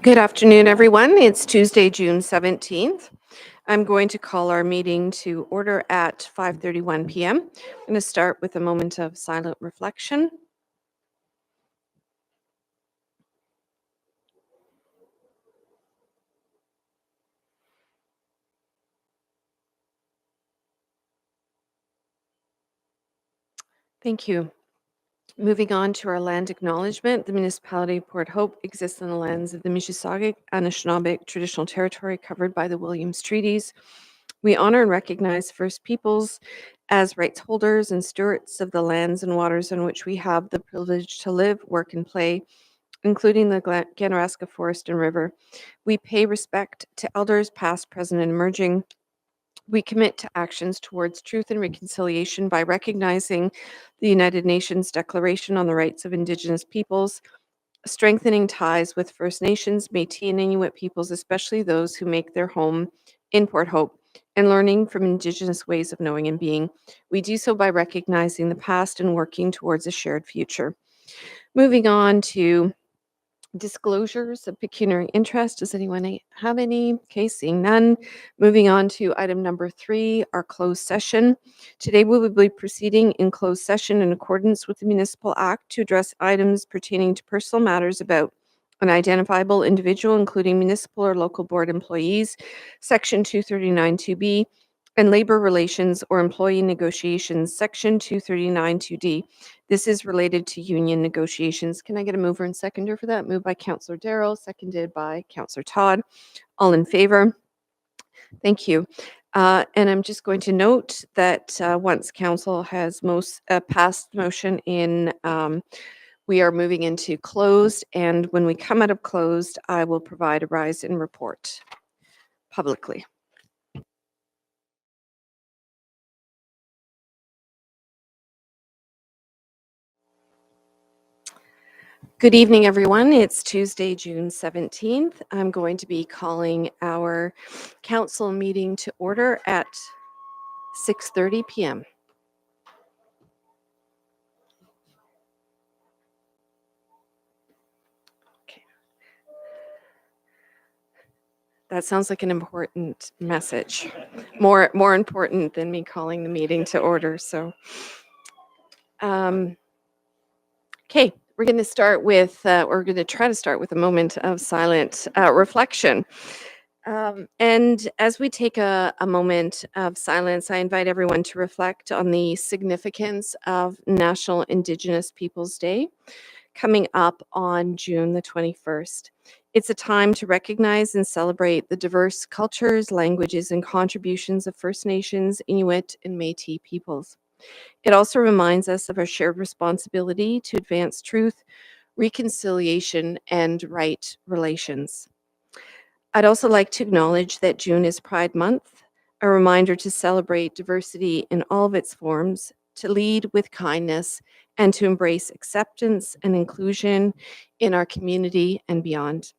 Good afternoon, everyone. It's Tuesday, June 17th. I'm going to call our meeting to order at 5:31 p.m. I'm going to start with a moment of silent reflection. Thank you. Moving on to our land acknowledgement, the municipality of Port Hope exists on the lands of the Mississauga and Anishinaabe traditional territory covered by the Williams Treaties. We honor and recognize First Peoples as rights holders and stewards of the lands and waters on which we have the privilege to live, work, and play, including the Ganaraska Forest and River. We pay respect to elders past, present, and emerging. We commit to actions towards truth and reconciliation by recognizing the United Nations Declaration on the Rights of Indigenous Peoples, strengthening ties with First Nations, Métis, and Inuit peoples, especially those who make their home in Port Hope, and learning from Indigenous ways of knowing and being. We do so by recognizing the past and working towards a shared future. Moving on to disclosures of pecuniary interest. Does anyone have any? Okay, seeing none. Moving on to item number 3, our closed session. Today we will be proceeding in closed session in accordance with the Municipal Act to address items pertaining to personal matters about an identifiable individual, including municipal or local board employees, Section 239(2)B, and labor relations or employee negotiations, Section 239(2)D. This is related to union negotiations. Can I get a mover and seconder for that? Moved by Councillor Darrow, seconded by Councillor Todd. All in favor? Thank you. And I'm just going to note that once council has passed motion in, we are moving into closed. And when we come out of closed, I will provide a rise in report publicly. Good evening, everyone. It's Tuesday, June 17th. I'm going to be calling our council meeting to order at 6:30 p.m. Okay. That sounds like an important message. More important than me calling the meeting to order. So, okay, we're going to start with, we're going to try to start with a moment of silent reflection. And as we take a moment of silence, I invite everyone to reflect on the significance of National Indigenous Peoples Day coming up on June the 21st. It's a time to recognize and celebrate the diverse cultures, languages, and contributions of First Nations, Inuit, and Métis peoples. It also reminds us of our shared responsibility to advance truth, reconciliation, and right relations. I'd also like to acknowledge that June is Pride Month, a reminder to celebrate diversity in all of its forms, to lead with kindness, and to embrace acceptance and inclusion in our community and beyond.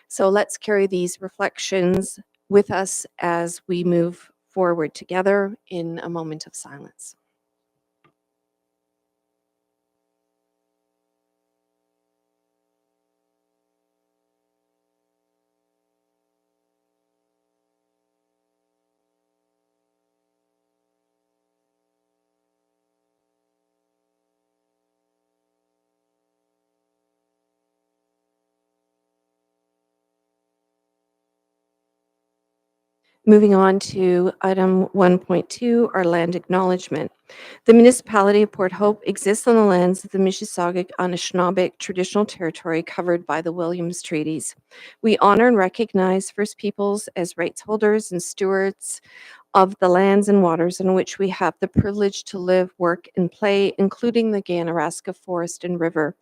So let's carry these reflections with us as we move forward together in a moment of silence. Moving on to item 1.2, our land acknowledgement. The municipality of Port Hope exists on the lands of the Mississauga Anishinaabe traditional territory covered by the Williams Treaties. We honor and recognize First Peoples as rights holders and stewards of the lands and waters in which we have the privilege to live, work, and play, including the Ganaraska Forest and River.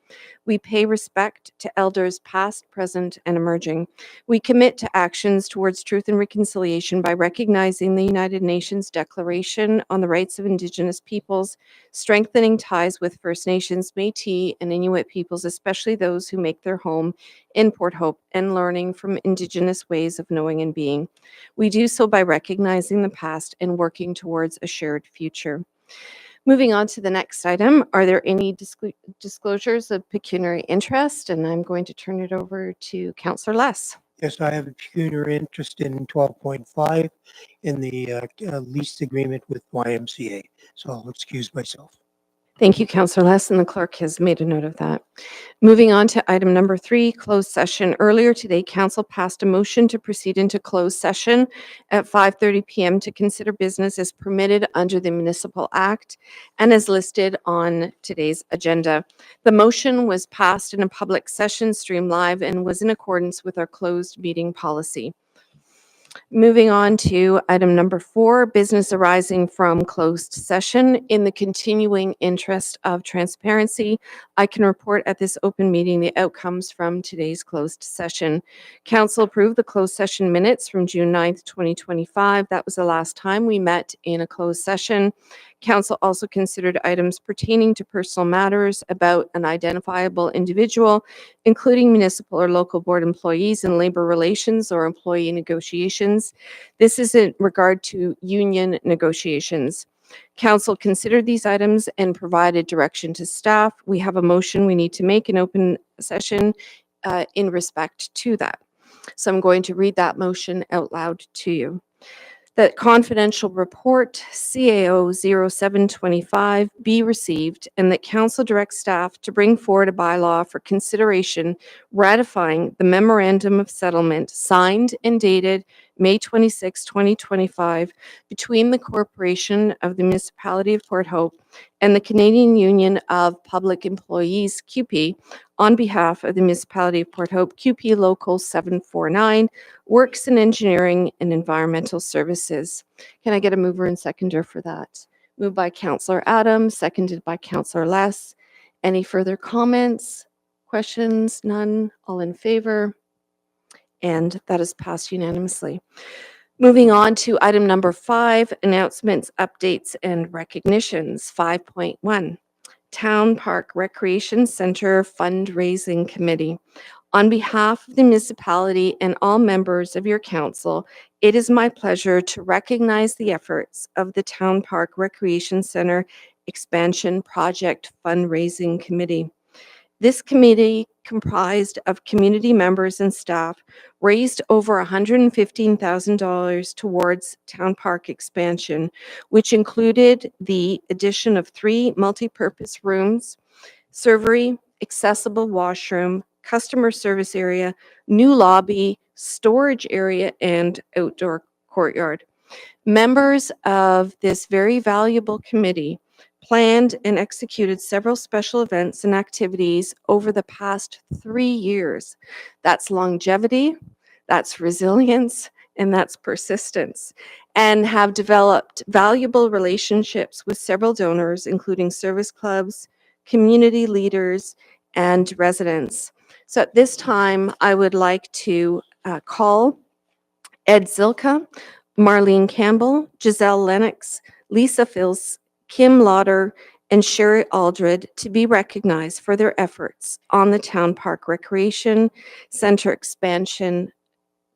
We pay respect to elders past, present, and emerging. We commit to actions towards truth and reconciliation by recognizing the United Nations Declaration on the Rights of Indigenous Peoples, strengthening ties with First Nations, Métis, and Inuit peoples, especially those who make their home in Port Hope, and learning from Indigenous ways of knowing and being. We do so by recognizing the past and working towards a shared future. Moving on to the next item, are there any disclosures of pecuniary interest? And I'm going to turn it over to Councillor Less. Yes, I have a pecuniary interest in 12.5 in the lease agreement with YMCA, so I'll excuse myself. Thank you, Councillor Less, and the clerk has made a note of that. Moving on to item number 3, closed session. Earlier today, Council passed a motion to proceed into closed session at 5:30 p.m. to consider business as permitted under the Municipal Act and as listed on today's agenda. The motion was passed in a public session streamed live and was in accordance with our closed meeting policy. Moving on to item number 4, business arising from closed session. In the continuing interest of transparency, I can report at this open meeting the outcomes from today's closed session. Council approved the closed session minutes from June 9th, 2025. That was the last time we met in a closed session. Council also considered items pertaining to personal matters about an identifiable individual, including municipal or local board employees and labor relations or employee negotiations. This is in regard to union negotiations. Council considered these items and provided direction to staff. We have a motion we need to make in open session in respect to that. So I'm going to read that motion out loud to you. That confidential report CAO 0725 be received and that council directs staff to bring forward a bylaw for consideration ratifying the memorandum of settlement signed and dated May 26, 2025 between the Corporation of the Municipality of Port Hope and the Canadian Union of Public Employees, CUPE, on behalf of the Municipality of Port Hope, CUPE Local 749, Works in Engineering and Environmental Services. Can I get a mover and seconder for that? Moved by Councillor Adams, seconded by Councillor Less. Any further comments, questions? None? All in favor? And that is passed unanimously. Moving on to item number 5, announcements, updates, and recognitions. 5.1, Town Park Recreation Center Fundraising Committee. On behalf of the municipality and all members of your council, it is my pleasure to recognize the efforts of the Town Park Recreation Center Expansion Project Fundraising Committee. This committee, comprised of community members and staff, raised over $115,000 towards Town Park expansion, which included the addition of 3 multi-purpose rooms, servery, accessible washroom, customer service area, new lobby, storage area, and outdoor courtyard. Members of this very valuable committee planned and executed several special events and activities over the past 3 years. That's longevity, that's resilience, and that's persistence, and have developed valuable relationships with several donors, including service clubs, community leaders, and residents. So at this time, I would like to call Ed Zilka, Marlene Campbell, Giselle Lennox, Lisa Fils, Kim Lauder, and Sherry Aldred to be recognized for their efforts on the Town Park Recreation Center Expansion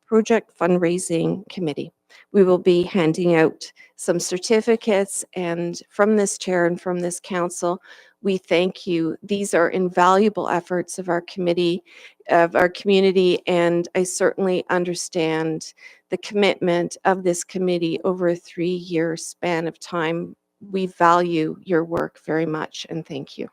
Project Fundraising Committee. We will be handing out some certificates, and from this chair and from this council, we thank you. These are invaluable efforts of our committee, of our community, and I certainly understand the commitment of this committee over a 3-year span of time. We value your work very much, and thank you.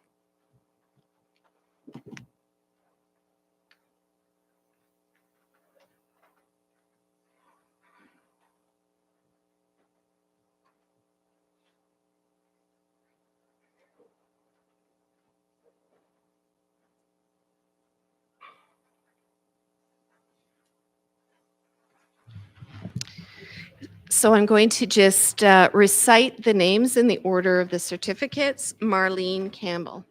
So I'm going to just recite the names in the order of the certificates. Marlene Campbell.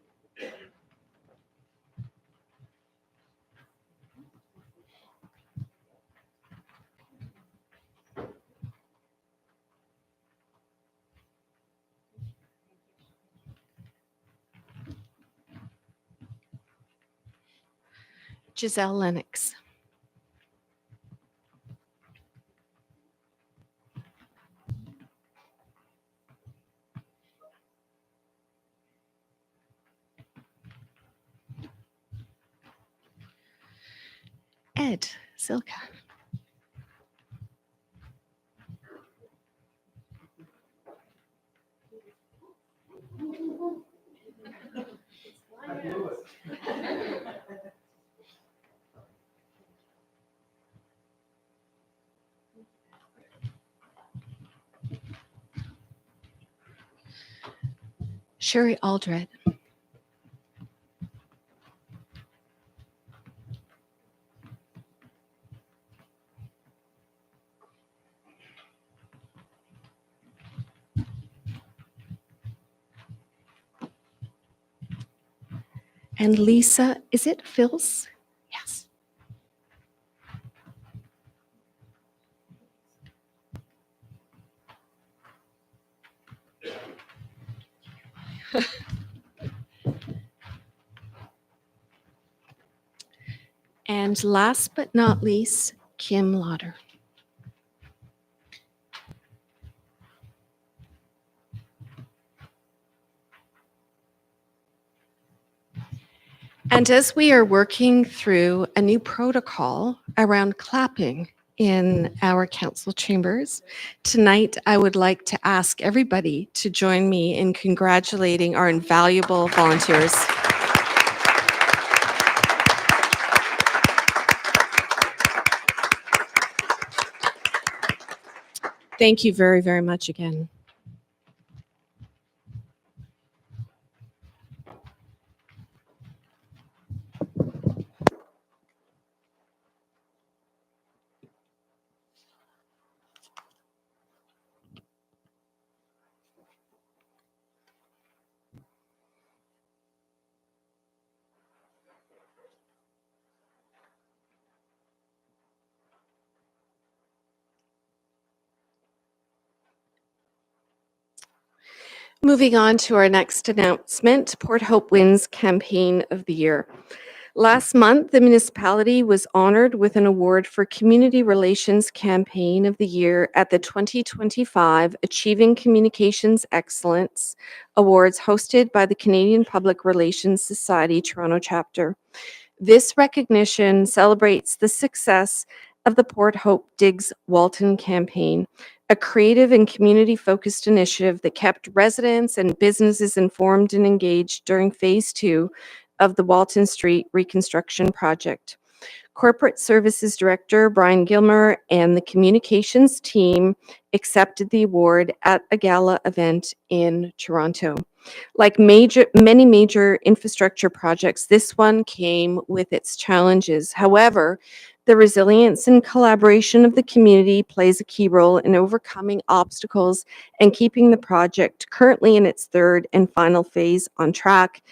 Giselle Lennox. Ed Silka. Sherry Aldred. And Lisa, is it Phils? Yes. And last but not least, Kim Lauder. And as we are working through a new protocol around clapping in our council chambers, tonight I would like to ask everybody to join me in congratulating our invaluable volunteers. Thank you very, very much again. Moving on to our next announcement, Port Hope Wins Campaign of the Year. Last month, the municipality was honored with an award for Community Relations Campaign of the Year at the 2025 Achieving Communications Excellence Awards hosted by the Canadian Public Relations Society Toronto chapter. This recognition celebrates the success of the Port Hope Digs Walton campaign, a creative and community-focused initiative that kept residents and businesses informed and engaged during Phase 2 of the Walton Street reconstruction project. Corporate Services Director Brian Gilmer and the communications team accepted the award at a gala event in Toronto. Like many major infrastructure projects, this one came with its challenges. However, the resilience and collaboration of the community plays a key role in overcoming obstacles and keeping the project currently in its third and final phase on track.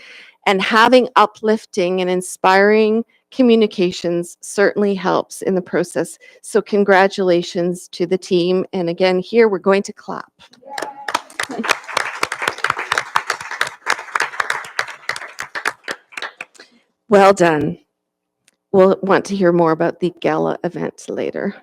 And having uplifting and inspiring communications certainly helps in the process. So congratulations to the team. And again, here we're going to clap. Well done. We'll want to hear more about the gala event later.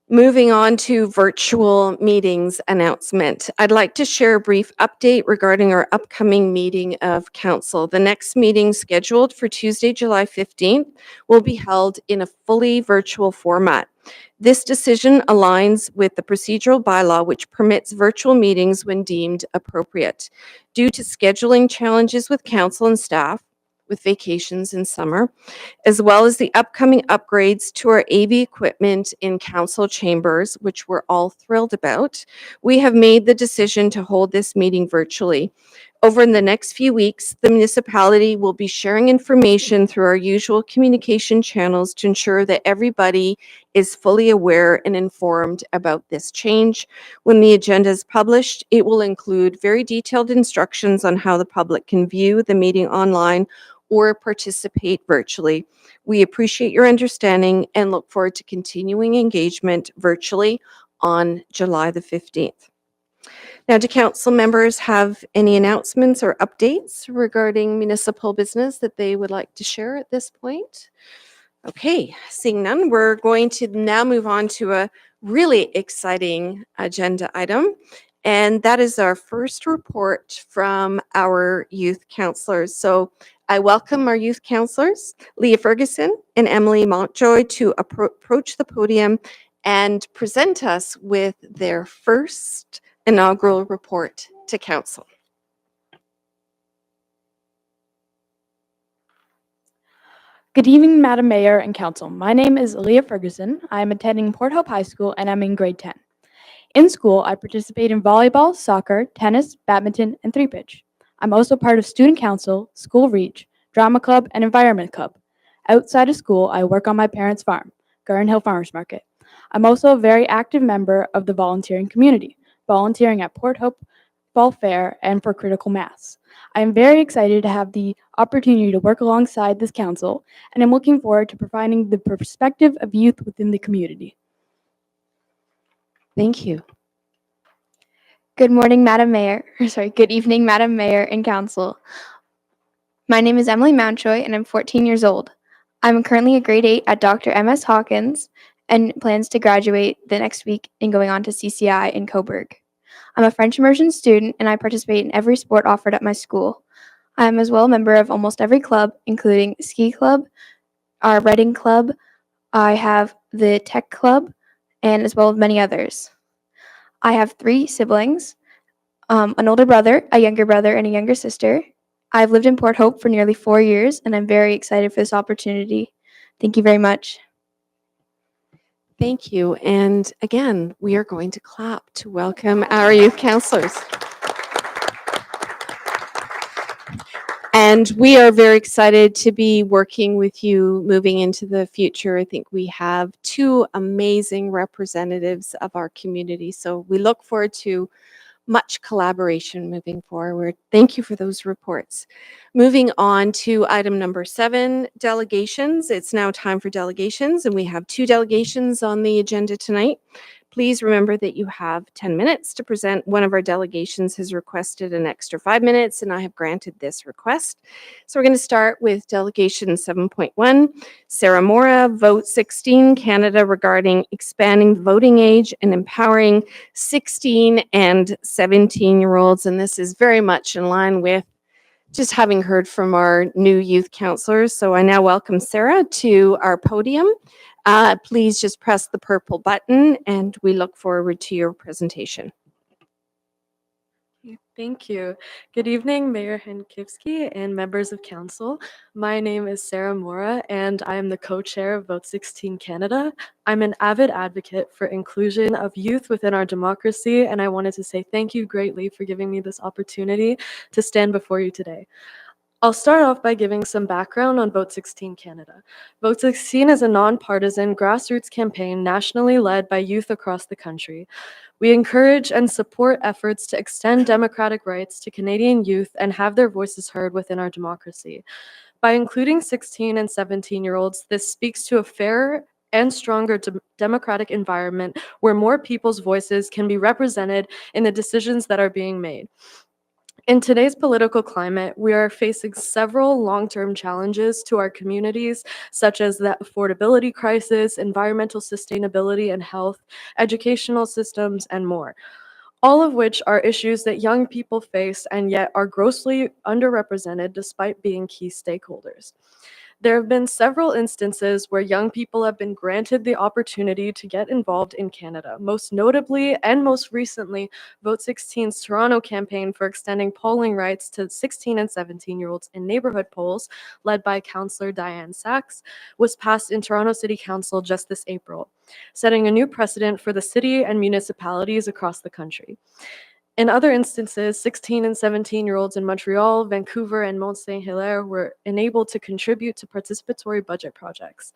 Moving on to virtual meetings announcement. I'd like to share a brief update regarding our upcoming meeting of council. The next meeting scheduled for Tuesday, July 15th will be held in a fully virtual format. This decision aligns with the procedural bylaw, which permits virtual meetings when deemed appropriate. Due to scheduling challenges with council and staff, with vacations in summer, as well as the upcoming upgrades to our AV equipment in council chambers, which we're all thrilled about, we have made the decision to hold this meeting virtually. Over the next few weeks, the municipality will be sharing information through our usual communication channels to ensure that everybody is fully aware and informed about this change. When the agenda is published, it will include very detailed instructions on how the public can view the meeting online or participate virtually. We appreciate your understanding and look forward to continuing engagement virtually on July the 15th. Now, do council members have any announcements or updates regarding municipal business that they would like to share at this point? Okay, seeing none, we're going to now move on to a really exciting agenda item. And that is our first report from our youth counselors. So I welcome our youth counselors, Leah Ferguson and Emily Montjoy, to approach the podium and present us with their first inaugural report to council. Good evening, Madam Mayor and Council. My name is Leah Ferguson. I am attending Port Hope High School and I'm in grade 10. In school, I participate in volleyball, soccer, tennis, badminton, and three-pitch. I'm also part of Student Council, School Reach, Drama Club, and Environment Club. Outside of school, I work on my parents' farm, Garden Hill Farmers Market. I'm also a very active member of the volunteering community, volunteering at Port Hope Fall Fair and for Critical Mass. I am very excited to have the opportunity to work alongside this council, and I'm looking forward to providing the perspective of youth within the community. Thank you. Good morning, Madam Mayor. Good evening, Madam Mayor and Council. My name is Emily Mountjoy, and I'm 14 years old. I'm currently a grade 8 at Dr. M.S. Hawkins and plans to graduate the next week and going on to CCI in Cobourg. I'm a French immersion student, and I participate in every sport offered at my school. I am as well a member of almost every club, including Ski Club, our Reading Club, I have the Tech Club, and as well as many others. I have 3 siblings, an older brother, a younger brother, and a younger sister. I've lived in Port Hope for nearly 4 years, and I'm very excited for this opportunity. Thank you very much. Thank you. And again, we are going to clap to welcome our youth counselors. And we are very excited to be working with you moving into the future. I think we have 2 amazing representatives of our community. So we look forward to much collaboration moving forward. Thank you for those reports. Moving on to item number 7, delegations. It's now time for delegations, and we have 2 delegations on the agenda tonight. Please remember that you have 10 minutes to present. One of our delegations has requested an extra 5 minutes, and I have granted this request. So we're going to start with delegation 7.1, Sarah Mora, Vote 16 Canada, regarding expanding the voting age and empowering 16 and 17-year-olds. And this is very much in line with just having heard from our new youth counselors. So I now welcome Sarah to our podium. Please just press the purple button, and we look forward to your presentation. Thank you. Good evening, Mayor Hankivsky and members of council. My name is Sarah Mora, and I am the co-chair of Vote 16 Canada. I'm an avid advocate for inclusion of youth within our democracy, and I wanted to say thank you greatly for giving me this opportunity to stand before you today. I'll start off by giving some background on Vote 16 Canada. Vote 16 is a nonpartisan grassroots campaign nationally led by youth across the country. We encourage and support efforts to extend democratic rights to Canadian youth and have their voices heard within our democracy. By including 16 and 17-year-olds, this speaks to a fairer and stronger democratic environment where more people's voices can be represented in the decisions that are being made. In today's political climate, we are facing several long-term challenges to our communities, such as the affordability crisis, environmental sustainability and health, educational systems, and more, all of which are issues that young people face and yet are grossly underrepresented despite being key stakeholders. There have been several instances where young people have been granted the opportunity to get involved in Canada, most notably and most recently, Vote 16's Toronto campaign for extending polling rights to 16 and 17-year-olds in neighborhood polls, led by Councillor Diane Sachs, was passed in Toronto City Council just this April, setting a new precedent for the city and municipalities across the country. In other instances, 16 and 17-year-olds in Montreal, Vancouver, and Mont-Saint-Hilaire were enabled to contribute to participatory budget projects.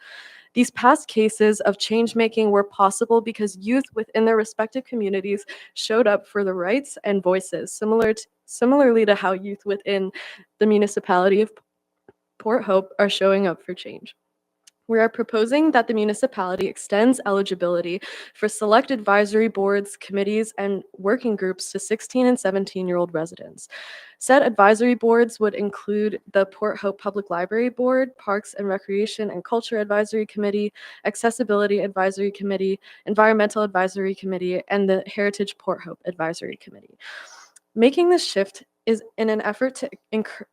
These past cases of change-making were possible because youth within their respective communities showed up for the rights and voices, similarly to how youth within the municipality of Port Hope are showing up for change. We are proposing that the municipality extends eligibility for select advisory boards, committees, and working groups to 16 and 17-year-old residents. Said advisory boards would include the Port Hope Public Library Board, Parks and Recreation and Culture Advisory Committee, Accessibility Advisory Committee, Environmental Advisory Committee, and the Heritage Port Hope Advisory Committee. Making this shift is in an effort to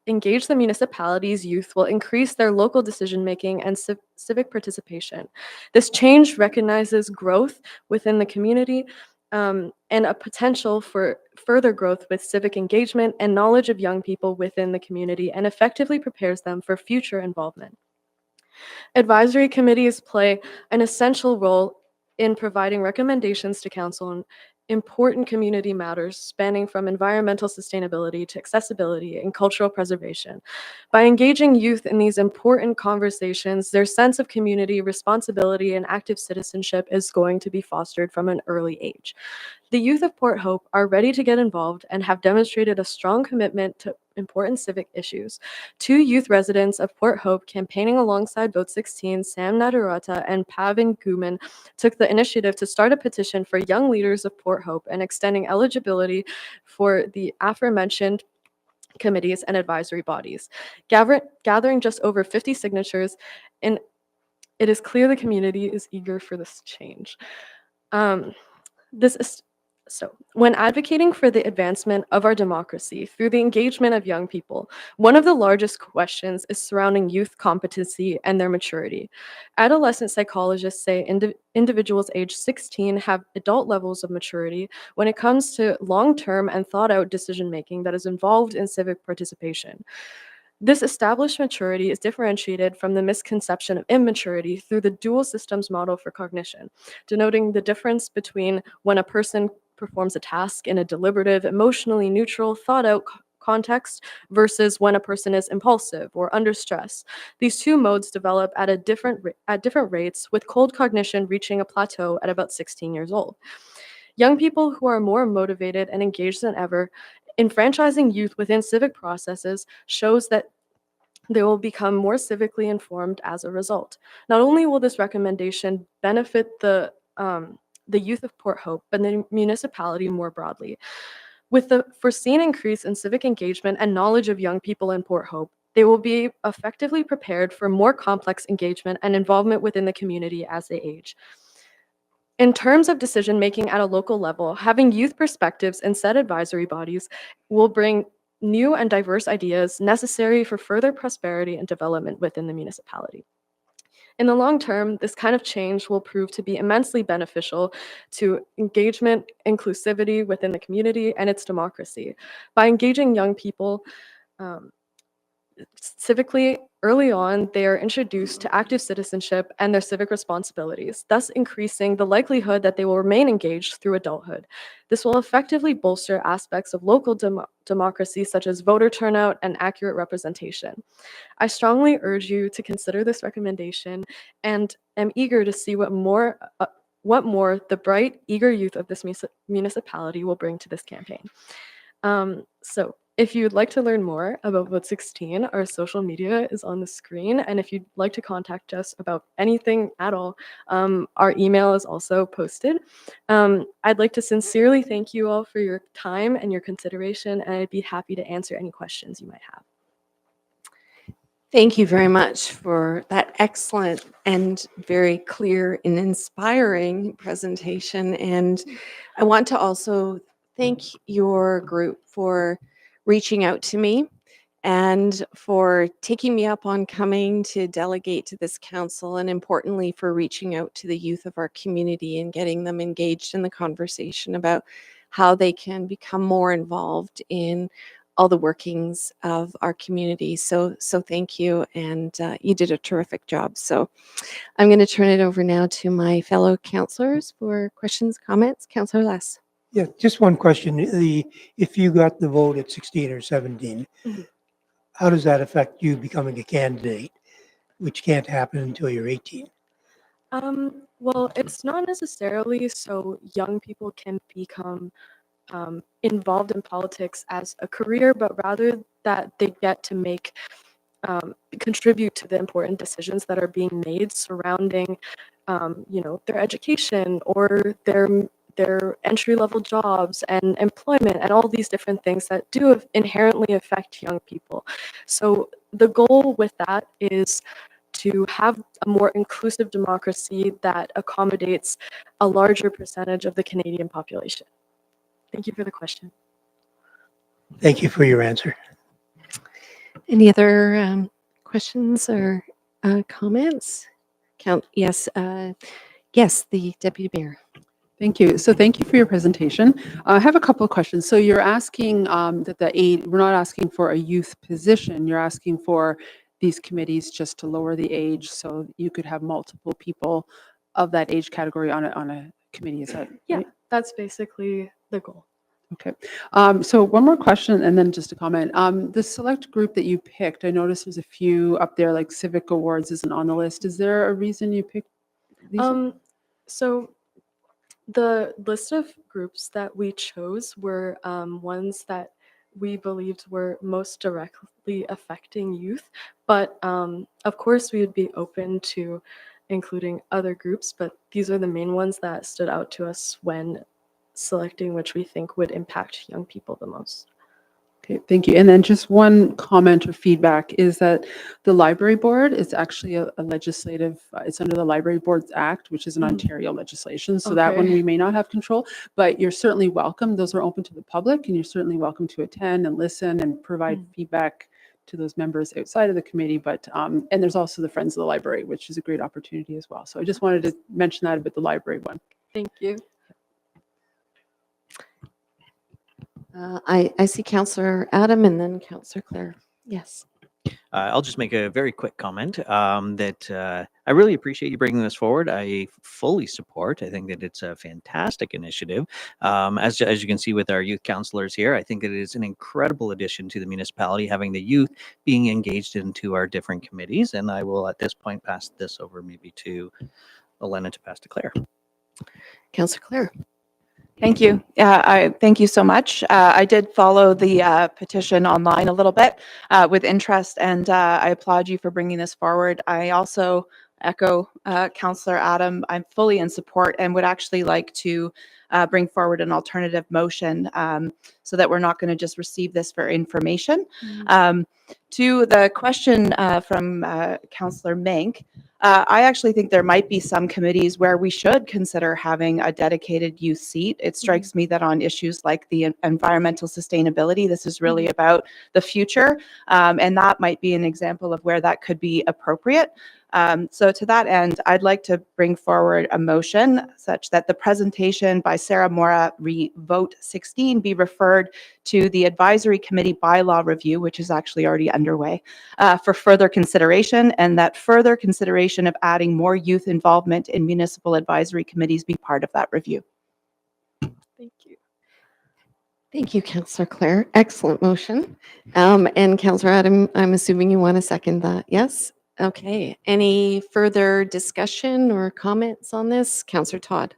engage the municipality's youth will increase their local decision making and civic participation. This change recognizes growth within the community and a potential for further growth with civic engagement and knowledge of young people within the community and effectively prepares them for future involvement. Advisory committees play an essential role in providing recommendations to council on important community matters spanning from environmental sustainability to accessibility and cultural preservation. By engaging youth in these important conversations, their sense of community, responsibility, and active citizenship is going to be fostered from an early age. The youth of Port Hope are ready to get involved and have demonstrated a strong commitment to important civic issues. 2 youth residents of Port Hope campaigning alongside Vote 16, Sam Nadarata and Pavin Guman, took the initiative to start a petition for young leaders of Port Hope and extending eligibility for the aforementioned committees and advisory bodies. Gathering just over 50 signatures, and it is clear the community is eager for this change. This is so, when advocating for the advancement of our democracy through the engagement of young people, one of the largest questions is surrounding youth competency and their maturity. Adolescent psychologists say individuals aged 16 have adult levels of maturity when it comes to long-term and thought-out decision-making that is involved in civic participation. This established maturity is differentiated from the misconception of immaturity through the dual systems model for cognition, denoting the difference between when a person performs a task in a deliberative, emotionally neutral, thought-out context versus when a person is impulsive or under stress. These two modes develop at different rates, with cold cognition reaching a plateau at about 16 years old. Young people who are more motivated and engaged than ever, enfranchising youth within civic processes shows that they will become more civically informed as a result. Not only will this recommendation benefit the youth of Port Hope, but the municipality more broadly. With the foreseen increase in civic engagement and knowledge of young people in Port Hope, they will be effectively prepared for more complex engagement and involvement within the community as they age. In terms of decision making at a local level, having youth perspectives in said advisory bodies will bring new and diverse ideas necessary for further prosperity and development within the municipality. In the long term, this kind of change will prove to be immensely beneficial to engagement, inclusivity within the community, and its democracy. By engaging young people civically early on, they are introduced to active citizenship and their civic responsibilities, thus increasing the likelihood that they will remain engaged through adulthood. This will effectively bolster aspects of local democracy, such as voter turnout and accurate representation. I strongly urge you to consider this recommendation and am eager to see what more the bright, eager youth of this municipality will bring to this campaign. So if you'd like to learn more about Vote 16, our social media is on the screen. And if you'd like to contact us about anything at all, our email is also posted. I'd like to sincerely thank you all for your time and your consideration, and I'd be happy to answer any questions you might have. Thank you very much for that excellent and very clear and inspiring presentation. And I want to also thank your group for reaching out to me and for taking me up on coming to delegate to this council, and importantly for reaching out to the youth of our community and getting them engaged in the conversation about how they can become more involved in all the workings of our community. So thank you, and you did a terrific job. So I'm going to turn it over now to my fellow councillors for questions, comments. Councillor Less. Yeah, just one question. If you got the vote at 16 or 17, Mhm. how does that affect you becoming a candidate, which can't happen until you're 18? Well, it's not necessarily so young people can become involved in politics as a career, but rather that they get to contribute to the important decisions that are being made surrounding, their education or their entry-level jobs and employment and all these different things that do inherently affect young people. So the goal with that is to have a more inclusive democracy that accommodates a larger percentage of the Canadian population. Thank you for the question. Thank you for your answer. Any other questions or comments? Yes, yes, the Deputy Mayor. Thank you. So thank you for your presentation. I have a couple of questions. So you're asking that the age, we're not asking for a youth position. You're asking for these committees just to lower the age so you could have multiple people of that age category on a committee. Is that Yeah, right? that's basically the goal. Okay. So one more question and then just a comment. The select group that you picked, I noticed there's a few up there, like Civic Awards isn't on the list. Is there a reason you picked these? So the list of groups that we chose were ones that we believed were most directly affecting youth. But of course, we would be open to including other groups, but these are the main ones that stood out to us when selecting which we think would impact young people the most. Okay, thank you. And then just one comment or feedback is that the library board is actually a legislative, it's under the Library Boards Act, which is an Ontario legislation. So that one Okay. we may not have control, but you're certainly welcome. Those are open to the public and you're certainly welcome to attend and listen and provide feedback to those members outside of the committee. But, and there's also the Friends of the Library, which is a great opportunity as well. So I just wanted to mention that about the library one. Thank you. I see Councillor Adam and then Councillor Claire. Yes. I'll just make a very quick comment that I really appreciate you bringing this forward. I fully support. I think that it's a fantastic initiative. As you can see with our youth councillors here, I think it is an incredible addition to the municipality, having the youth being engaged into our different committees. And I will at this point pass this over maybe to Elena to pass to Claire. Councillor Claire. Thank you. I thank you so much. I did follow the petition online a little bit with interest, and I applaud you for bringing this forward. I also echo Councillor Adam. I'm fully in support and would actually like to bring forward an alternative motion so that we're not going to just receive this for information. To the question from Councillor Mink, I actually think there might be some committees where we should consider having a dedicated youth seat. It strikes me that on issues like the environmental sustainability, this is really about the future, and that might be an example of where that could be appropriate. So to that end, I'd like to bring forward a motion such that the presentation by Sarah Mora Vote 16 be referred to the Advisory Committee bylaw review, which is actually already underway, for further consideration, and that further consideration of adding more youth involvement in municipal advisory committees be part of that review. Thank you. Thank you, Councillor Claire. Excellent motion. And Councillor Adam, I'm assuming you want to second that. Yes? Okay. Any further discussion or comments on this? Councillor Todd.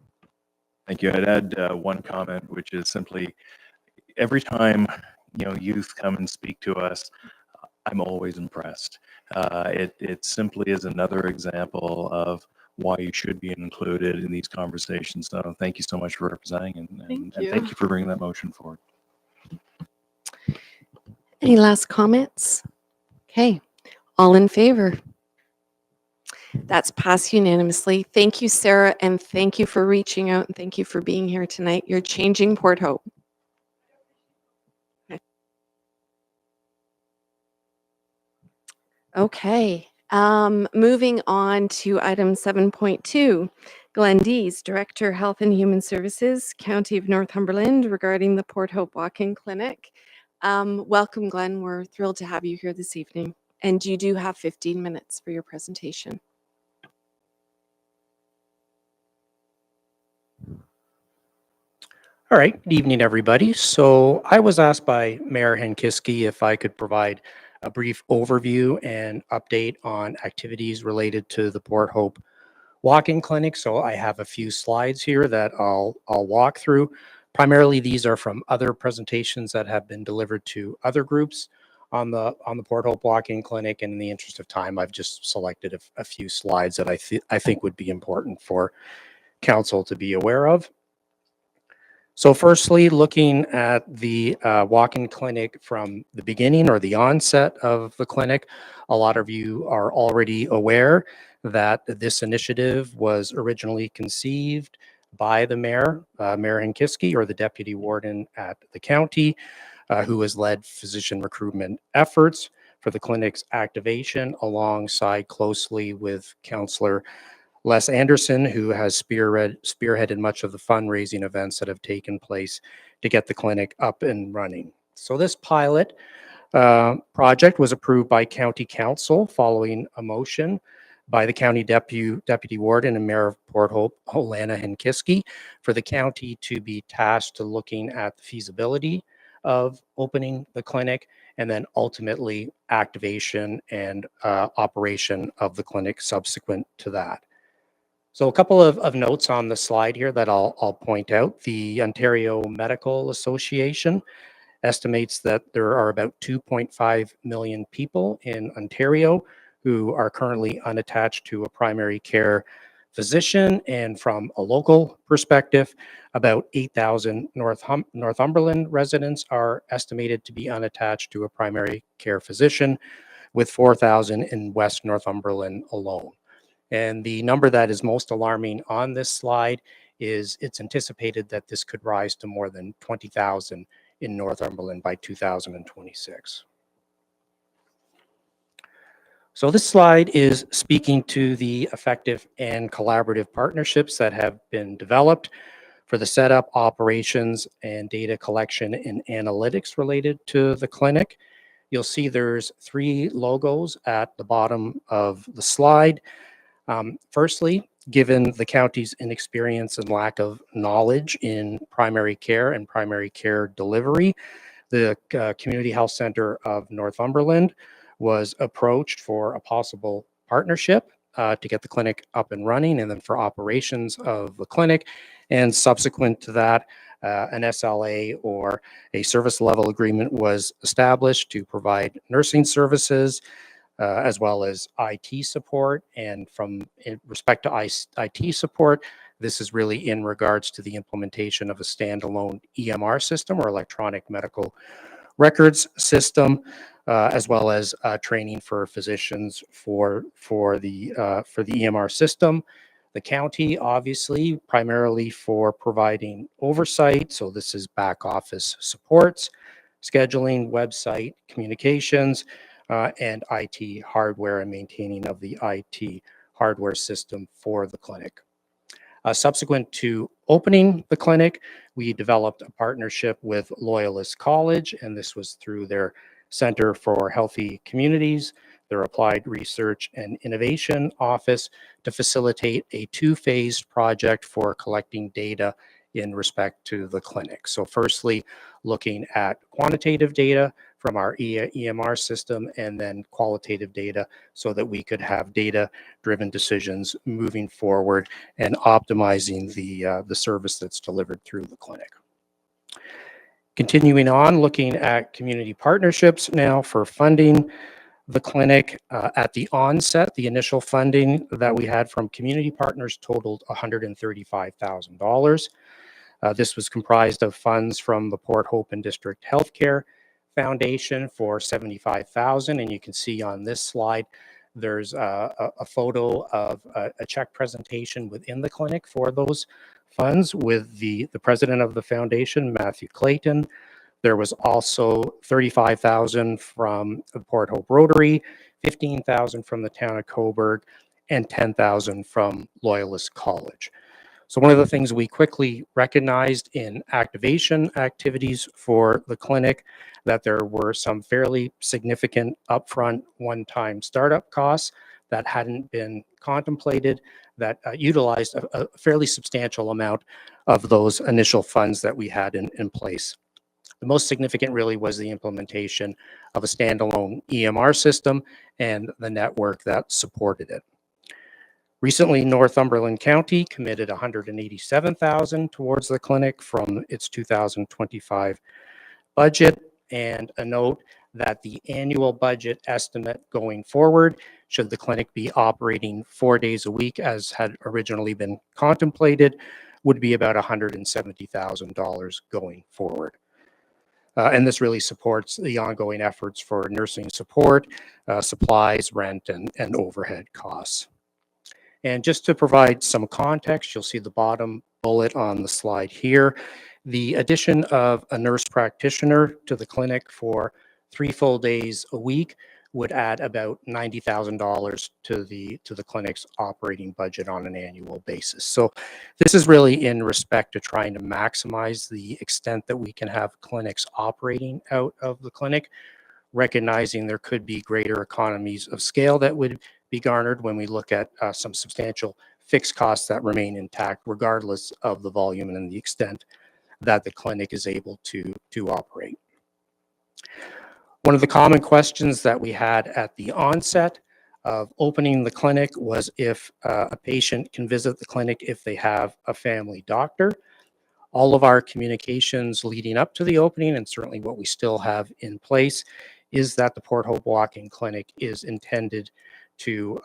Thank you. I'd add one comment, which is simply every time youth come and speak to us, I'm always impressed. It simply is another example of why you should be included in these conversations. So thank you so much for representing and thank you for bringing that motion forward. Any last comments? Okay. All in favor? That's passed unanimously. Thank you, Sarah, and thank you for reaching out and thank you for being here tonight. You're changing Port Hope. Okay. Moving on to item 7.2, Glenn Dees, Director, Health and Human Services, County of Northumberland, regarding the Port Hope Walk-in Clinic. Welcome, Glenn. We're thrilled to have you here this evening. And you do have 15 minutes for your presentation. All right, good evening, everybody. So I was asked by Mayor Henkiski if I could provide a brief overview and update on activities related to the Port Hope Walk-in Clinic. So I have a few slides here that I'll walk through. Primarily, these are from other presentations that have been delivered to other groups on the Port Hope Walk-in Clinic. And in the interest of time, I've just selected a few slides that I think would be important for council to be aware of. So firstly, looking at the walk-in clinic from the beginning or the onset of the clinic, a lot of you are already aware that this initiative was originally conceived by the mayor, Mayor Henkiski, or the deputy warden at the county, who has led physician recruitment efforts for the clinic's activation, alongside closely with Councillor Les Anderson, who has spearheaded much of the fundraising events that have taken place to get the clinic up and running. So this pilot project was approved by County Council following a motion by the County Deputy Warden and Mayor of Port Hope, Olana Henkiski, for the county to be tasked to looking at the feasibility of opening the clinic, and then ultimately activation and operation of the clinic subsequent to that. So a couple of notes on the slide here that I'll point out. The Ontario Medical Association estimates that there are about 2.5 million people in Ontario who are currently unattached to a primary care physician. And from a local perspective, about 8,000 Northumberland residents are estimated to be unattached to a primary care physician, with 4,000 in West Northumberland alone. And the number that is most alarming on this slide is it's anticipated that this could rise to more than 20,000 in Northumberland by 2026. So this slide is speaking to the effective and collaborative partnerships that have been developed for the setup, operations, and data collection and analytics related to the clinic. You'll see there's 3 logos at the bottom of the slide. Firstly, given the county's inexperience and lack of knowledge in primary care and primary care delivery, the Community Health Center of Northumberland was approached for a possible partnership to get the clinic up and running, and then for operations of the clinic. And subsequent to that, an SLA, or a service level agreement, was established to provide nursing services, as well as IT support. And in respect to IT support, this is really in regards to the implementation of a standalone EMR system, or electronic medical records system, as well as training for physicians for the EMR system. The county, obviously, primarily for providing oversight. So this is back office supports, scheduling, website communications, and IT hardware and maintaining of the IT hardware system for the clinic. Subsequent to opening the clinic, we developed a partnership with Loyalist College, and this was through their Center for Healthy Communities, their Applied Research and Innovation Office, to facilitate a 2-phased project for collecting data in respect to the clinic. So firstly, looking at quantitative data from our EMR system, and then qualitative data, so that we could have data-driven decisions moving forward and optimizing the service that's delivered through the clinic. Continuing on, looking at community partnerships now for funding the clinic. At the onset, the initial funding that we had from community partners totaled $135,000. This was comprised of funds from the Port Hope and District Healthcare Foundation for $75,000, and you can see on this slide there's a photo of a check presentation within the clinic for those funds with the president of the foundation, Matthew Clayton. There was also $35,000 from the Port Hope Rotary, $15,000 from the town of Cobourg, and $10,000 from Loyalist College. So one of the things we quickly recognized in activation activities for the clinic, that there were some fairly significant upfront one-time startup costs that hadn't been contemplated, that utilized a fairly substantial amount of those initial funds that we had in place. The most significant really was the implementation of a standalone EMR system and the network that supported it. Recently, Northumberland County committed $187,000 towards the clinic from its 2025 budget. And a note that the annual budget estimate going forward, should the clinic be operating 4 days a week as had originally been contemplated, would be about $170,000 going forward. And this really supports the ongoing efforts for nursing support, supplies, rent, and overhead costs. And just to provide some context, you'll see the bottom bullet on the slide here. The addition of a nurse practitioner to the clinic for 3 full days a week would add about $90,000 to the clinic's operating budget on an annual basis. So this is really in respect to trying to maximize the extent that we can have clinics operating out of the clinic, recognizing there could be greater economies of scale that would be garnered when we look at some substantial fixed costs that remain intact regardless of the volume and the extent that the clinic is able to operate. One of the common questions that we had at the onset of opening the clinic was if a patient can visit the clinic if they have a family doctor. All of our communications leading up to the opening, and certainly what we still have in place, is that the Port Hope Walk-in Clinic is intended to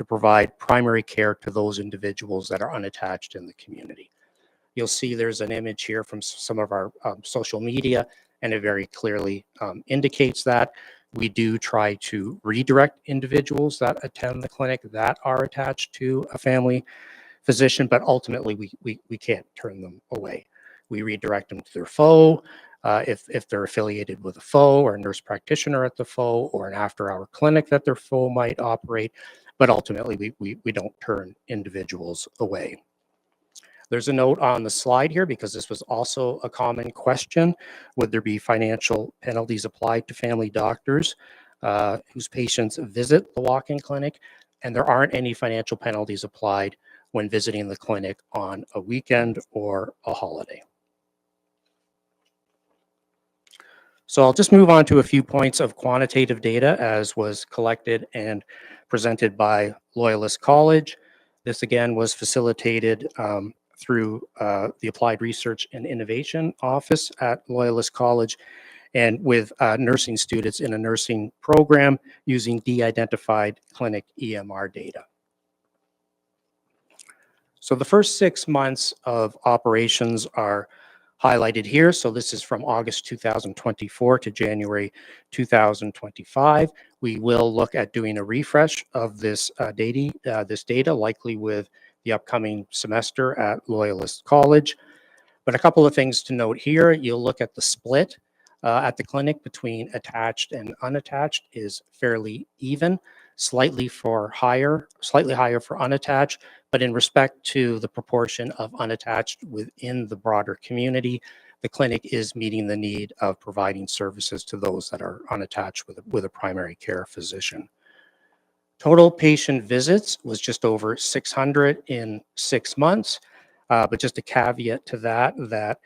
provide primary care to those individuals that are unattached in the community. You'll see there's an image here from some of our social media, and it very clearly indicates that. We do try to redirect individuals that attend the clinic that are attached to a family physician, but ultimately we can't turn them away. We redirect them to their FO, if they're affiliated with a FO or a nurse practitioner at the FO or an after-hour clinic that their FO might operate, but ultimately we don't turn individuals away. There's a note on the slide here because this was also a common question. Would there be financial penalties applied to family doctors whose patients visit the walk-in clinic? And there aren't any financial penalties applied when visiting the clinic on a weekend or a holiday. So I'll just move on to a few points of quantitative data as was collected and presented by Loyalist College. This again was facilitated through the Applied Research and Innovation Office at Loyalist College and with nursing students in a nursing program using de-identified clinic EMR data. So the first 6 months of operations are highlighted here. So this is from August 2024 to January 2025. We will look at doing a refresh of this data, likely with the upcoming semester at Loyalist College. But a couple of things to note here. You'll look at the split at the clinic between attached and unattached is fairly even, slightly higher for unattached, but in respect to the proportion of unattached within the broader community, the clinic is meeting the need of providing services to those that are unattached with a primary care physician. Total patient visits was just over 600 in 6 months, but just a caveat to that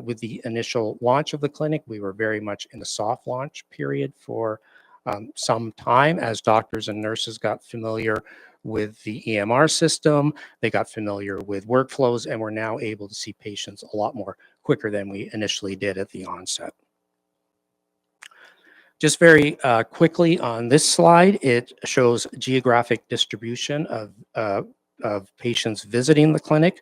with the initial launch of the clinic, we were very much in a soft launch period for some time as doctors and nurses got familiar with the EMR system, they got familiar with workflows, and we're now able to see patients a lot more quicker than we initially did at the onset. Just very quickly on this slide, it shows geographic distribution of patients visiting the clinic.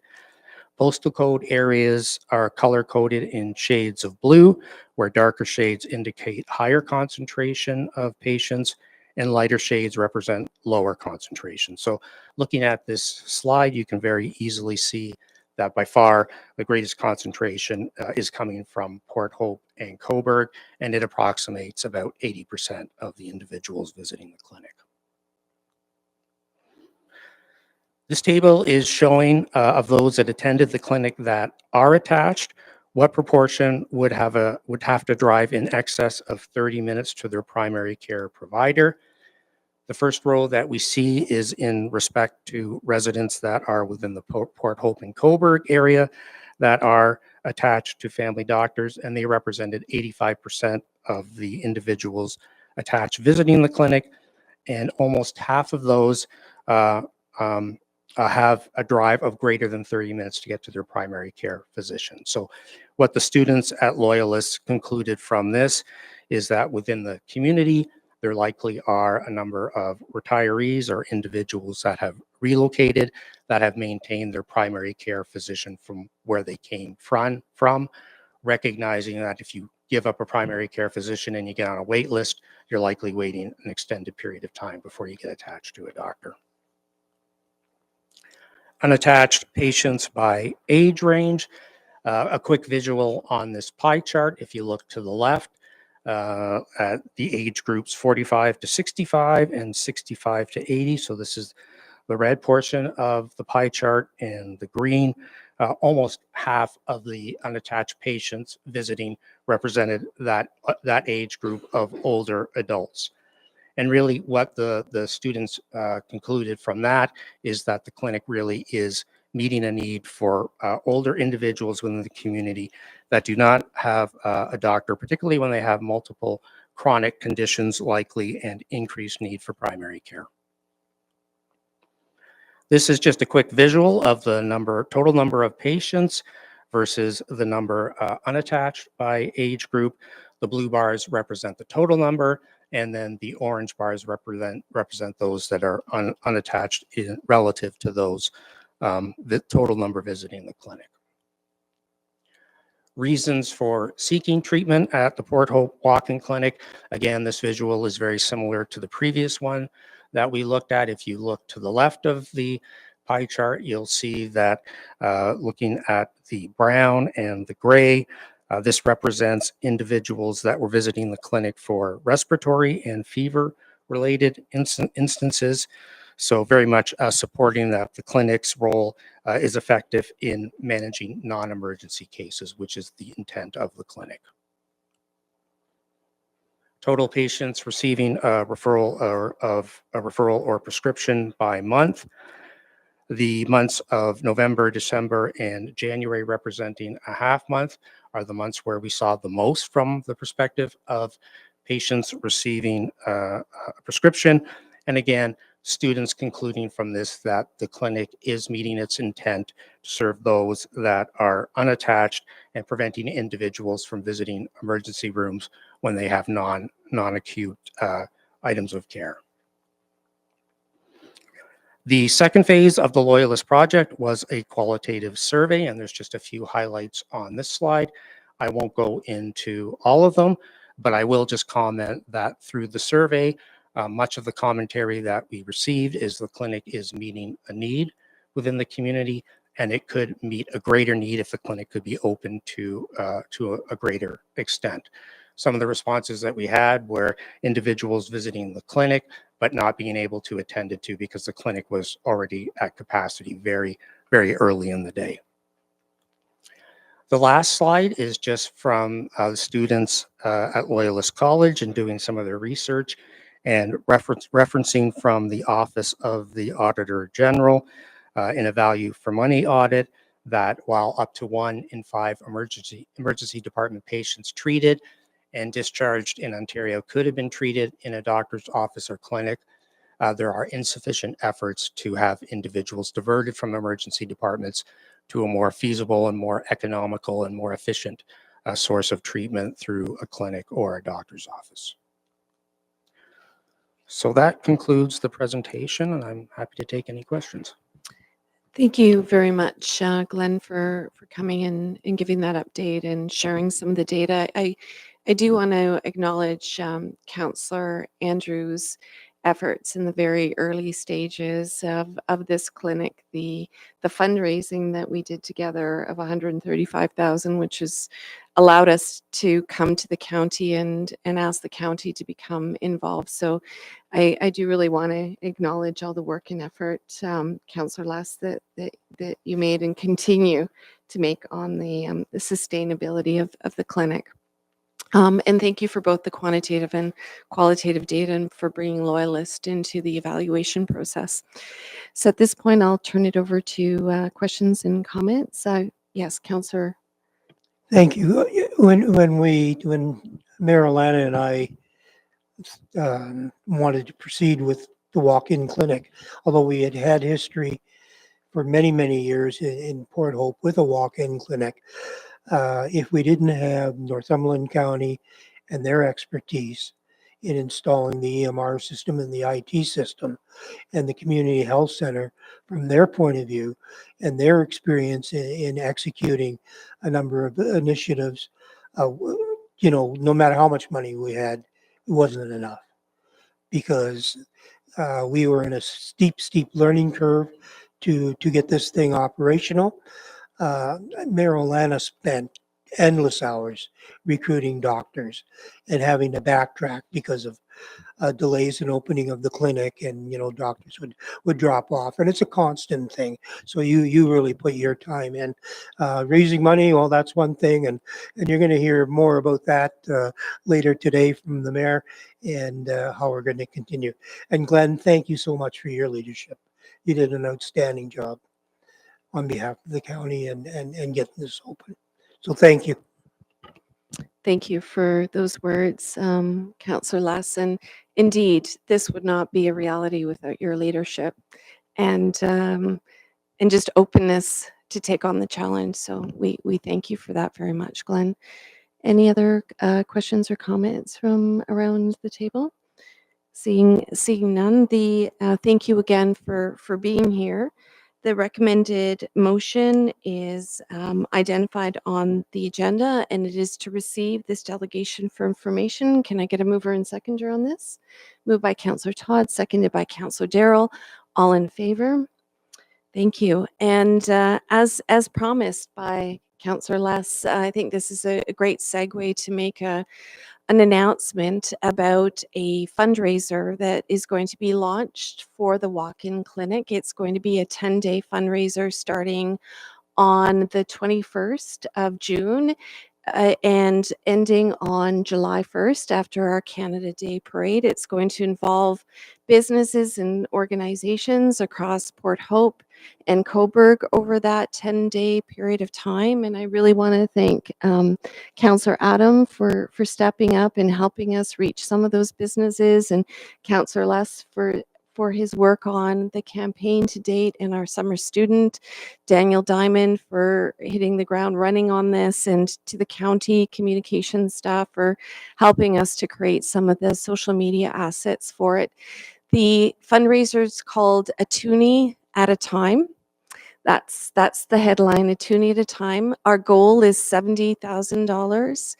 Postal code areas are color coded in shades of blue, where darker shades indicate higher concentration of patients and lighter shades represent lower concentration. So looking at this slide, you can very easily see that by far the greatest concentration is coming from Port Hope and Cobourg, and it approximates about 80% of the individuals visiting the clinic. This table is showing of those that attended the clinic that are attached, what proportion would have to drive in excess of 30 minutes to their primary care provider. The first row that we see is in respect to residents that are within the Port Hope and Cobourg area that are attached to family doctors, and they represented 85% of the individuals attached visiting the clinic, and almost half of those have a drive of greater than 30 minutes to get to their primary care physician. So what the students at Loyalist concluded from this is that within the community, there likely are a number of retirees or individuals that have relocated, that have maintained their primary care physician from where they came from, recognizing that if you give up a primary care physician and you get on a wait list, you're likely waiting an extended period of time before you get attached to a doctor. Unattached patients by age range. A quick visual on this pie chart. If you look to the left, at the age groups 45 to 65 and 65 to 80. So this is the red portion of the pie chart, and the green, almost half of the unattached patients visiting represented that age group of older adults. And really what the students concluded from that is that the clinic really is meeting a need for older individuals within the community that do not have a doctor, particularly when they have multiple chronic conditions likely and increased need for primary care. This is just a quick visual of the total number of patients versus the number unattached by age group. The blue bars represent the total number, and then the orange bars represent those that are unattached relative to those the total number visiting the clinic. Reasons for seeking treatment at the Port Hope Walk-In Clinic. Again, this visual is very similar to the previous one that we looked at. If you look to the left of the pie chart, you'll see that looking at the brown and the gray, this represents individuals that were visiting the clinic for respiratory and fever-related instances. So very much supporting that the clinic's role is effective in managing non-emergency cases, which is the intent of the clinic. Total patients receiving a referral or prescription by month. The months of November, December, and January, representing a half month, are the months where we saw the most from the perspective of patients receiving a prescription. And again, students concluding from this that the clinic is meeting its intent to serve those that are unattached and preventing individuals from visiting emergency rooms when they have non-acute items of care. The second phase of the Loyalist Project was a qualitative survey, and there's just a few highlights on this slide. I won't go into all of them, but I will just comment that through the survey, much of the commentary that we received is the clinic is meeting a need within the community, and it could meet a greater need if the clinic could be open to a greater extent. Some of the responses that we had were individuals visiting the clinic, but not being able to attend it to because the clinic was already at capacity very, very early in the day. The last slide is just from the students at Loyalist College and doing some of their research and referencing from the Office of the Auditor General in a value for money audit that while up to 1 in 5 emergency department patients treated and discharged in Ontario could have been treated in a doctor's office or clinic, there are insufficient efforts to have individuals diverted from emergency departments to a more feasible and more economical and more efficient source of treatment through a clinic or a doctor's office. So that concludes the presentation, and I'm happy to take any questions. Thank you very much, Glenn, for coming in and giving that update and sharing some of the data. I do want to acknowledge Councillor Andrews' efforts in the very early stages of this clinic, the fundraising that we did together of $135,000, which has allowed us to come to the county and ask the county to become involved. So I do really want to acknowledge all the work and effort, Councillor Less, that you made and continue to make on the sustainability of the clinic. And thank you for both the quantitative and qualitative data and for bringing Loyalist into the evaluation process. So at this point, I'll turn it over to questions and comments. Yes, Councillor. Thank you. When Mayor Alana and I wanted to proceed with the walk-in clinic, although we had history for many, many years in Port Hope with a walk-in clinic, if we didn't have Northumberland County and their expertise in installing the EMR system and the IT system and the community health center from their point of view and their experience in executing a number of initiatives, no matter how much money we had, it wasn't enough because we were in a steep learning curve to get this thing operational. Mayor Olana spent endless hours recruiting doctors and having to backtrack because of delays in opening of the clinic, and doctors would drop off, and it's a constant thing. So you really put your time in. Raising money, well, that's one thing, and you're going to hear more about that later today from the mayor, and how we're going to continue. And Glenn, thank you so much for your leadership. You did an outstanding job on behalf of the county and getting this open. So thank you. Thank you for those words, Councillor Lassen. Indeed, this would not be a reality without your leadership and just openness to take on the challenge. So we thank you for that very much, Glenn. Any other questions or comments from around the table? Seeing none, thank you again for being here. The recommended motion is identified on the agenda, and it is to receive this delegation for information. Can I get a mover and seconder on this? Moved by Councillor Todd, seconded by Councillor Darrell. All in favor? Thank you. And as promised by Councillor Les, I think this is a great segue to make an announcement about a fundraiser that is going to be launched for the walk-in clinic. It's going to be a 10-day fundraiser starting on the 21st of June and ending on July 1st after our Canada Day parade. It's going to involve businesses and organizations across Port Hope and Cobourg over that 10-day period of time. And I really want to thank Councillor Adam for stepping up and helping us reach some of those businesses, and Councillor Les for his work on the campaign to date, and our summer student, Daniel Diamond, for hitting the ground running on this, and to the county communications staff for helping us to create some of the social media assets for it. The fundraiser is called A Toonie at a Time. That's the headline, A Toonie at a Time. Our goal is $70,000.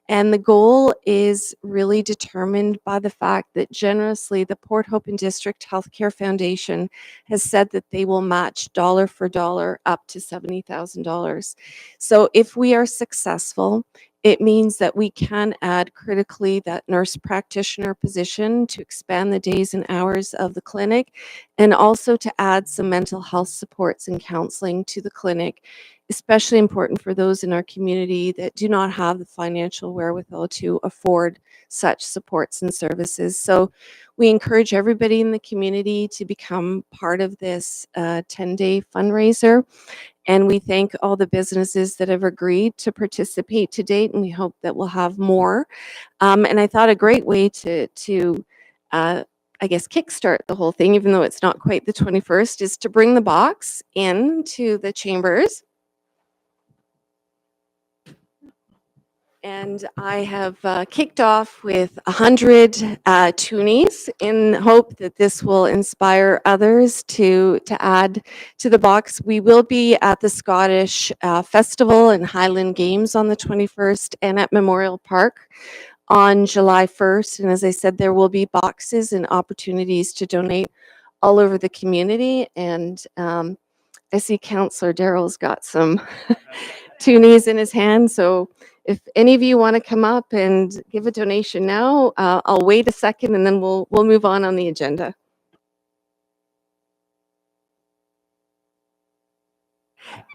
And the goal is really determined by the fact that generously the Port Hope and District Healthcare Foundation has said that they will match dollar for dollar up to $70,000. So if we are successful, it means that we can add critically that nurse practitioner position to expand the days and hours of the clinic, and also to add some mental health supports and counseling to the clinic, especially important for those in our community that do not have the financial wherewithal to afford such supports and services. So we encourage everybody in the community to become part of this 10-day fundraiser. And we thank all the businesses that have agreed to participate to date, and we hope that we'll have more. And I thought a great way to I guess, kickstart the whole thing, even though it's not quite the 21st, is to bring the box into the chambers. And I have kicked off with 100 toonies in hope that this will inspire others to add to the box. We will be at the Scottish Festival and Highland Games on the 21st, and at Memorial Park on July 1st. And as I said, there will be boxes and opportunities to donate all over the community. And I see Councillor Darrell's got some toonies in his hand. So if any of you want to come up and give a donation now, I'll wait a second and then we'll move on the agenda.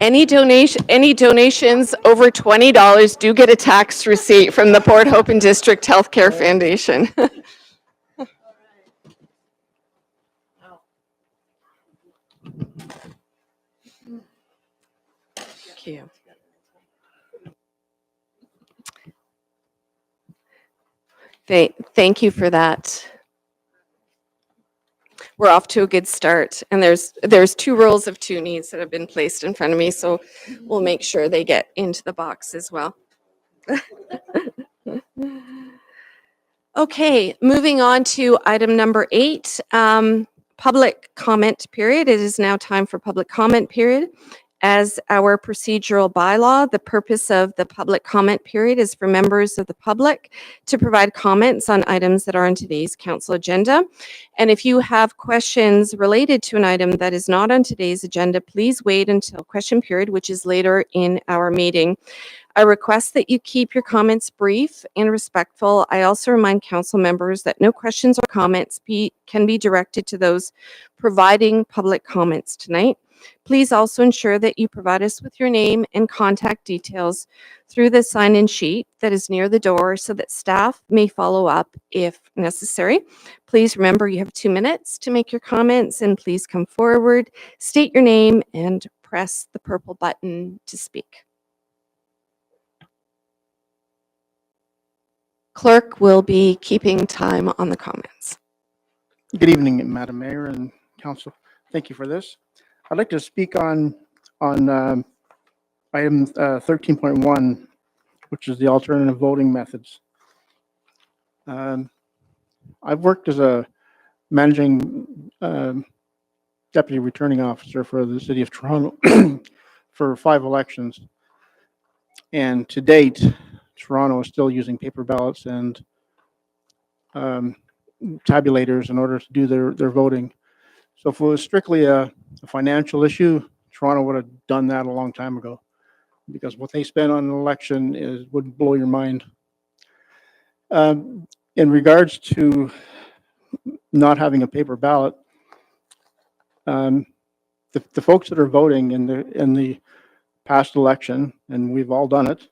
Any donations over $20 do get a tax receipt from the Port Hope and District Healthcare Foundation. Thank you. Thank you for that. We're off to a good start, and there's 2 rolls of toonies that have been placed in front of me, so we'll make sure they get into the box as well. Okay, moving on to item number 8, public comment period. It is now time for public comment period. As our procedural bylaw, the purpose of the public comment period is for members of the public to provide comments on items that are on today's council agenda. And if you have questions related to an item that is not on today's agenda, please wait until question period, which is later in our meeting. I request that you keep your comments brief and respectful. I also remind council members that no questions or comments can be directed to those providing public comments tonight. Please also ensure that you provide us with your name and contact details through the sign-in sheet that is near the door so that staff may follow up if necessary. Please remember you have 2 minutes to make your comments, and please come forward, state your name, and press the purple button to speak. Clerk will be keeping time on the comments. Good evening, Madam Mayor and Council. Thank you for this. I'd like to speak on item 13.1, which is the alternative voting methods. I've worked as a managing deputy returning officer for the City of Toronto for 5 elections, and to date, Toronto is still using paper ballots and tabulators in order to do their voting. So if it was strictly a financial issue, Toronto would have done that a long time ago, because what they spend on an election would blow your mind. In regards to not having a paper ballot, the folks that are voting in the past election, and we've all done it,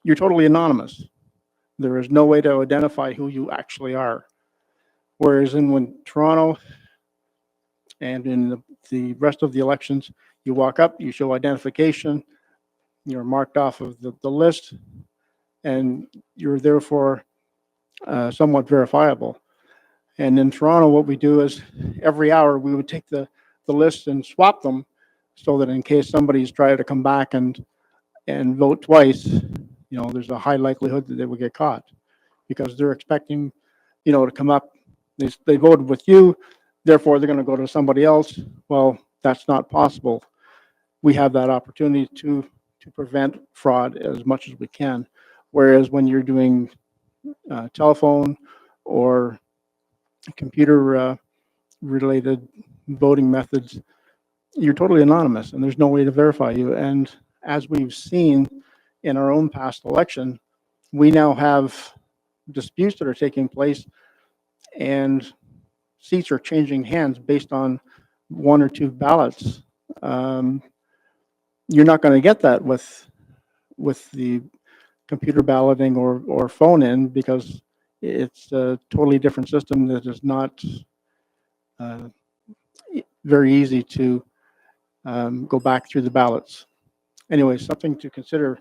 you're totally anonymous. There is no way to identify who you actually are. Whereas when Toronto and in the rest of the elections, you walk up, you show identification, you're marked off of the list, and you're therefore somewhat verifiable. And in Toronto, what we do is every hour we would take the list and swap them so that in case somebody's trying to come back and vote twice, there's a high likelihood that they will get caught, because they're expecting, to come up. They voted with you, therefore they're going to go to somebody else. Well, that's not possible. We have that opportunity to prevent fraud as much as we can. Whereas when you're doing telephone or computer related voting methods, you're totally anonymous and there's no way to verify you. And as we've seen in our own past election, we now have disputes that are taking place and seats are changing hands based on 1 or 2 ballots. You're not going to get that with the computer balloting or phone in, because it's a totally different system that is not very easy to go back through the ballots. Anyway, something to consider.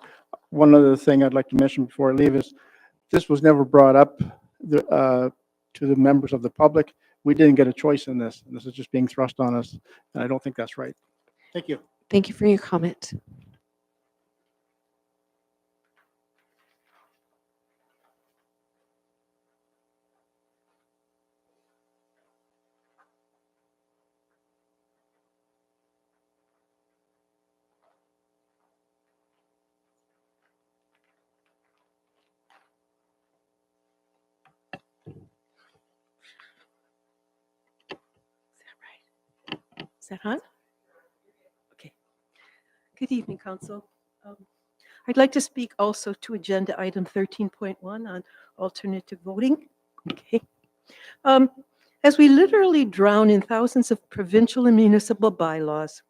One other thing I'd like to mention before I leave is this was never brought up to the members of the public. We didn't get a choice in this, and this is just being thrust on us, and I don't think that's right. Thank you. Thank you for your comment. Is that on? Okay. Good evening, Council. I'd like to speak also to agenda item 13.1 on alternative voting. Okay. As we literally drown in thousands of provincial and municipal bylaws,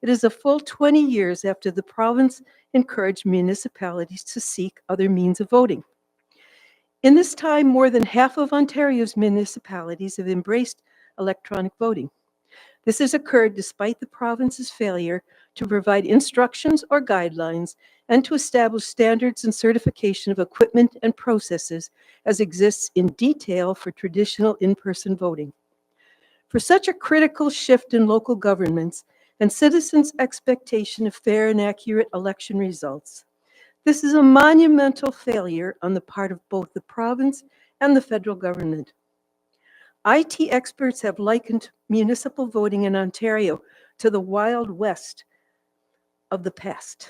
it is a full 20 years after the province encouraged municipalities to seek other means of voting. In this time, more than half of Ontario's municipalities have embraced electronic voting. This has occurred despite the province's failure to provide instructions or guidelines and to establish standards and certification of equipment and processes as exists in detail for traditional in-person voting. For such a critical shift in local governments and citizens' expectation of fair and accurate election results, this is a monumental failure on the part of both the province and the federal government. IT experts have likened municipal voting in Ontario to the Wild West, of the past.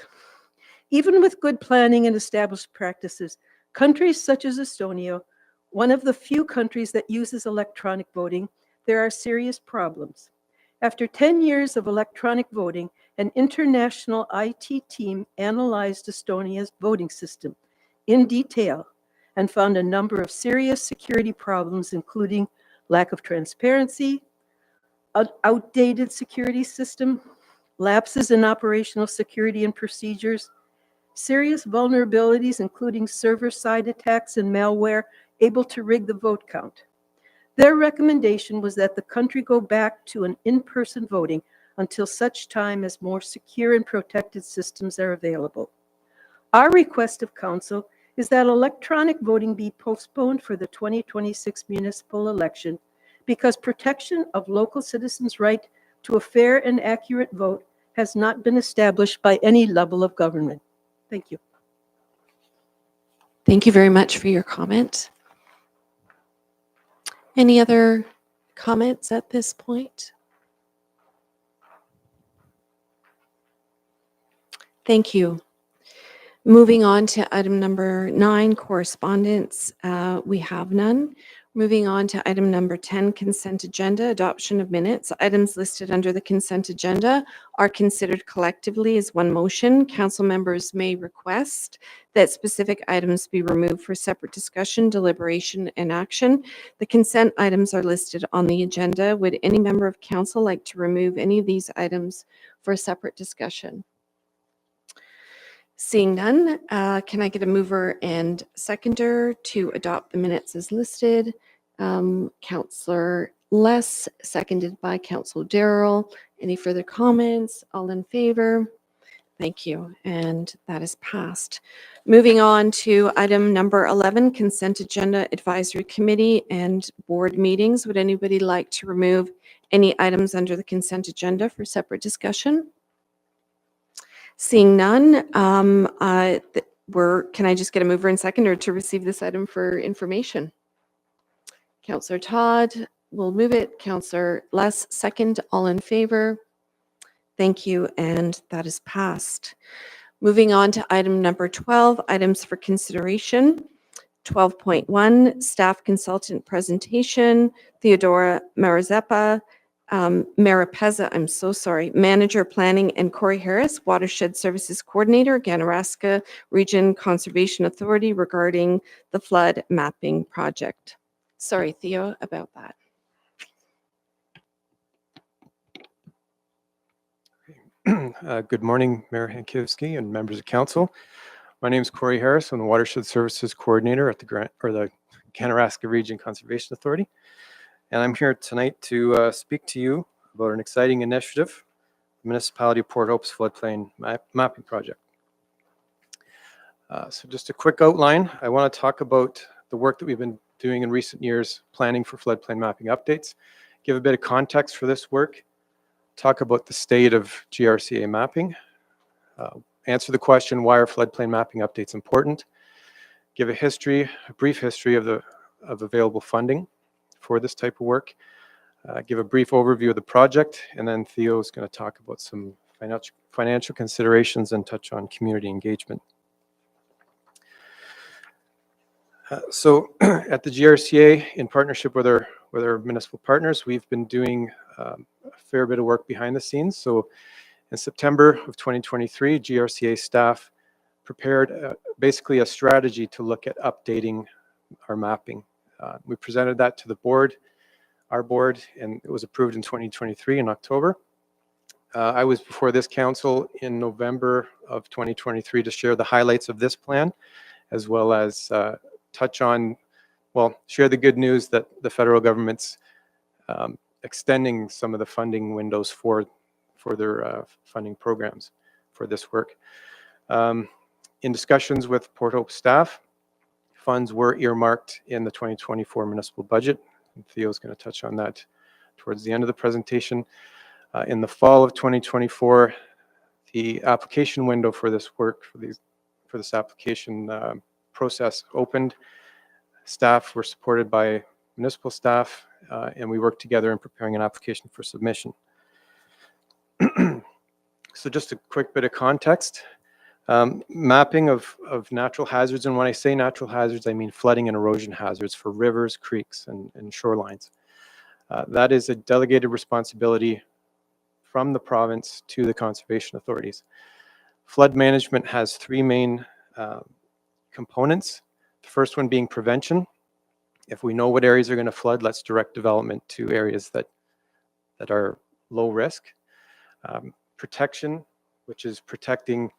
Even with good planning and established practices, countries such as Estonia, one of the few countries that uses electronic voting, there are serious problems. After 10 years of electronic voting, an international IT team analyzed Estonia's voting system in detail and found a number of serious security problems, including lack of transparency, outdated security system, lapses in operational security and procedures, serious vulnerabilities, including server-side attacks and malware able to rig the vote count. Their recommendation was that the country go back to an in-person voting until such time as more secure and protected systems are available. Our request of Council is that electronic voting be postponed for the 2026 municipal election because protection of local citizens' right to a fair and accurate vote has not been established by any level of government. Thank you. Thank you very much for your comment. Any other comments at this point? Thank you. Moving on to item number 9, correspondence. We have none. Moving on to item number 10, consent agenda, adoption of minutes. Items listed under the consent agenda are considered collectively as one motion. Council members may request that specific items be removed for separate discussion, deliberation, and action. The consent items are listed on the agenda. Would any member of council like to remove any of these items for a separate discussion? Seeing none, can I get a mover and seconder to adopt the minutes as listed? Councillor Less, seconded by Councillor Darrell. Any further comments? All in favor? Thank you, and that is passed. Moving on to item number 11, consent agenda advisory committee and board meetings. Would anybody like to remove any items under the consent agenda for separate discussion? Seeing none, can I just get a mover and seconder to receive this item for information? Councillor Todd will move it. Councillor Less, second. All in favor? Thank you, and that is passed. Moving on to item number 12, items for consideration. 12.1, staff consultant presentation. Theodora Maripeza, I'm so sorry, Manager Planning, and Corey Harris, Watershed Services Coordinator, Ganaraska Region Conservation Authority regarding the flood mapping project. Sorry, Theo, about that. Good morning, Mayor Hankivsky and members of council. My name is Corey Harris. I'm the Watershed Services Coordinator at the Ganaraska Region Conservation Authority. And I'm here tonight to speak to you about an exciting initiative, the Municipality of Port Hope's floodplain mapping project. So just a quick outline. I want to talk about the work that we've been doing in recent years, planning for floodplain mapping updates, give a bit of context for this work, talk about the state of GRCA mapping, answer the question, why are floodplain mapping updates important, give a brief history of available funding for this type of work, give a brief overview of the project, and then Theo is going to talk about some financial considerations and touch on community engagement. So at the GRCA, in partnership with our municipal partners, we've been doing a fair bit of work behind the scenes. So in September of 2023, GRCA staff prepared basically a strategy to look at updating our mapping. We presented that to the board, our board, and it was approved in 2023 in October. I was before this council in November of 2023 to share the highlights of this plan, as well as share the good news that the federal government's extending some of the funding windows for their funding programs for this work. In discussions with Port Hope staff, funds were earmarked in the 2024 municipal budget. And Theo's going to touch on that towards the end of the presentation. In the fall of 2024, the application window for this work, for this application process opened. Staff were supported by municipal staff, and we worked together in preparing an application for submission. So just a quick bit of context. Mapping of natural hazards, and when I say natural hazards, I mean flooding and erosion hazards for rivers, creeks, and shorelines. That is a delegated responsibility from the province to the conservation authorities. Flood management has three main components. The first one being prevention. If we know what areas are going to flood, let's direct development to areas that are low risk. Protection, which is protecting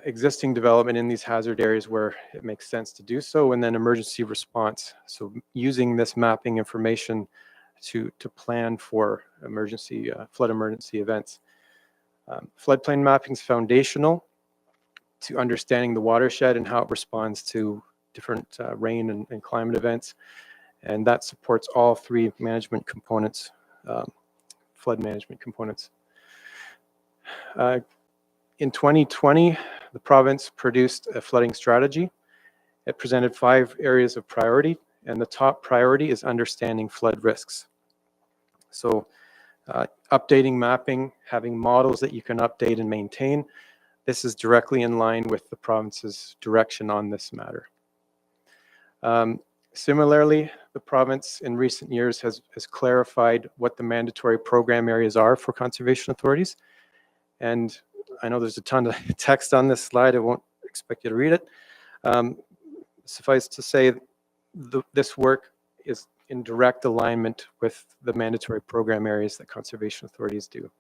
existing development in these hazard areas where it makes sense to do so, and then emergency response. So using this mapping information to plan for emergency flood emergency events. Floodplain mapping is foundational to understanding the watershed and how it responds to different rain and climate events, and that supports all three management components, flood management components. In 2020, the province produced a flooding strategy. It presented 5 areas of priority, and the top priority is understanding flood risks. So updating mapping, having models that you can update and maintain, this is directly in line with the province's direction on this matter. Similarly, the province in recent years has clarified what the mandatory program areas are for conservation authorities. And I know there's a ton of text on this slide. I won't expect you to read it. Suffice to say, this work is in direct alignment with the mandatory program areas that conservation authorities do.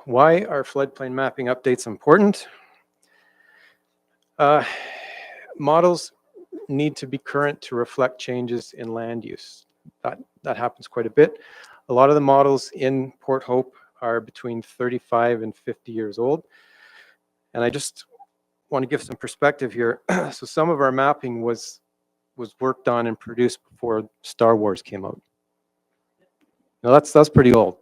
Why are floodplain mapping updates important? Models need to be current to reflect changes in land use. That happens quite a bit. A lot of the models in Port Hope are between 35 and 50 years old. And I just want to give some perspective here. So some of our mapping was worked on and produced before Star Wars came out. Now that's pretty old.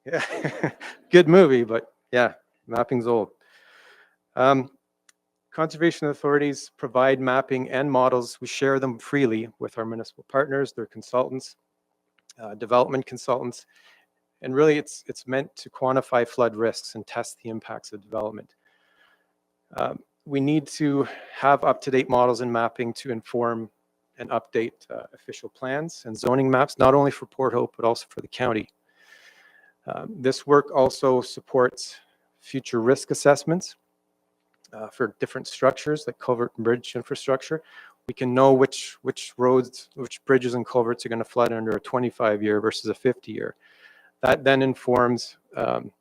Yeah, good movie, but yeah, mapping's old. Conservation authorities provide mapping and models. We share them freely with our municipal partners, their consultants, development consultants, and really it's meant to quantify flood risks and test the impacts of development. We need to have up-to-date models and mapping to inform and update official plans and zoning maps, not only for Port Hope, but also for the county. This work also supports future risk assessments for different structures like culvert and bridge infrastructure. We can know which roads, which bridges and culverts are going to flood under a 25-year versus a 50-year. That then informs, it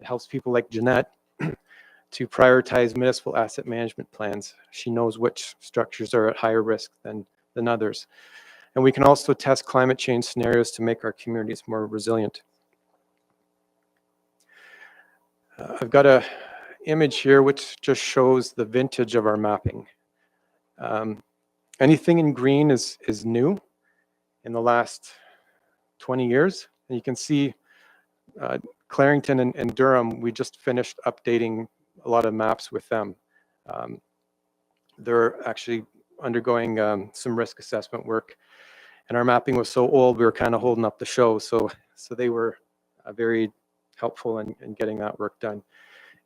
helps people like Jeanette to prioritize municipal asset management plans. She knows which structures are at higher risk than others. And we can also test climate change scenarios to make our communities more resilient. I've got a image here which just shows the vintage of our mapping. Anything in green is new in the last 20 years. And you can see Clarington and Durham, we just finished updating a lot of maps with them. They're actually undergoing some risk assessment work, and our mapping was so old we were kind of holding up the show. So they were very helpful in getting that work done.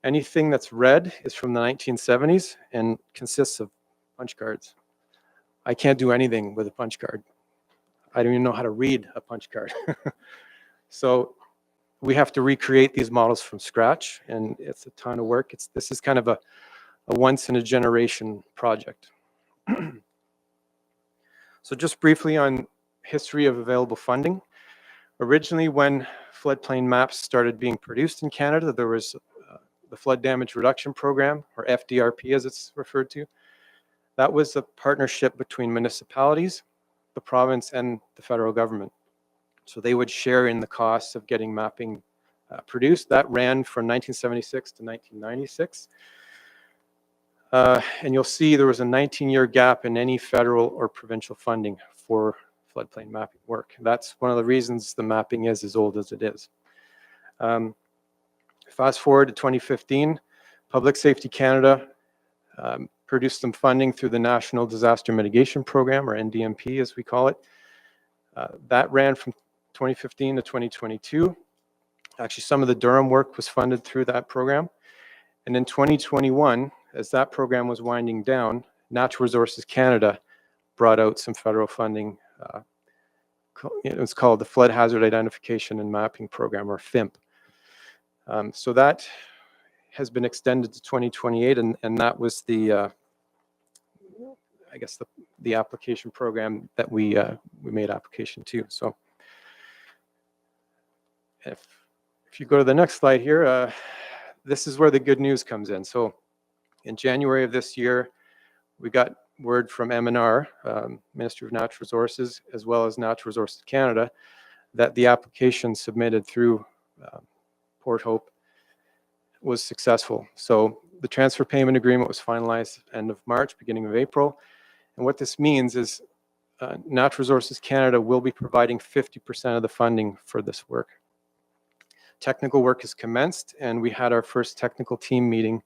Anything that's red is from the 1970s and consists of punch cards. I can't do anything with a punch card. I don't even know how to read a punch card. So we have to recreate these models from scratch, and it's a ton of work. This is kind of a once in a generation project. So just briefly on history of available funding. Originally, when floodplain maps started being produced in Canada, there was the Flood Damage Reduction Program, or FDRP as it's referred to. That was a partnership between municipalities, the province, and the federal government. So they would share in the costs of getting mapping produced. That ran from 1976 to 1996. And you'll see there was a 19-year gap in any federal or provincial funding for floodplain mapping work. That's one of the reasons the mapping is as old as it is. Fast forward to 2015, Public Safety Canada produced some funding through the National Disaster Mitigation Program, or NDMP as we call it. That ran from 2015 to 2022. Actually, some of the Durham work was funded through that program. And in 2021, as that program was winding down, Natural Resources Canada brought out some federal funding. It was called the Flood Hazard Identification and Mapping Program, or FIMP. So that has been extended to 2028, and that was the, I guess, the application program that we made application to. So if you go to the next slide here, this is where the good news comes in. So in January of this year, we got word from MNR, Ministry of Natural Resources, as well as Natural Resources Canada, that the application submitted through Port Hope was successful. So the transfer payment agreement was finalized end of March, beginning of April. And what this means is Natural Resources Canada will be providing 50% of the funding for this work. Technical work has commenced, and we had our first technical team meeting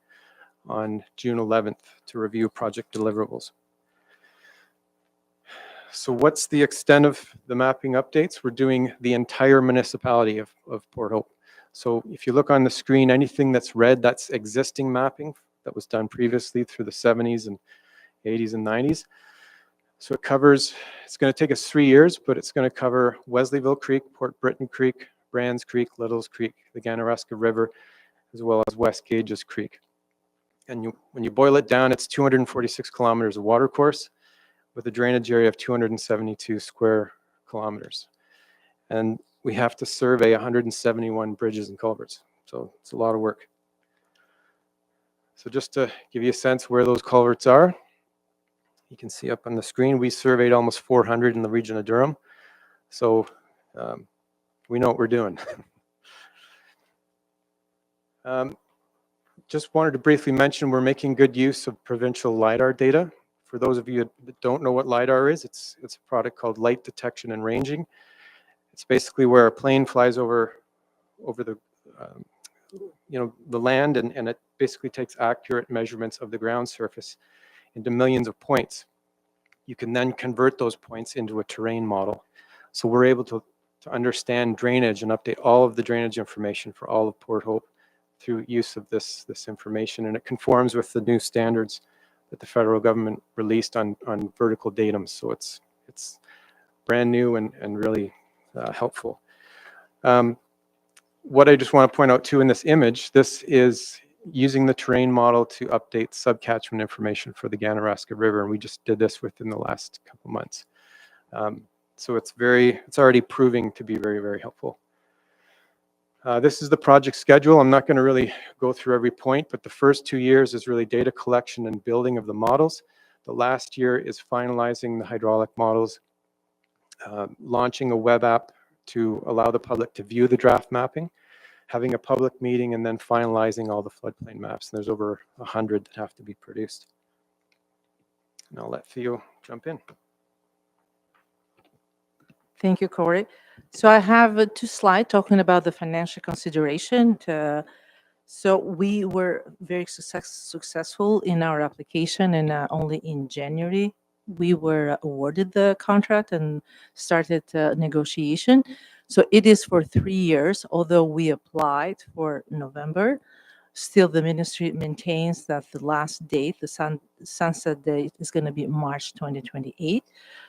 on June 11th to review project deliverables. So what's the extent of the mapping updates? We're doing the entire municipality of Port Hope. So if you look on the screen, anything that's red, that's existing mapping that was done previously through the 70s and 80s and 90s. So it covers, it's going to take us 3 years, but it's going to cover Wesleyville Creek, Port Britain Creek, Brands Creek, Littles Creek, the Ganaraska River, as well as West Gages Creek. And when you boil it down, it's 246 kilometers of water course with a drainage area of 272 square kilometers. And we have to survey 171 bridges and culverts. So it's a lot of work. So just to give you a sense where those culverts are, you can see up on the screen, we surveyed almost 400 in the region of Durham. So we know what we're doing. Just wanted to briefly mention we're making good use of provincial LiDAR data. For those of you that don't know what LiDAR is, it's a product called light detection and ranging. It's basically where a plane flies over the the land, and it basically takes accurate measurements of the ground surface into millions of points. You can then convert those points into a terrain model. So we're able to understand drainage and update all of the drainage information for all of Port Hope through use of this information, and it conforms with the new standards that the federal government released on vertical datum. So it's brand new and really helpful. What I just want to point out too in this image, this is using the terrain model to update subcatchment information for the Ganaraska River, and we just did this within the last couple months. So it's already proving to be very, very helpful. This is the project schedule. I'm not going to really go through every point, but the first 2 years is really data collection and building of the models. The last year is finalizing the hydraulic models, launching a web app to allow the public to view the draft mapping, having a public meeting, and then finalizing all the floodplain maps. And there's over 100 that have to be produced. And I'll let Theo jump in. Thank you, Corey. So I have 2 slides talking about the financial consideration. So we were very successful in our application, and only in January we were awarded the contract and started negotiation. So it is for 3 years, although we applied for November. Still, the ministry maintains that the last date, the sunset date, is going to be March 2028.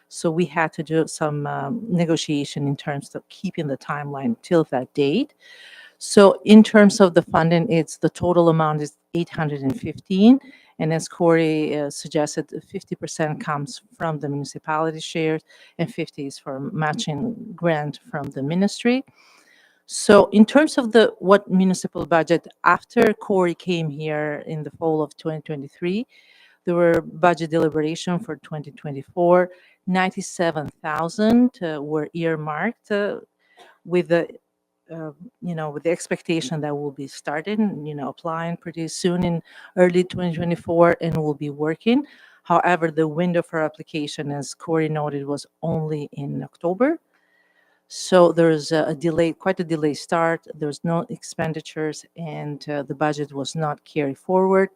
So we had to do some negotiation in terms of keeping the timeline till that date. So in terms of the funding, the total amount is 815. And as Corey suggested, 50% comes from the municipality shares and 50 is for matching grant from the ministry. So in terms of what municipal budget, after Corey came here in the fall of 2023, there were budget deliberation for 2024. 97,000 were earmarked with the with the expectation that we'll be starting, applying pretty soon in early 2024, and we'll be working. However, the window for application, as Corey noted, was only in October. So there's a delay, quite a delayed start. There's no expenditures, and the budget was not carried forward.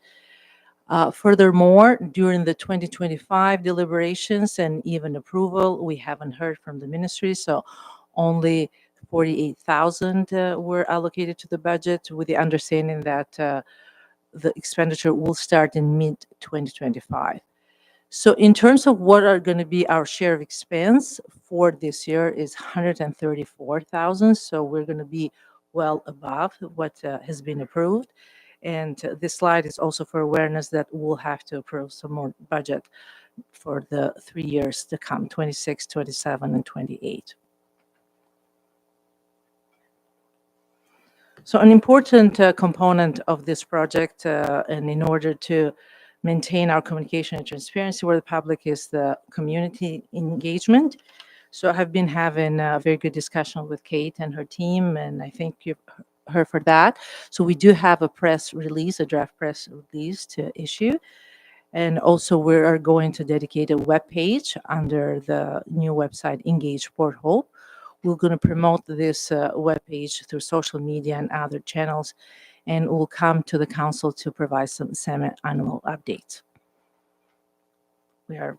Furthermore, during the 2025 deliberations and even approval, we haven't heard from the ministry. So only 48,000 were allocated to the budget, with the understanding that the expenditure will start in mid 2025. So in terms of what are going to be our share of expense for this year is 134,000. So we're going to be well above what has been approved. And this slide is also for awareness that we'll have to approve some more budget for the 3 years to come, 26, 27, and 28. So an important component of this project, and in order to maintain our communication and transparency with the public, is the community engagement. So I have been having a very good discussion with Kate and her team, and I thank you her for that. So we do have a press release, a draft press release to issue. And also we are going to dedicate a web page under the new website, Engage Port Hope. We're going to promote this web page through social media and other channels, and we'll come to the council to provide some semi-annual updates. We are,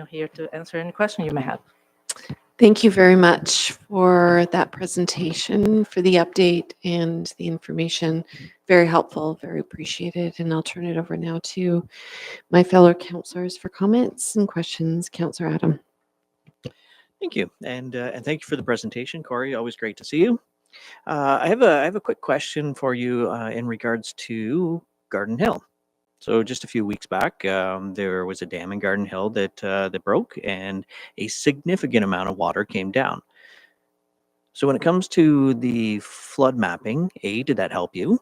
here to answer any question you may have. Thank you very much for that presentation, for the update and the information. Very helpful, very appreciated. And I'll turn it over now to my fellow councillors for comments and questions. Councillor Adam. Thank you, and thank you for the presentation, Corey. Always great to see you. I have a quick question for you in regards to Garden Hill. So just a few weeks back, there was a dam in Garden Hill that broke, and a significant amount of water came down. So when it comes to the flood mapping, A, did that help you?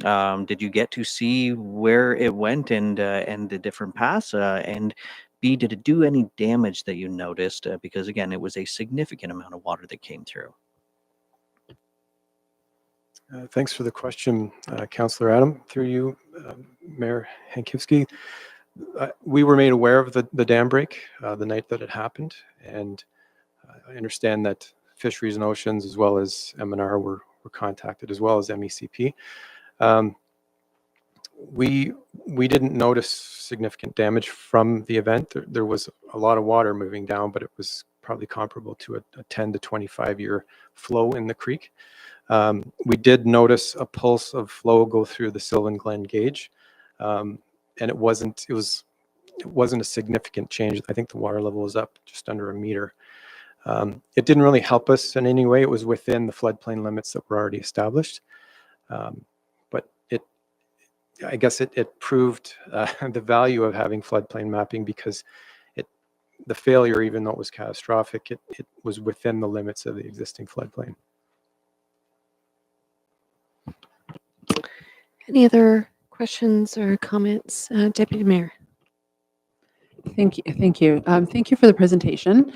Did you get to see where it went and the different paths? And B, did it do any damage that you noticed? Because again, it was a significant amount of water that came through. Thanks for the question, Councillor Adam. Through you, Mayor Hankivsky. We were made aware of the dam break the night that it happened, and I understand that Fisheries and Oceans as well as M&R were contacted, as well as MECP. We didn't notice significant damage from the event. There was a lot of water moving down, but it was probably comparable to a 10 to 25 year flow in the creek. We did notice a pulse of flow go through the Sylvan Glen gauge, and it wasn't a significant change. I think the water level was up just under a meter. It didn't really help us in any way. It was within the floodplain limits that were already established. But I guess it proved the value of having floodplain mapping, because the failure, even though it was catastrophic, it was within the limits of the existing floodplain. Any other questions or comments? Deputy Mayor. Thank you. Thank you. Thank you for the presentation.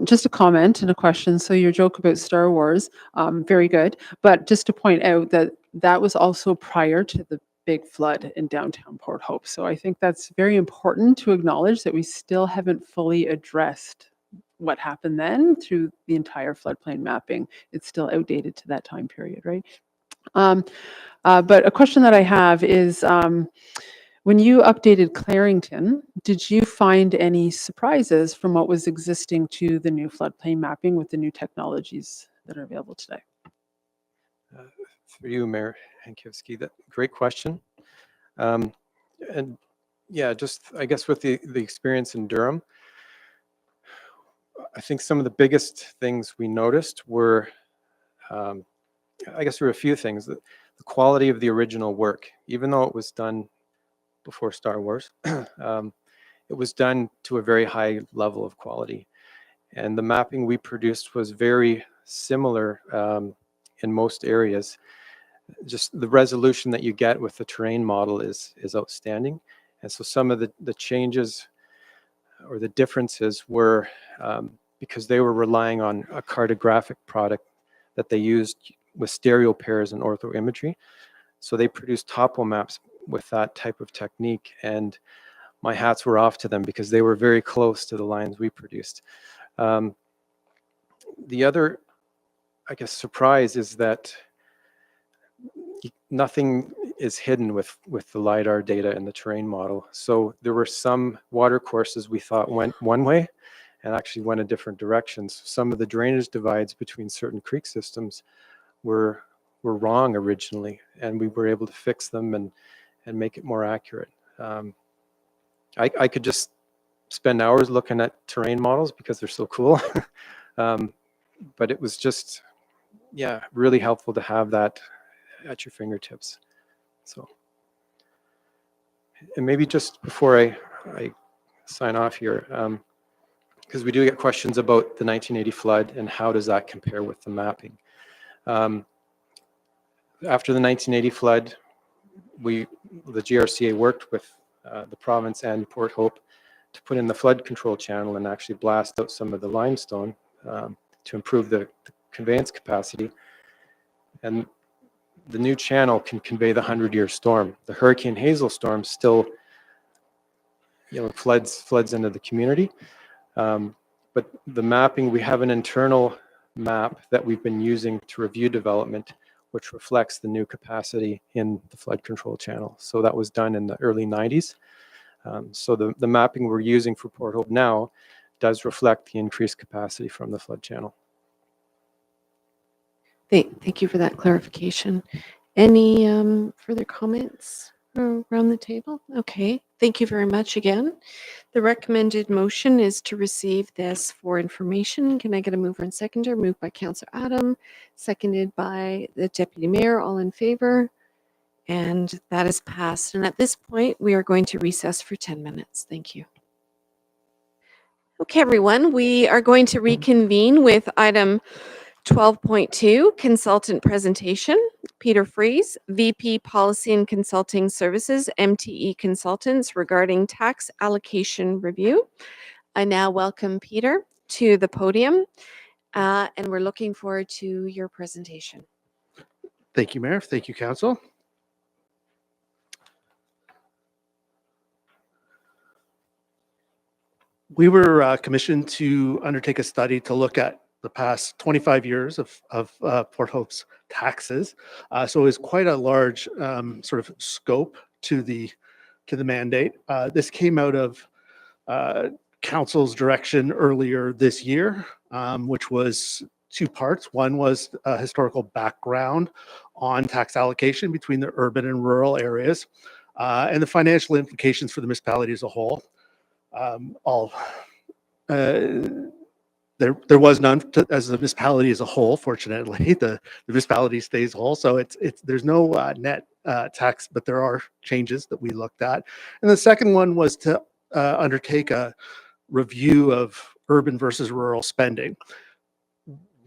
Just a comment and a question. So your joke about Star Wars, very good. But just to point out that was also prior to the big flood in downtown Port Hope. So I think that's very important to acknowledge that we still haven't fully addressed what happened then through the entire floodplain mapping. It's still outdated to that time period, right? But a question that I have is, when you updated Clarington, did you find any surprises from what was existing to the new floodplain mapping with the new technologies that are available today? Through you, Mayor Hankivsky, great question. And yeah, just I guess with the experience in Durham, I think some of the biggest things we noticed were, I guess there were a few things. The quality of the original work, even though it was done before Star Wars, it was done to a very high level of quality. And the mapping we produced was very similar in most areas. Just the resolution that you get with the terrain model is outstanding. And so some of the changes or the differences were because they were relying on a cartographic product that they used with stereo pairs and orthoimagery. So they produced topo maps with that type of technique, and my hats were off to them because they were very close to the lines we produced. The other, I guess, surprise is that nothing is hidden with the LiDAR data and the terrain model. So there were some water courses we thought went one way, and actually went in different directions. Some of the drainage divides between certain creek systems were wrong originally, and we were able to fix them and make it more accurate. I could just spend hours looking at terrain models because they're so cool. But it was just, yeah, really helpful to have that at your fingertips. So, and maybe just before I sign off here, because we do get questions about the 1980 flood and how does that compare with the mapping. After the 1980 flood, the GRCA worked with the province and Port Hope to put in the flood control channel and actually blast out some of the limestone to improve the conveyance capacity. And the new channel can convey the 100-year storm. The Hurricane Hazel storm still, floods into the community. But the mapping, we have an internal map that we've been using to review development, which reflects the new capacity in the flood control channel. So that was done in the early 90s. So the mapping we're using for Port Hope now does reflect the increased capacity from the flood channel. Thank you for that clarification. Any further comments around the table? Okay, thank you very much again. The recommended motion is to receive this for information. Can I get a mover and seconder? Moved by Councillor Adam, seconded by the Deputy Mayor. All in favor? And that is passed. And at this point, we are going to recess for 10 minutes. Thank you. Okay, everyone, we are going to reconvene with item 12.2, consultant presentation. Peter Fries, VP Policy and Consulting Services, MTE Consultants, regarding tax allocation review. I now welcome Peter to the podium, and we're looking forward to your presentation. Thank you, Mayor. Thank you, Council. We were commissioned to undertake a study to look at the past 25 years of Port Hope's taxes. So it was quite a large sort of scope to the mandate. This came out of Council's direction earlier this year, which was two parts. One was a historical background on tax allocation between the urban and rural areas, and the financial implications for the municipality as a whole. There was none as the municipality as a whole. Fortunately, the municipality stays whole, so there's no net tax, but there are changes that we looked at. And the second one was to undertake a review of urban versus rural spending.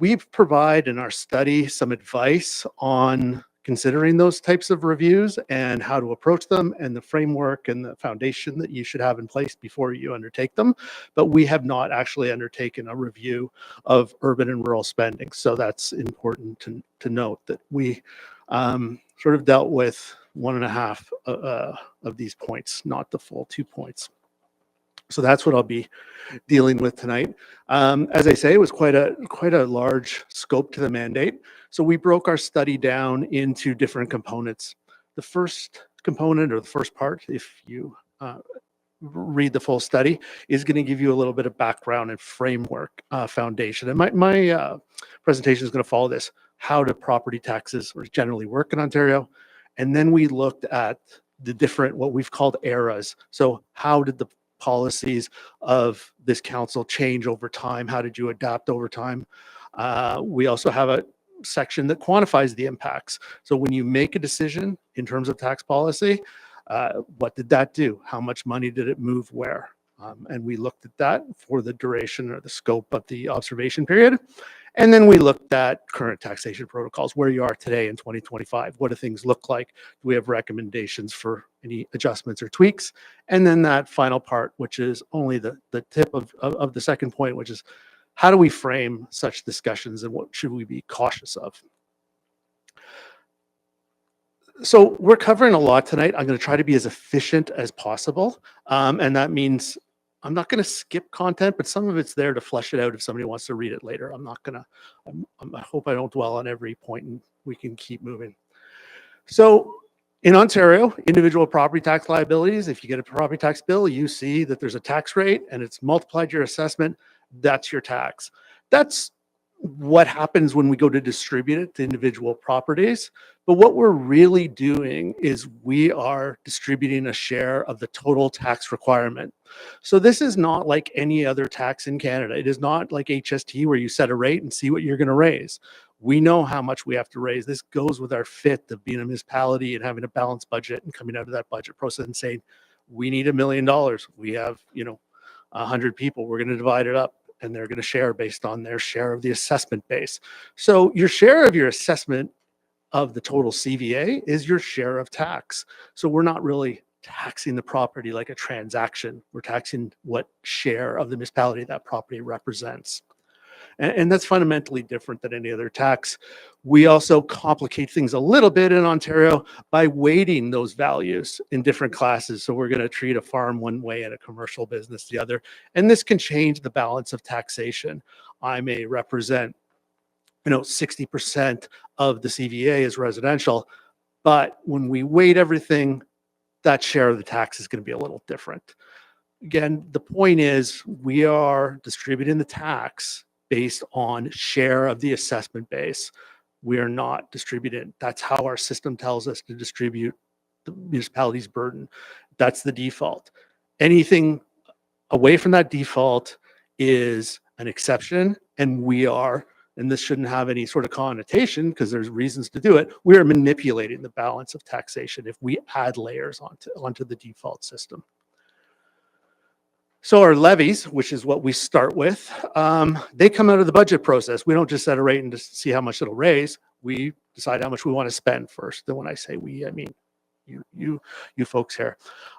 We provide in our study some advice on considering those types of reviews and how to approach them and the framework and the foundation that you should have in place before you undertake them. But we have not actually undertaken a review of urban and rural spending. So that's important to note that we sort of dealt with 1.5 of these points, not the full 2 points. So that's what I'll be dealing with tonight. As I say, it was quite a large scope to the mandate. So we broke our study down into different components. The first component, or the first part, if you read the full study, is going to give you a little bit of background and framework foundation. And my presentation is going to follow this: how do property taxes generally work in Ontario? And then we looked at the different, what we've called eras. So how did the policies of this council change over time? How did you adapt over time? We also have a section that quantifies the impacts. So when you make a decision in terms of tax policy, what did that do? How much money did it move where? And we looked at that for the duration or the scope of the observation period. And then we looked at current taxation protocols, where you are today in 2025. What do things look like? Do we have recommendations for any adjustments or tweaks? And then that final part, which is only the tip of the second point, which is how do we frame such discussions and what should we be cautious of? So we're covering a lot tonight. I'm going to try to be as efficient as possible. And that means I'm not going to skip content, but some of it's there to flesh it out if somebody wants to read it later. I'm not going to, I hope I don't dwell on every point and we can keep moving. So in Ontario, individual property tax liabilities, if you get a property tax bill, you see that there's a tax rate and it's multiplied your assessment that's your tax. That's what happens when we go to distribute it to individual properties. But what we're really doing is we are distributing a share of the total tax requirement. So this is not like any other tax in Canada. It is not like HST where you set a rate and see what you're going to raise. We know how much we have to raise. This goes with our fit of being a municipality and having a balanced budget and coming out of that budget process and saying, we need $1 million. We have, 100 people. We're going to divide it up and they're going to share based on their share of the assessment base. So your share of your assessment of the total CVA is your share of tax. So we're not really taxing the property like a transaction. We're taxing what share of the municipality that property represents. And that's fundamentally different than any other tax. We also complicate things a little bit in Ontario by weighting those values in different classes. So we're going to treat a farm one way and a commercial business the other. And this can change the balance of taxation. I may represent 60% of the CVA is residential, but when we weight everything, that share of the tax is going to be a little different. Again, the point is we are distributing the tax based on share of the assessment base. We are not distributing. That's how our system tells us to distribute the municipality's burden. That's the default. Anything away from that default is an exception, and we are, and this shouldn't have any sort of connotation because there's reasons to do it, we are manipulating the balance of taxation if we add layers onto the default system. So our levies, which is what we start with, they come out of the budget process. We don't just set a rate and just see how much it'll raise. We decide how much we want to spend first. Then when I say we, I mean you folks here.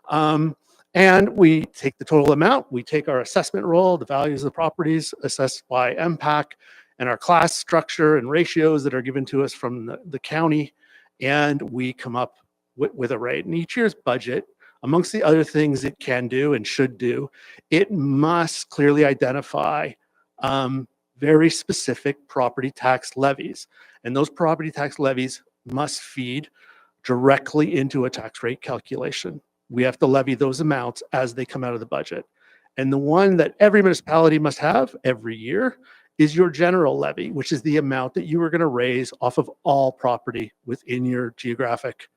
And we take the total amount. We take our assessment roll, the values of the properties assessed by MPAC, and our class structure and ratios that are given to us from the county, and we come up with a rate. And each year's budget, amongst the other things it can do and should do, it must clearly identify very specific property tax levies. And those property tax levies must feed directly into a tax rate calculation. We have to levy those amounts as they come out of the budget. And the one that every municipality must have every year is your general levy, which is the amount that you are going to raise off of all property within your geographic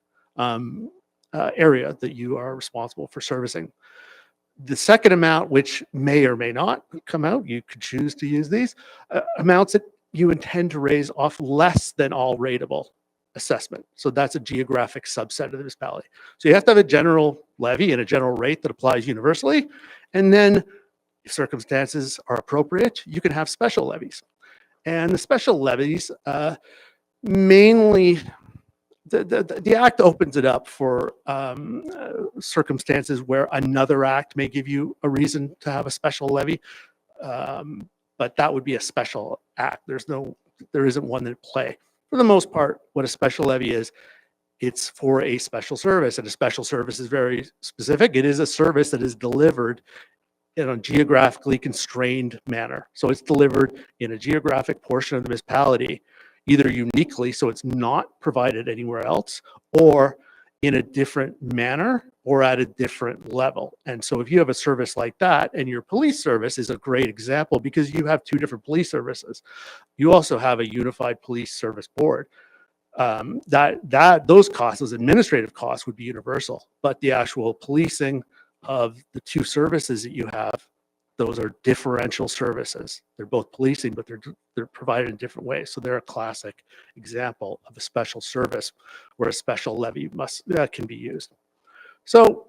area that you are responsible for servicing. The second amount, which may or may not come out, you could choose to use these, amounts that you intend to raise off less than all rateable assessment. So that's a geographic subset of the municipality. So you have to have a general levy and a general rate that applies universally. And then if circumstances are appropriate, you can have special levies. And the special levies mainly, the act opens it up for circumstances where another act may give you a reason to have a special levy, but that would be a special act. There isn't one in play. For the most part, what a special levy is, it's for a special service, and a special service is very specific. It is a service that is delivered in a geographically constrained manner. So it's delivered in a geographic portion of the municipality, either uniquely, so it's not provided anywhere else, or in a different manner or at a different level. And so if you have a service like that, and your police service is a great example because you have two different police services. You also have a unified police service board. Those costs, those administrative costs would be universal, but the actual policing of the two services that you have, those are differential services. They're both policing, but they're provided in different ways. So they're a classic example of a special service where a special levy can be used. So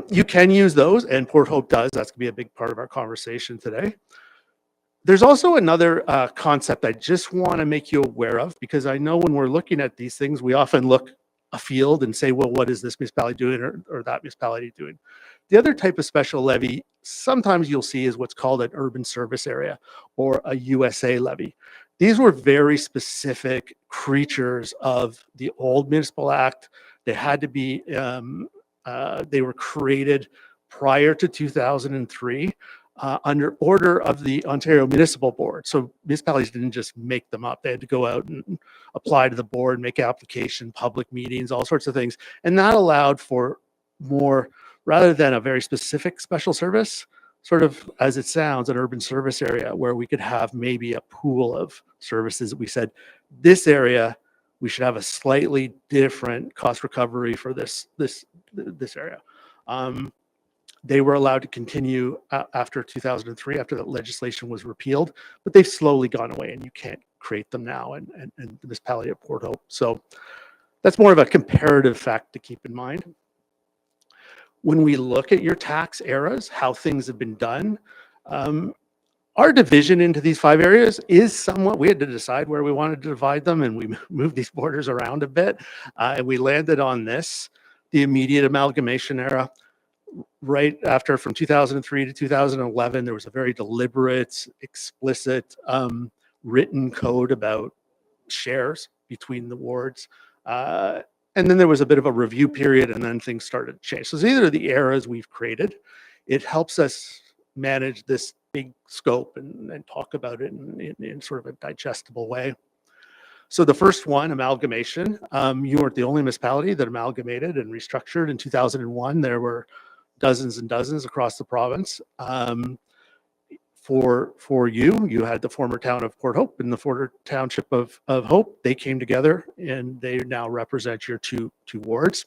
you can use those, and Port Hope does. That's going to be a big part of our conversation today. There's also another concept I just want to make you aware of, because I know when we're looking at these things, we often look afield and say, well, what is this municipality doing or that municipality doing? The other type of special levy sometimes you'll see is what's called an urban service area or a USA levy. These were very specific creatures of the old municipal act. They had to be, they were created prior to 2003 under order of the Ontario Municipal Board. So municipalities didn't just make them up. They had to go out and apply to the board, make application, public meetings, all sorts of things. And that allowed for more, rather than a very specific special service, sort of, as it sounds, an urban service area where we could have maybe a pool of services. We said, this area, we should have a slightly different cost recovery for this area. They were allowed to continue after 2003, after that legislation was repealed, but they've slowly gone away, and you can't create them now and the municipality of Port Hope. So that's more of a comparative fact to keep in mind. When we look at your tax eras, how things have been done, our division into these 5 areas is somewhat, we had to decide where we wanted to divide them, and we moved these borders around a bit, and we landed on this, the immediate amalgamation era. Right after, from 2003 to 2011, there was a very deliberate, explicit written code about shares between the wards. And then there was a bit of a review period, and then things started to change. So these are the eras we've created. It helps us manage this big scope and talk about it in sort of a digestible way. So the first one, amalgamation, you weren't the only municipality that amalgamated and restructured. In 2001, there were dozens and dozens across the province. For you had the former town of Port Hope and the former township of Hope. They came together, and they now represent your two wards.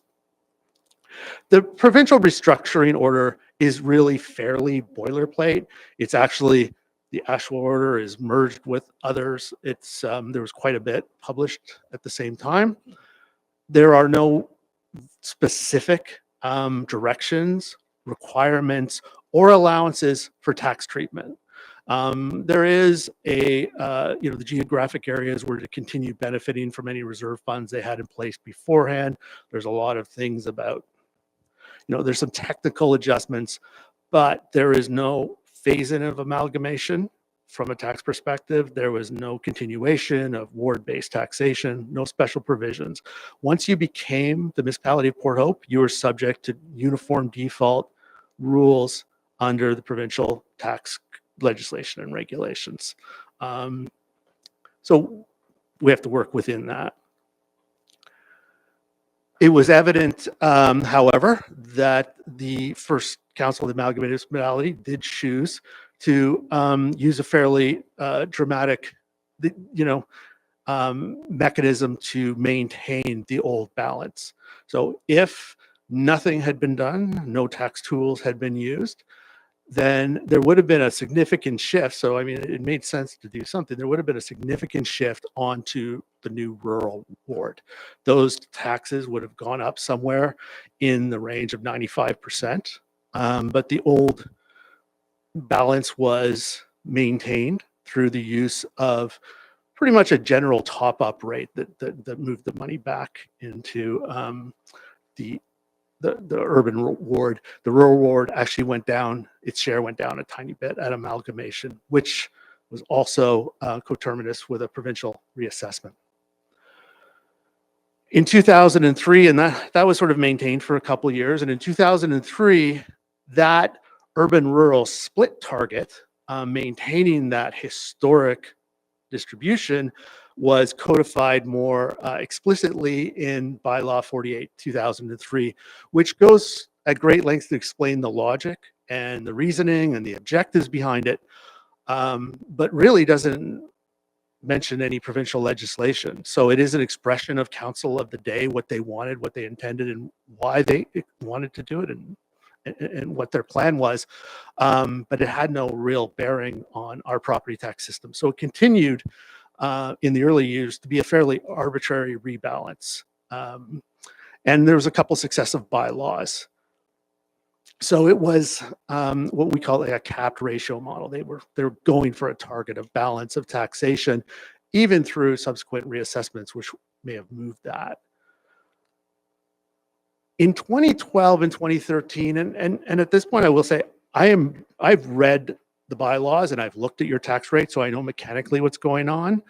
The provincial restructuring order is really fairly boilerplate. It's actually, the actual order is merged with others. It's there was quite a bit published at the same time. There are no specific directions, requirements, or allowances for tax treatment. There is a, the geographic areas were to continue benefiting from any reserve funds they had in place beforehand. There's a lot of things about, there's some technical adjustments, but there is no phase-in of amalgamation from a tax perspective. There was no continuation of ward-based taxation, no special provisions. Once you became the municipality of Port Hope, you were subject to uniform default rules under the provincial tax legislation and regulations. So we have to work within that. It was evident, however, that the first council of the amalgamated municipality did choose to use a fairly dramatic, mechanism to maintain the old balance. So if nothing had been done, no tax tools had been used, then there would have been a significant shift. So, I mean, it made sense to do something. There would have been a significant shift onto the new rural ward. Those taxes would have gone up somewhere in the range of 95%. But the old balance was maintained through the use of pretty much a general top-up rate that moved the money back into the urban ward. The rural ward actually went down, its share went down a tiny bit at amalgamation, which was also coterminous with a provincial reassessment. In 2003, and that was sort of maintained for a couple of years, and in 2003, that urban-rural split target, maintaining that historic distribution, was codified more explicitly in Bylaw 48, 2003, which goes at great lengths to explain the logic and the reasoning and the objectives behind it, but really doesn't mention any provincial legislation. So it is an expression of council of the day, what they wanted, what they intended, and why they wanted to do it, and what their plan was, but it had no real bearing on our property tax system. So it continued in the early years to be a fairly arbitrary rebalance. And there was a couple successive bylaws. So it was what we call a capped ratio model. They were going for a target of balance of taxation, even through subsequent reassessments, which may have moved that. In 2012 and 2013, and at this point, I will say I've read the bylaws and I've looked at your tax rate, so I know mechanically what's going on.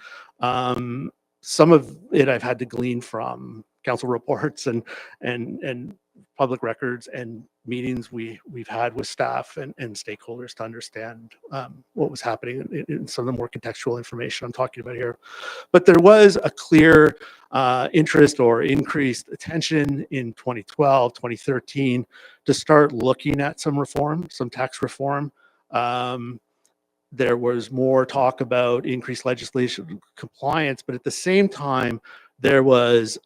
Some of it I've had to glean from council reports and public records and meetings we've had with staff and stakeholders to understand what was happening in some of the more contextual information I'm talking about here. But there was a clear interest or increased attention in 2012, 2013 to start looking at some reform, some tax reform. There was more talk about increased legislation compliance, but at the same time, there was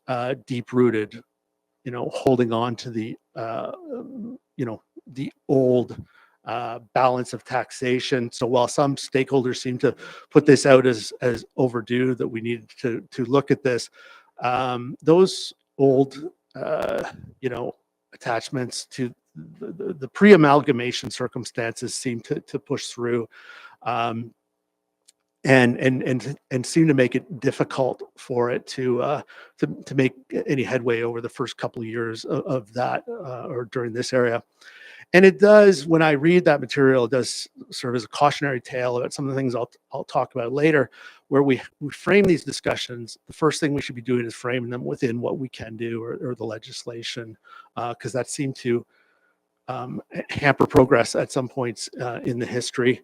deep-rooted, holding on to the, the old balance of taxation. So while some stakeholders seem to put this out as overdue, that we needed to look at this, those old, attachments to the pre-amalgamation circumstances seem to push through, and seem to make it difficult for it to make any headway over the first couple of years of that, or during this area. And it does, when I read that material, it does serve as a cautionary tale about some of the things I'll talk about later, where we frame these discussions. The first thing we should be doing is framing them within what we can do, or the legislation, because that seemed to hamper progress at some points in the history.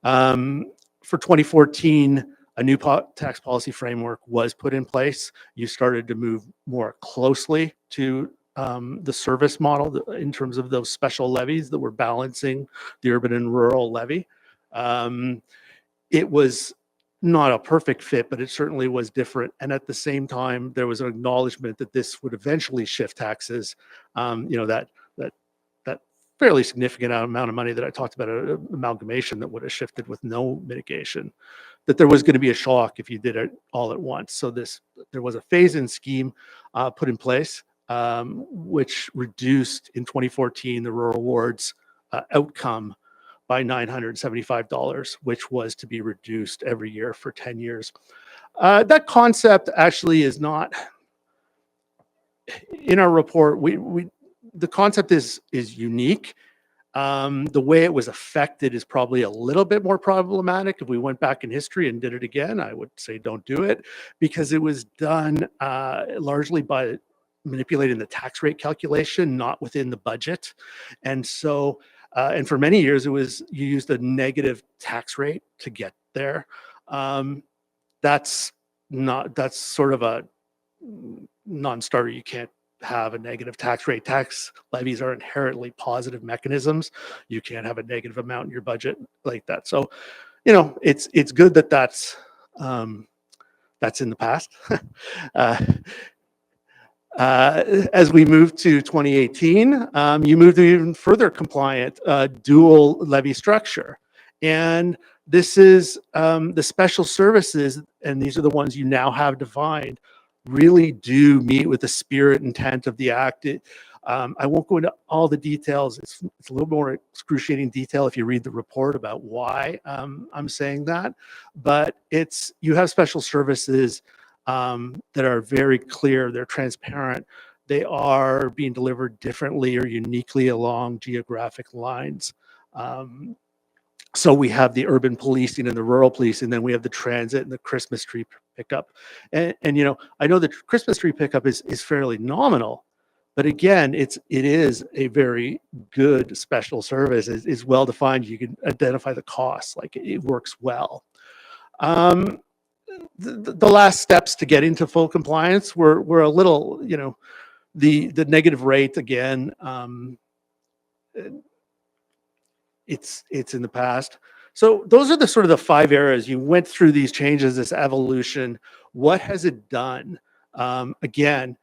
For 2014, a new tax policy framework was put in place. You started to move more closely to the service model in terms of those special levies that were balancing the urban and rural levy. It was not a perfect fit, but it certainly was different. And at the same time, there was an acknowledgement that this would eventually shift taxes. That fairly significant amount of money that I talked about, amalgamation that would have shifted with no mitigation, that there was going to be a shock if you did it all at once. So there was a phase-in scheme put in place, which reduced in 2014 the rural wards outcome by $975, which was to be reduced every year for 10 years. That concept actually is not in our report. The concept is unique. The way it was affected is probably a little bit more problematic. If we went back in history and did it again, I would say don't do it, because it was done largely by manipulating the tax rate calculation, not within the budget. And so, and for many years, you used a negative tax rate to get there. That's sort of a non-starter. You can't have a negative tax rate. Tax levies are inherently positive mechanisms. You can't have a negative amount in your budget like that. So, it's good that that's in the past. As we move to 2018, you move to even further compliant dual levy structure. And this is the special services, and these are the ones you now have defined, really do meet with the spirit intent of the act. I won't go into all the details. It's a little more excruciating detail if you read the report about why I'm saying that. But you have special services that are very clear, they're transparent, they are being delivered differently or uniquely along geographic lines. So we have the urban policing and the rural policing, then we have the transit and the Christmas tree pickup. And I know the Christmas tree pickup is fairly nominal, but again, it is a very good special service. It's well defined. You can identify the costs, like it works well. The last steps to get into full compliance were a little, the negative rate again. It's in the past. So those are the sort of the 5 areas. You went through these changes, this evolution. What has it done? Again,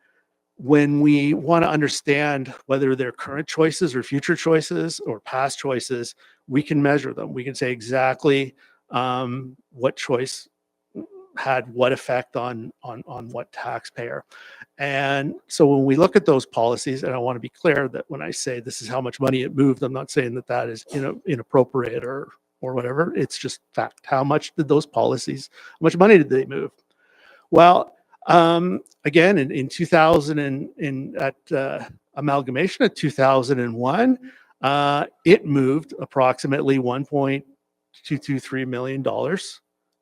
when we want to understand whether they're current choices or future choices or past choices, we can measure them. We can say exactly what choice had what effect on what taxpayer. And so when we look at those policies, and I want to be clear that when I say this is how much money it moved, I'm not saying that is inappropriate or whatever. It's just fact. How much did those policies, how much money did they move? Well, again, in 2000 at amalgamation of 2001, it moved approximately $1.223 million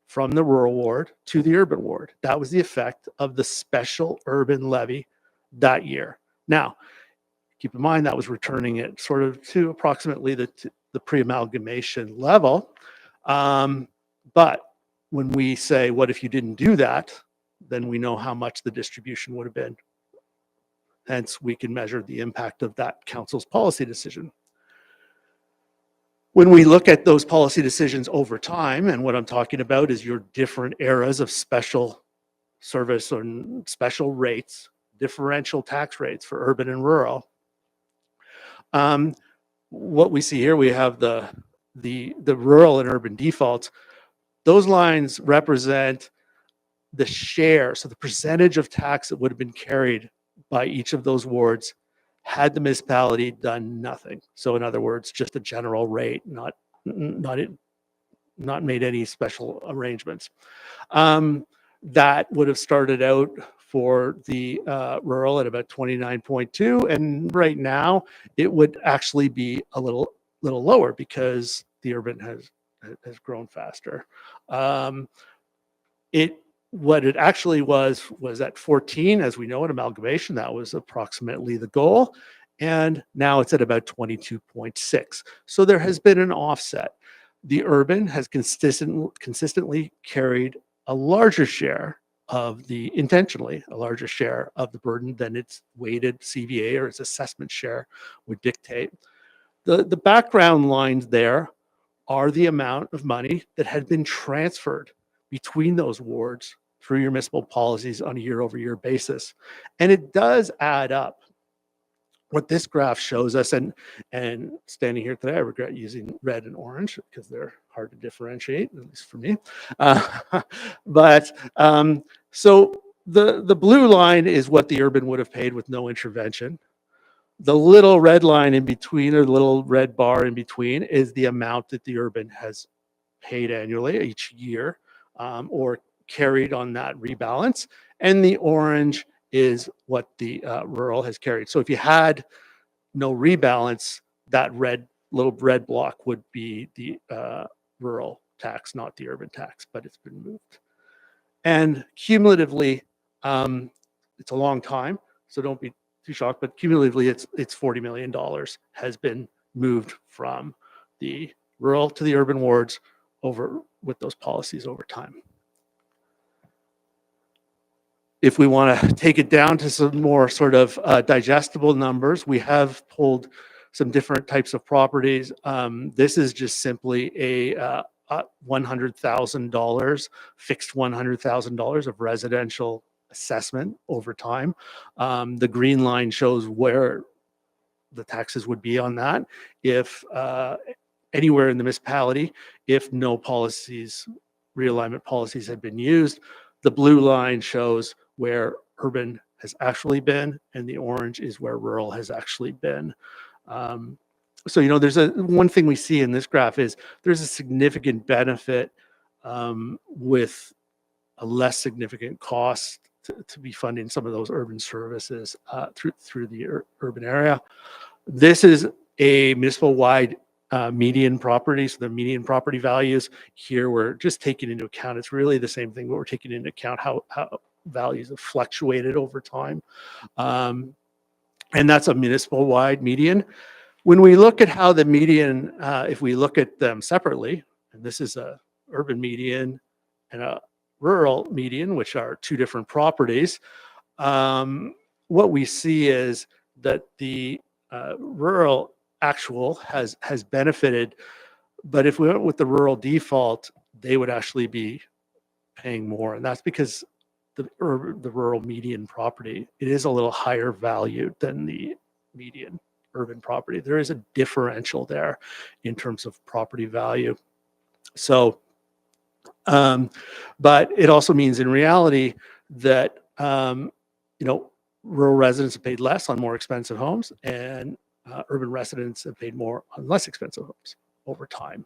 from the rural ward to the urban ward. That was the effect of the special urban levy that year. Now, keep in mind that was returning it sort of to approximately the pre-amalgamation level. But when we say, what if you didn't do that? Then we know how much the distribution would have been. Hence, we can measure the impact of that council's policy decision. When we look at those policy decisions over time, and what I'm talking about is your different eras of special service or special rates, differential tax rates for urban and rural. What we see here, we have the rural and urban defaults. Those lines represent the share, so the percentage of tax that would have been carried by each of those wards had the municipality done nothing. So in other words, just a general rate, not made any special arrangements. That would have started out for the rural at about 29.2, and right now it would actually be a little lower because the urban has grown faster. What it actually was at 14, as we know, in amalgamation. That was approximately the goal, and now it's at about 22.6. So there has been an offset. The urban has consistently carried a larger share of intentionally a larger share of the burden than its weighted CVA or its assessment share would dictate. The background lines there are the amount of money that had been transferred between those wards through your municipal policies on a year-over-year basis. And it does add up. What this graph shows us, and standing here today, I regret using red and orange because they're hard to differentiate, at least for me. So the blue line is what the urban would have paid with no intervention. The little red line in between, or the little red bar in between, is the amount that the urban has paid annually each year, or carried on that rebalance. And the orange is what the rural has carried. So if you had no rebalance, that little red block would be the rural tax, not the urban tax, but it's been moved. And cumulatively, it's a long time, so don't be too shocked, but cumulatively it's $40 million has been moved from the rural to the urban wards over with those policies over time. If we want to take it down to some more sort of digestible numbers, we have pulled some different types of properties. This is just simply a $100,000, fixed $100,000 of residential assessment over time. The green line shows where the taxes would be on that if anywhere in the municipality, if no policies, realignment policies had been used. The blue line shows where urban has actually been, and the orange is where rural has actually been. So, there's one thing we see in this graph is there's a significant benefit with a less significant cost to be funding some of those urban services through the urban area. This is a municipal-wide median property, so the median property values here we're just taking into account. It's really the same thing, but we're taking into account how values have fluctuated over time, and that's a municipal-wide median. When we look at how the median, if we look at them separately, and this is a urban median and a rural median, which are two different properties, what we see is that the rural actual has benefited, but if we went with the rural default, they would actually be paying more, and that's because the rural median property, it is a little higher valued than the median urban property. There is a differential there in terms of property value. So, but it also means in reality that, rural residents have paid less on more expensive homes, and urban residents have paid more on less expensive homes over time.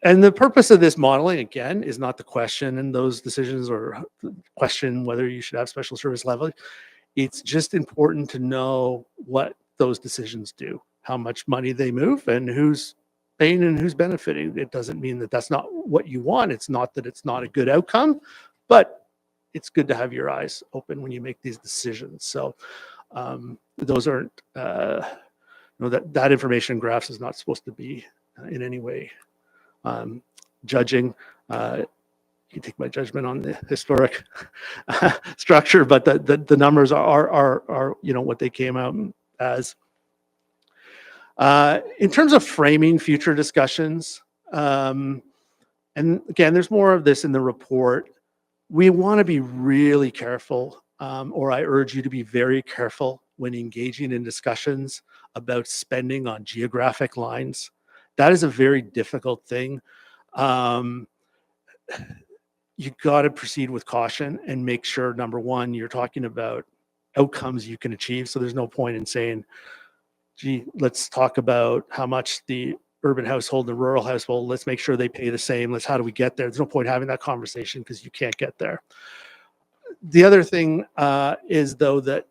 And the purpose of this modeling, again, is not to question in those decisions or question whether you should have special service levy. It's just important to know what those decisions do, how much money they move, and who's paying and who's benefiting. It doesn't mean that that's not what you want. It's not that it's not a good outcome, but it's good to have your eyes open when you make these decisions. So those aren't, that information in graphs is not supposed to be in any way judging. You take my judgment on the historic structure, but the numbers are what they came out as. In terms of framing future discussions, and again, there's more of this in the report. We want to be really careful, or I urge you to be very careful when engaging in discussions about spending on geographic lines. That is a very difficult thing. You got to proceed with caution and make sure, number one, you're talking about outcomes you can achieve. So there's no point in saying, gee, let's talk about how much the urban household and the rural household, let's make sure they pay the same. How do we get there? There's no point having that conversation because you can't get there. The other thing is though that,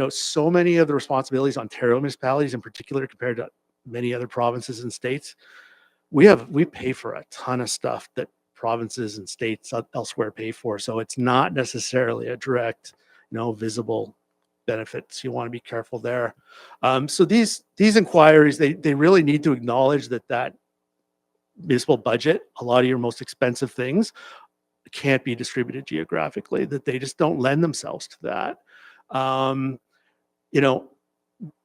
so many of the responsibilities Ontario municipalities in particular compared to many other provinces and states, we pay for a ton of stuff that provinces and states elsewhere pay for. So it's not necessarily a direct, visible benefits. You want to be careful there. So these inquiries, they really need to acknowledge that municipal budget, a lot of your most expensive things can't be distributed geographically, that they just don't lend themselves to that.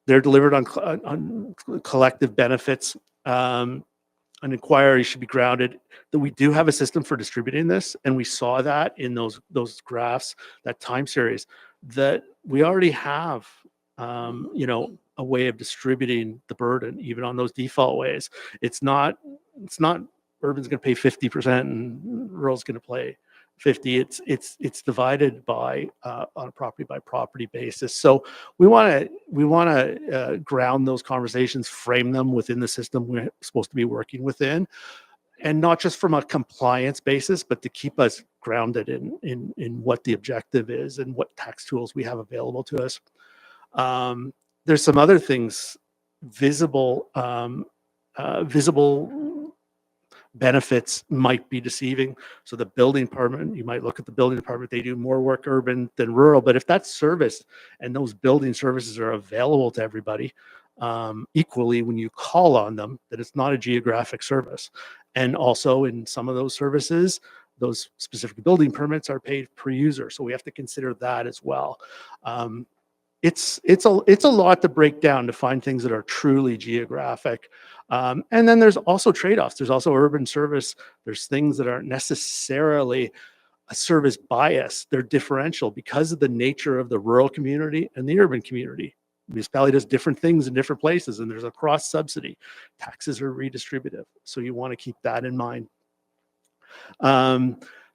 They're delivered on collective benefits. An inquiry should be grounded that we do have a system for distributing this, and we saw that in those graphs, that time series, that we already have a way of distributing the burden even on those default ways. It's not urban's going to pay 50% and rural's going to pay 50. It's divided by on a property by property basis. So we want to ground those conversations, frame them within the system we're supposed to be working within, and not just from a compliance basis, but to keep us grounded in what the objective is and what tax tools we have available to us. There's some other things, visible benefits might be deceiving. So the building department, you might look at the building department, they do more work urban than rural, but if that's service and those building services are available to everybody equally when you call on them, that it's not a geographic service. And also in some of those services, those specific building permits are paid per user. So we have to consider that as well. It's a lot to break down to find things that are truly geographic. And then there's also trade-offs. There's also urban service. There's things that aren't necessarily a service bias. They're differential because of the nature of the rural community and the urban community. Municipality does different things in different places, and there's a cross subsidy. Taxes are redistributive. So you want to keep that in mind.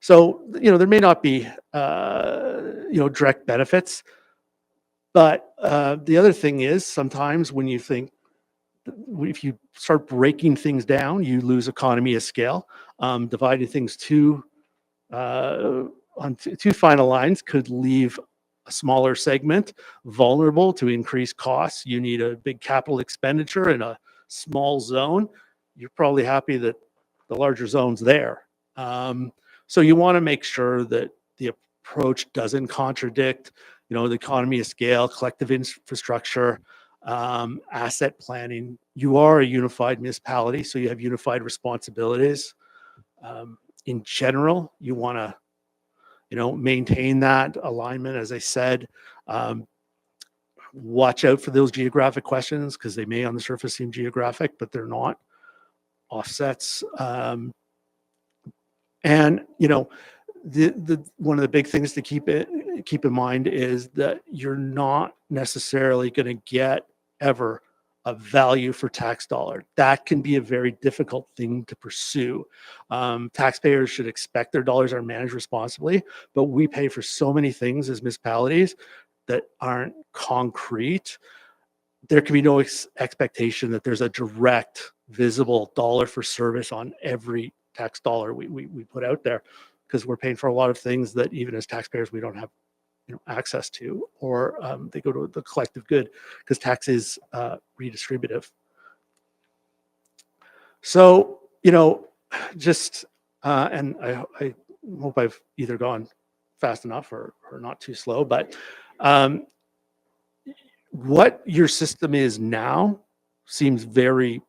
So, there may not be, direct benefits. But the other thing is sometimes when you think, if you start breaking things down, you lose economy of scale. Dividing things on two final lines could leave a smaller segment vulnerable to increased costs. You need a big capital expenditure in a small zone. You're probably happy that the larger zone's there. So you want to make sure that the approach doesn't contradict the economy of scale, collective infrastructure, asset planning. You are a unified municipality, so you have unified responsibilities. In general, you want to, maintain that alignment. As I said, watch out for those geographic questions because they may on the surface seem geographic, but they're not. Offsets. And, the one of the big things to keep in mind is that you're not necessarily going to get ever a value for tax dollar. That can be a very difficult thing to pursue. Taxpayers should expect their dollars are managed responsibly, but we pay for so many things as municipalities that aren't concrete. There can be no expectation that there's a direct, visible dollar for service on every tax dollar we put out there, because we're paying for a lot of things that even as taxpayers we don't have access to, or they go to the collective good because tax is redistributive. So just and I hope I've either gone fast enough or not too slow, but what your system is now seems very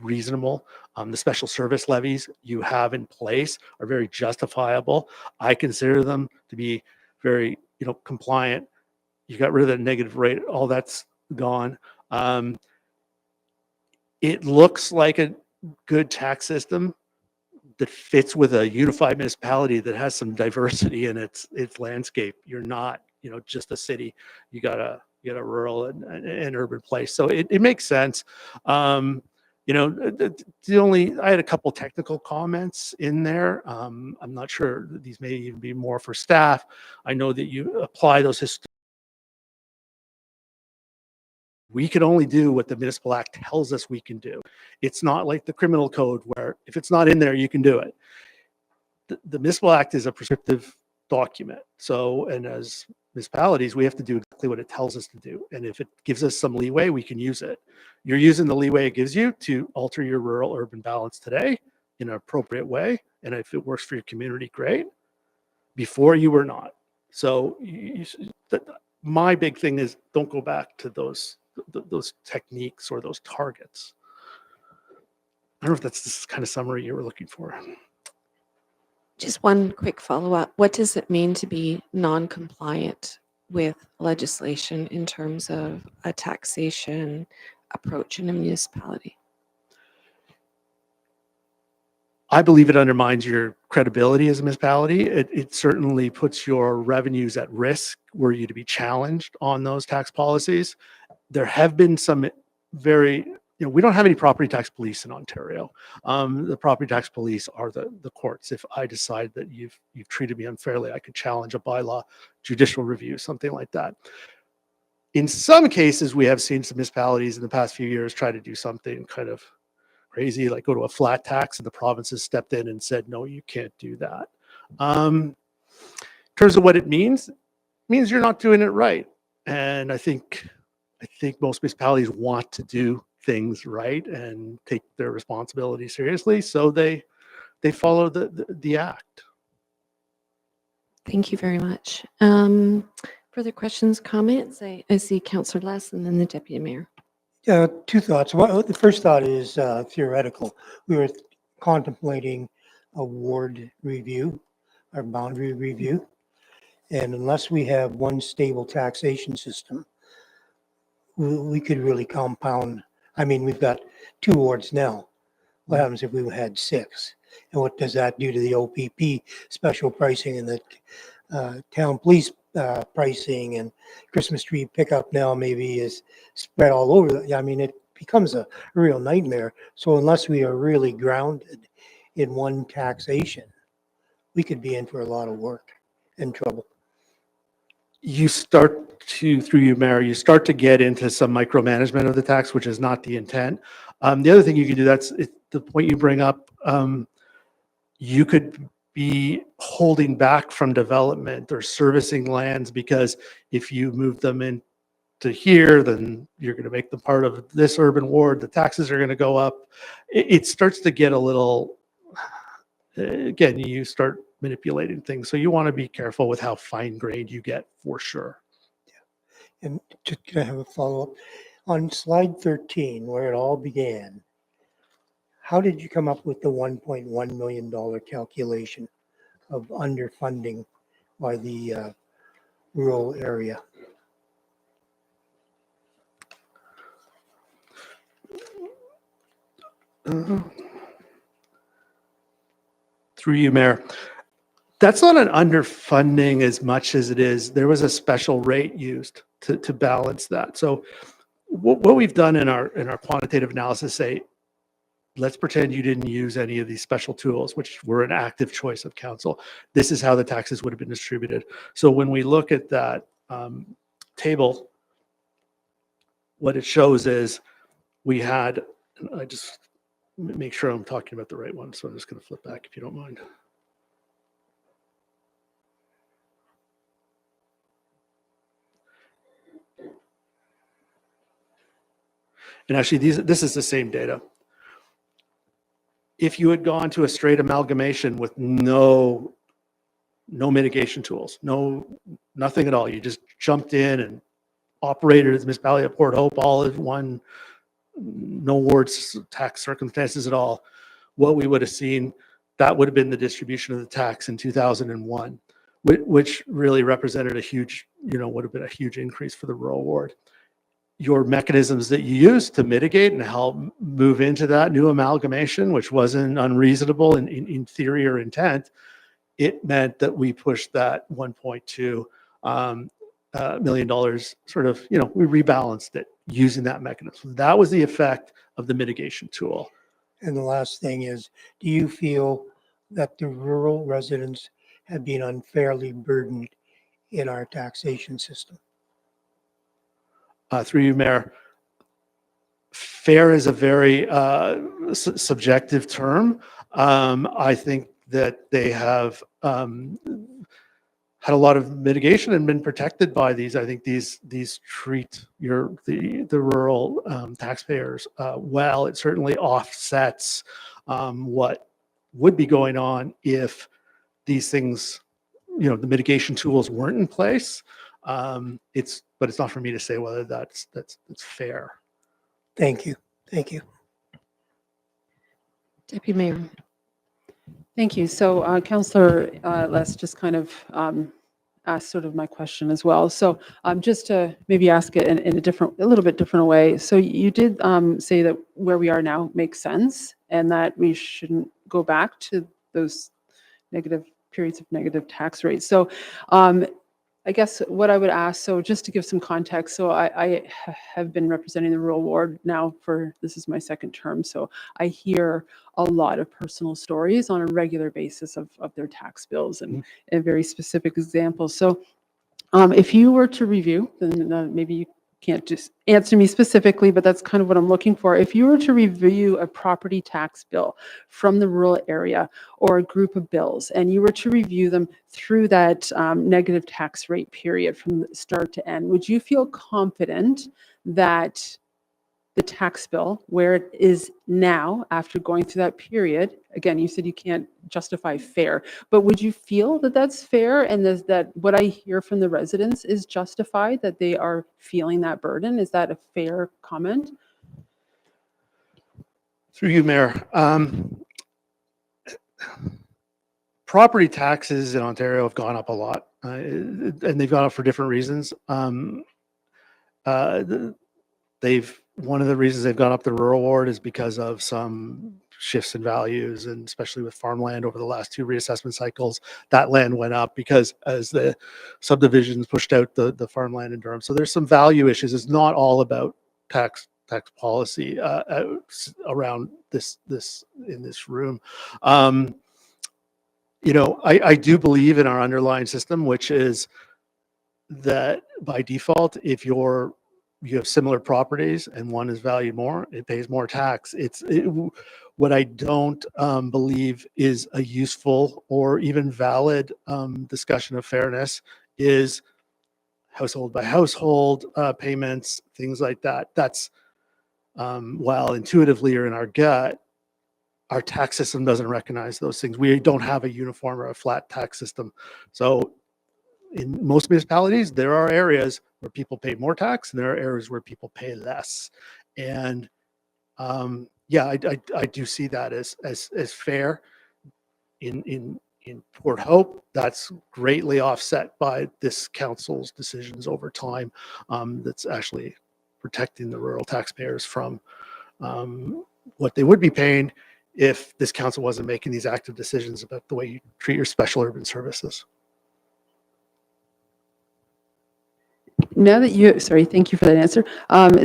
reasonable. The special service levies you have in place are very justifiable. I consider them to be very, compliant. You got rid of the negative rate, all that's gone. it looks like a good tax system that fits with a unified municipality that has some diversity in its landscape. You're not, just a city. You got a rural and urban place. So it makes sense. I had a couple technical comments in there. I'm not sure that these may even be more for staff. I know that you apply those we can only do what the municipal act tells us we can do. It's not like the criminal code where if it's not in there, you can do it. The municipal act is a prescriptive document. So, and as municipalities, we have to do exactly what it tells us to do. And if it gives us some leeway, we can use it. You're using the leeway it gives you to alter your rural urban balance today in an appropriate way. And if it works for your community, great. Before you were not. So my big thing is don't go back to those techniques or those targets. I don't know if that's this kind of summary you were looking for. Just one quick follow-up. What does it mean to be non-compliant with legislation in terms of a taxation approach in a municipality? I believe it undermines your credibility as a municipality. It certainly puts your revenues at risk were you to be challenged on those tax policies. There have been some we don't have any property tax police in Ontario. The property tax police are the courts. If I decide that you've treated me unfairly, I could challenge a bylaw, judicial review, something like that. In some cases, we have seen some municipalities in the past few years try to do something kind of crazy, like go to a flat tax, and the provinces stepped in and said, no, you can't do that. In terms of what it means you're not doing it right. And I think most municipalities want to do things right and take their responsibility seriously. So they follow the act. Thank you very much. Further questions, comments? I see Councillor Less and then the Deputy Mayor. Two thoughts. The first thought is theoretical. We were contemplating a ward review, our boundary review. And unless we have one stable taxation system, we could really compound. I mean, we've got 2 wards now. What happens if we had 6? And what does that do to the OPP special pricing and the town police pricing and Christmas tree pickup now maybe is spread all over. I mean, it becomes a real nightmare. So unless we are really grounded in one taxation, we could be in for a lot of work and trouble. You start to, through you, Mayor, you start to get into some micromanagement of the tax, which is not the intent. The other thing you can do, that's the point you bring up, you could be holding back from development or servicing lands because if you move them into here, then you're going to make them part of this urban ward. The taxes are going to go up. It starts to get a little, again, you start manipulating things. So you want to be careful with how fine-grained you get for sure. Yeah. And can I have a follow-up? On slide 13, where it all began, how did you come up with the $1.1 million calculation of underfunding by the rural area? Through you, Mayor. That's not an underfunding as much as it is, there was a special rate used to balance that. So what we've done in our quantitative analysis, say, let's pretend you didn't use any of these special tools, which were an active choice of council. This is how the taxes would have been distributed. So when we look at that table, what it shows is we had, I just make sure I'm talking about the right one. So I'm just going to flip back if you don't mind. And actually, this is the same data. If you had gone to a straight amalgamation with no mitigation tools, nothing at all, you just jumped in and operated as Municipality of Port Hope, all in one, no wards, tax circumstances at all, what we would have seen, that would have been the distribution of the tax in 2001, which really represented a huge, would have been a huge increase for the rural ward. your mechanisms that you use to mitigate and help move into that new amalgamation, which wasn't unreasonable in theory or intent, it meant that we pushed that $1.2 million sort of, we rebalanced it using that mechanism. That was the effect of the mitigation tool. And the last thing is, do you feel that the rural residents have been unfairly burdened in our taxation system? Through you, Mayor, fair is a very subjective term. I think that they have had a lot of mitigation and been protected by these. I think these treat the rural taxpayers well. It certainly offsets what would be going on if these things, the mitigation tools weren't in place. But it's not for me to say whether that's fair. Thank you. Thank you. Deputy Mayor. Thank you. So Councillor Les just kind of asked sort of my question as well. So just to maybe ask it in a little bit different way. So you did say that where we are now makes sense and that we shouldn't go back to those negative periods of negative tax rates. So I guess what I would ask, so just to give some context, so I have been representing the rural ward now this is my second term, so I hear a lot of personal stories on a regular basis of their tax bills and very specific examples. So if you were to review, then maybe you can't just answer me specifically, but that's kind of what I'm looking for. If you were to review a property tax bill from the rural area or a group of bills, and you were to review them through that negative tax rate period from start to end, would you feel confident that the tax bill, where it is now after going through that period, again, you said you can't justify fair, but would you feel that that's fair and that what I hear from the residents is justified, that they are feeling that burden? Is that a fair comment? Through you, Mayor. Property taxes in Ontario have gone up a lot, and they've gone up for different reasons. One of the reasons they've gone up the rural ward is because of some shifts in values, and especially with farmland over the last 2 reassessment cycles, that land went up because as the subdivisions pushed out the farmland in Durham. So there's some value issues. It's not all about tax policy around this in this room. I do believe in our underlying system, which is that by default, if you have similar properties and one is valued more, it pays more tax. What I don't believe is a useful or even valid discussion of fairness is household by household payments, things like that. That's while intuitively or in our gut, our tax system doesn't recognize those things. We don't have a uniform or a flat tax system. So in most municipalities, there are areas where people pay more tax and there are areas where people pay less. And I do see that as fair. In Port Hope, that's greatly offset by this council's decisions over time. That's actually protecting the rural taxpayers from what they would be paying if this council wasn't making these active decisions about the way you treat your special urban services. Now that thank you for that answer.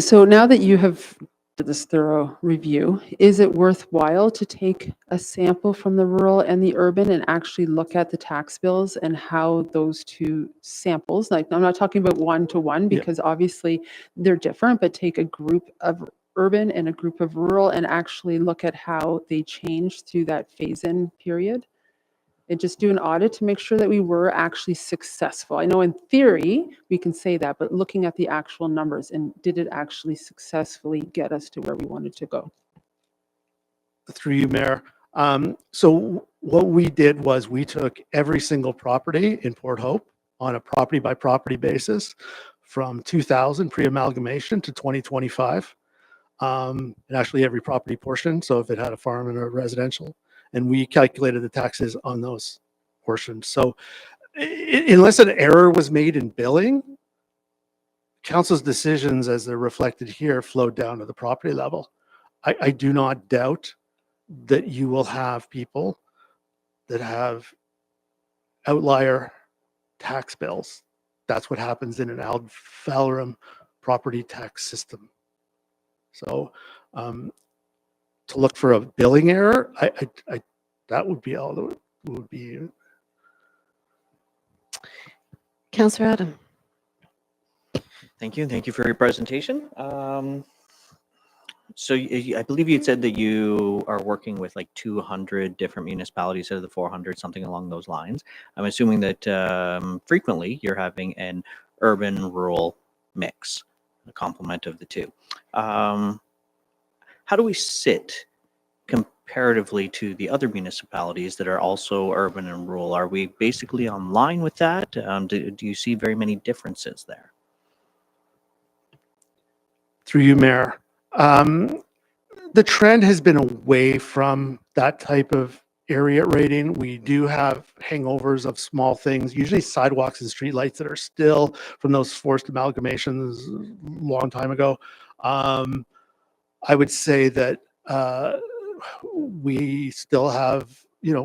So now that you have did this thorough review, is it worthwhile to take a sample from the rural and the urban and actually look at the tax bills and how those two samples, like I'm not talking about one-to-one because obviously they're different, but take a group of urban and a group of rural and actually look at how they change through that phase-in period? And just do an audit to make sure that we were actually successful. I know in theory we can say that, but looking at the actual numbers, and did it actually successfully get us to where we wanted to go? Through you, Mayor. So what we did was we took every single property in Port Hope on a property by property basis from 2000 pre-amalgamation to 2025. And actually every property portion. So if it had a farm and a residential, and we calculated the taxes on those portions. So unless an error was made in billing, council's decisions as they're reflected here flow down to the property level. I do not doubt that you will have people that have outlier tax bills. That's what happens in an ad valorem property tax system. So to look for a billing error, that would be all that would be. Councillor Adam. Thank you. Thank you for your presentation. So I believe you said that you are working with like 200 different municipalities out of the 400, something along those lines. I'm assuming that frequently you're having an urban-rural mix, a complement of the two. How do we sit comparatively to the other municipalities that are also urban and rural? Are we basically on line with that? Do you see very many differences there? Through you, Mayor. The trend has been away from that type of area rating. We do have hangovers of small things, usually sidewalks and streetlights that are still from those forced amalgamations a long time ago. I would say that we still have,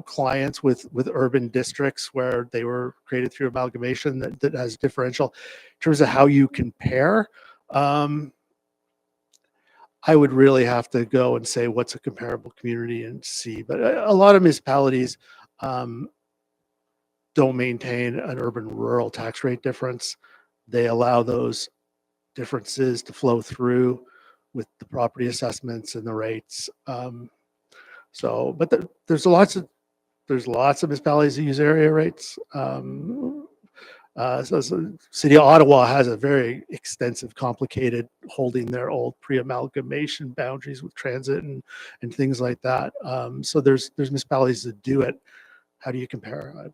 clients with urban districts where they were created through amalgamation that has differential in terms of how you compare. I would really have to go and say what's a comparable community and see. But a lot of municipalities don't maintain an urban-rural tax rate difference. They allow those differences to flow through with the property assessments and the rates. But there's lots of municipalities that use area rates. So City of Ottawa has a very extensive, complicated holding their old pre-amalgamation boundaries with transit and things like that. So there's municipalities that do it. How do you compare?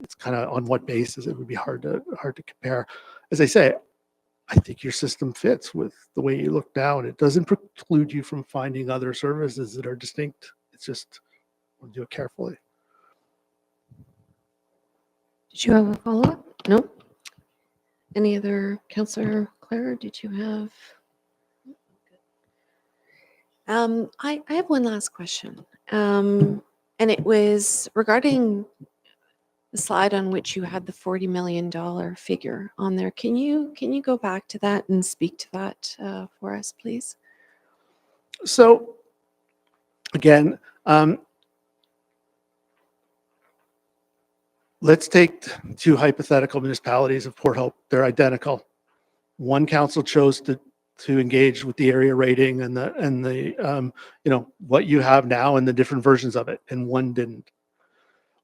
It's kind of on what basis? It would be hard to compare. As I say, I think your system fits with the way you look now, and it doesn't preclude you from finding other services that are distinct. It's just we'll do it carefully. Did you have a follow-up? No. Any other, Councillor Clare, did you have? I have one last question. And it was regarding the slide on which you had the $40 million figure on there. Can you go back to that and speak to that for us, please? So again, let's take two hypothetical municipalities of Port Hope. They're identical. One council chose to engage with the area rating and the what you have now and the different versions of it, and one didn't.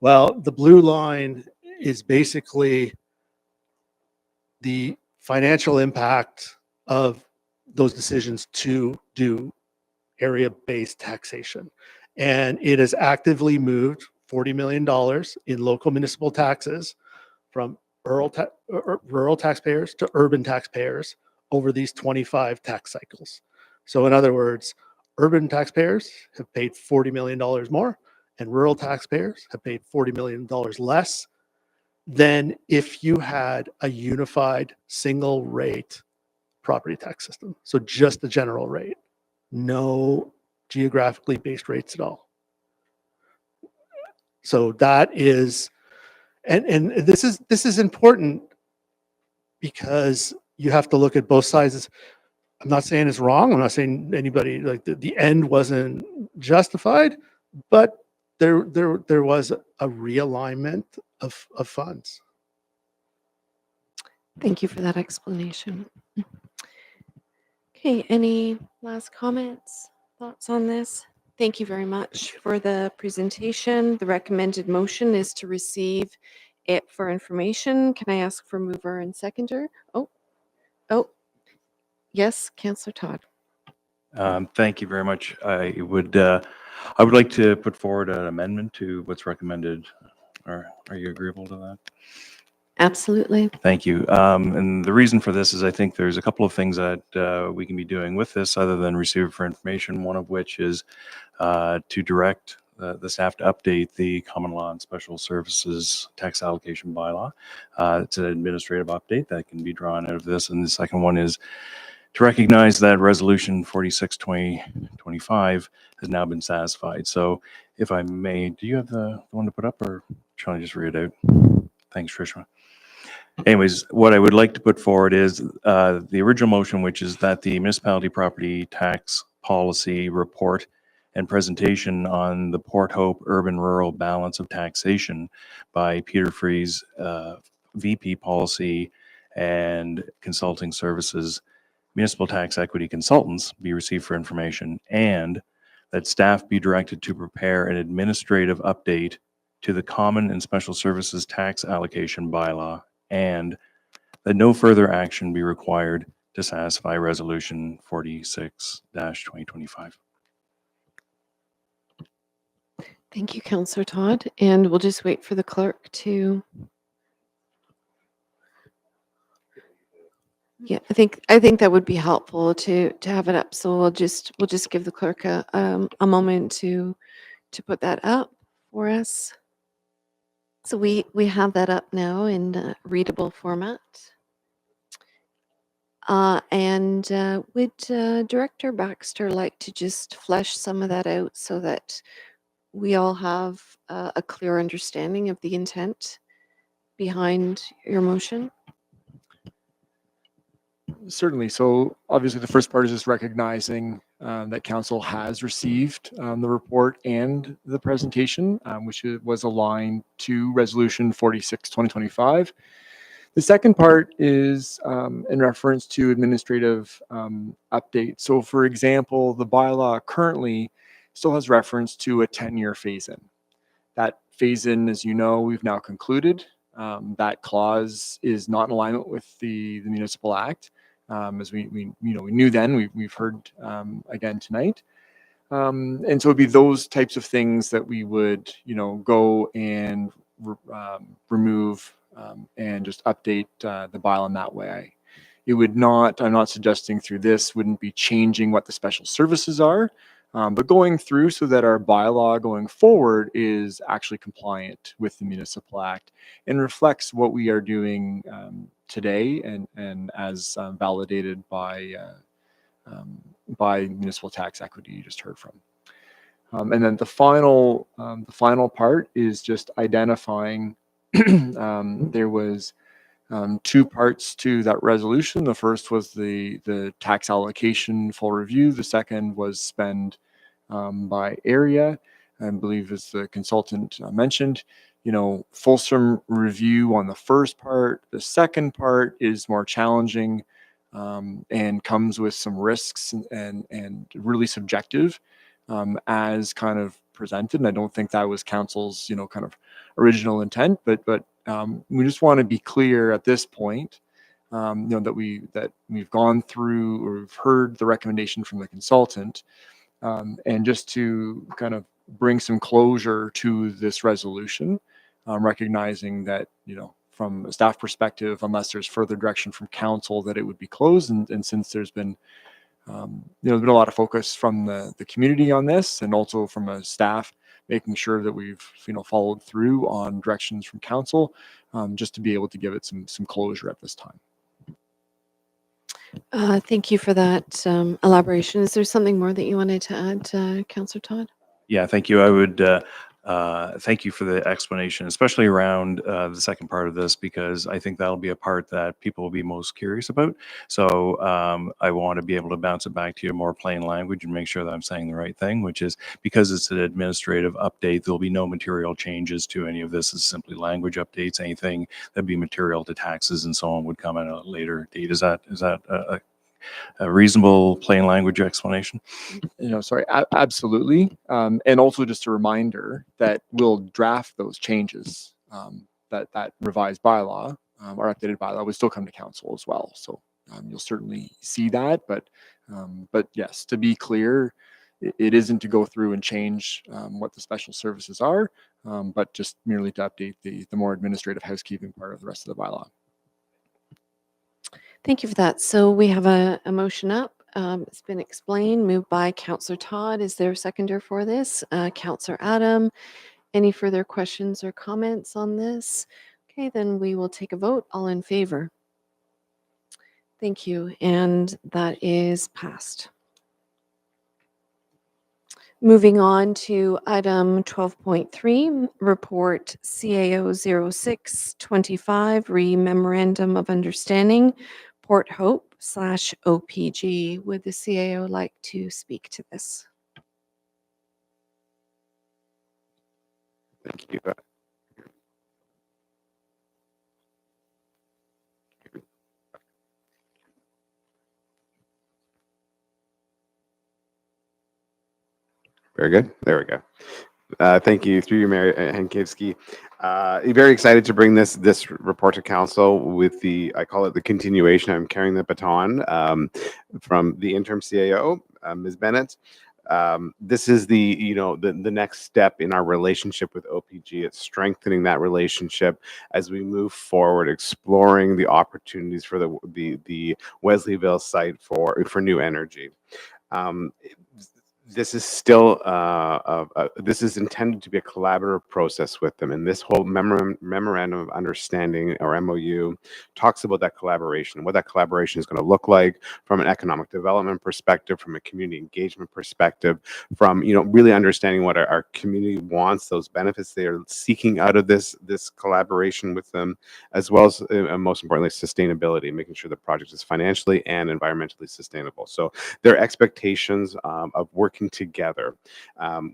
Well, the blue line is basically the financial impact of those decisions to do area-based taxation, and it has actively moved $40 million in local municipal taxes from rural taxpayers to urban taxpayers over these 25 tax cycles. So in other words, urban taxpayers have paid $40 million more and rural taxpayers have paid $40 million less than if you had a unified single rate property tax system. So just the general rate, no geographically based rates at all. So that is, and this is important because you have to look at both sides. I'm not saying it's wrong. I'm not saying anybody like the end wasn't justified, but there was a realignment of funds. Thank you for that explanation. Okay, any last comments, thoughts on this? Thank you very much for the presentation. The recommended motion is to receive it for information. Can I ask for mover and seconder? Oh, yes, Councillor Todd. Thank you very much. I would like to put forward an amendment to what's recommended. Are you agreeable to that? Absolutely. Thank you. And the reason for this is I think there's a couple of things that we can be doing with this other than receive it for information, one of which is to direct the staff to update the common law and special services tax allocation bylaw. It's an administrative update that can be drawn out of this. And the second one is to recognize that resolution 46/2025 has now been satisfied. So if I may, do you have the one to put up, or shall I just read it out? Thanks, Trishma. Anyways, what I would like to put forward is the original motion, which is that the municipality property tax policy report and presentation on the Port Hope urban rural balance of taxation by Peter Fries, VP policy and consulting services, municipal tax equity consultants, be received for information, and that staff be directed to prepare an administrative update to the common and special services tax allocation bylaw, and that no further action be required to satisfy resolution 46-2025. Thank you, Councillor Todd. And we'll just wait for the clerk to. Yeah, I think that would be helpful to have it up. So we'll just give the clerk a moment to put that up for us. So we have that up now in readable format. And would Director Baxter like to just flesh some of that out so that we all have a clear understanding of the intent behind your motion? Certainly. So obviously the first part is just recognizing that council has received the report and the presentation, which was aligned to resolution 46/2025. The second part is in reference to administrative updates. So for example, the bylaw currently still has reference to a 10-year phase-in. That phase-in, as you know, we've now concluded. That clause is not in alignment with the Municipal Act. As we knew then, we've heard again tonight. And so it'd be those types of things that we would, go and remove and just update the bylaw in that way. It would not, I'm not suggesting through this, wouldn't be changing what the special services are, but going through so that our bylaw going forward is actually compliant with the Municipal Act and reflects what we are doing today and as validated by municipal tax equity you just heard from. And then the final part is just identifying there was two parts to that resolution. The first was the tax allocation full review. The second was spend by area. I believe, as the consultant mentioned, fulsome review on the first part. The second part is more challenging and comes with some risks and really subjective as kind of presented. And I don't think that was council's, kind of original intent, but we just want to be clear at this point, that we've gone through or we've heard the recommendation from the consultant, and just to kind of bring some closure to this resolution, recognizing that, from a staff perspective, unless there's further direction from council, that it would be closed. And since there's been, there's been a lot of focus from the community on this, and also from a staff, making sure that we've, followed through on directions from council, just to be able to give it some closure at this time. Thank you for that elaboration. Is there something more that you wanted to add, Councillor Todd? Yeah, thank you. I would thank you for the explanation, especially around the second part of this, because I think that'll be a part that people will be most curious about. So I want to be able to bounce it back to you in more plain language and make sure that I'm saying the right thing, which is because it's an administrative update, there'll be no material changes to any of this. It's simply language updates. Anything that'd be material to taxes and so on would come at a later date. Is that a reasonable plain language explanation? Sorry, absolutely. And also just a reminder that we'll draft those changes, that revised bylaw, or updated bylaw would still come to council as well. So you'll certainly see that, but yes, to be clear, it isn't to go through and change what the special services are, but just merely to update the more administrative housekeeping part of the rest of the bylaw. Thank you for that. So we have a motion up. It's been explained, moved by Counselor Todd. Is there a seconder for this? Counselor Adam. Any further questions or comments on this? Okay, then we will take a vote. All in favor? Thank you, and that is passed. Moving on to item 12.3, report CAO 0625, Memorandum of Understanding, Port Hope /OPG. Would the CAO like to speak to this? Thank you. Very good. There we go. Thank you, through you, Mayor Hankivsky. Very excited to bring this report to council with I call it the continuation. I'm carrying the baton from the interim CAO, Ms. Bennett. This is the next step in our relationship with OPG. It's strengthening that relationship as we move forward, exploring the opportunities for the Wesleyville site for new energy. This is still this is intended to be a collaborative process with them, and this whole memorandum of understanding, or MOU, talks about that collaboration, what that collaboration is going to look like from an economic development perspective, from a community engagement perspective, from really understanding what our community wants, those benefits they are seeking out of this collaboration with them, as well as most importantly sustainability, making sure the project is financially and environmentally sustainable. So their expectations of working together.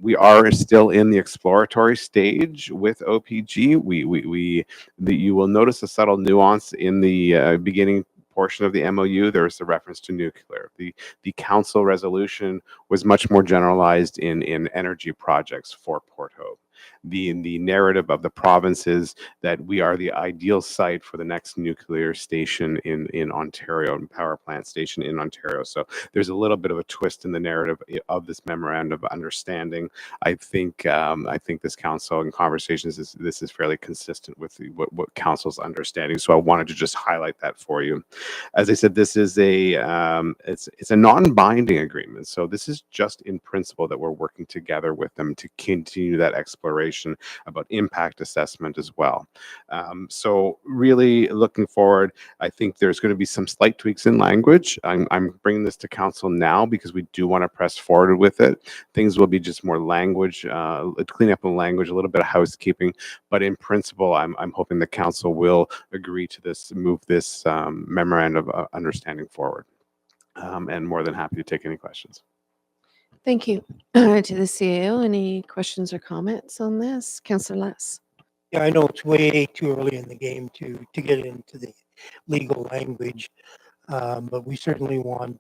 We are still in the exploratory stage with OPG. You will notice a subtle nuance in the beginning portion of the MOU. There is the reference to nuclear. The council resolution was much more generalized in energy projects for Port Hope. The narrative of the province is that we are the ideal site for the next nuclear station in Ontario, and power plant station in Ontario. So there's a little bit of a twist in the narrative of this memorandum of understanding. I think this council in conversations this is fairly consistent with what council's understanding. So I wanted to just highlight that for you. As I said, this is it's a non-binding agreement. So this is just in principle that we're working together with them to continue that exploration about impact assessment as well. So really looking forward, I think there's going to be some slight tweaks in language. I'm bringing this to council now because we do want to press forward with it. Things will be just more language, clean up the language, a little bit of housekeeping, but in principle, I'm hoping the council will agree to this, move this memorandum of understanding forward. And more than happy to take any questions. Thank you. To the CAO, any questions or comments on this? Councillor Less. Yeah, I know it's way too early in the game to get into the legal language, but we certainly want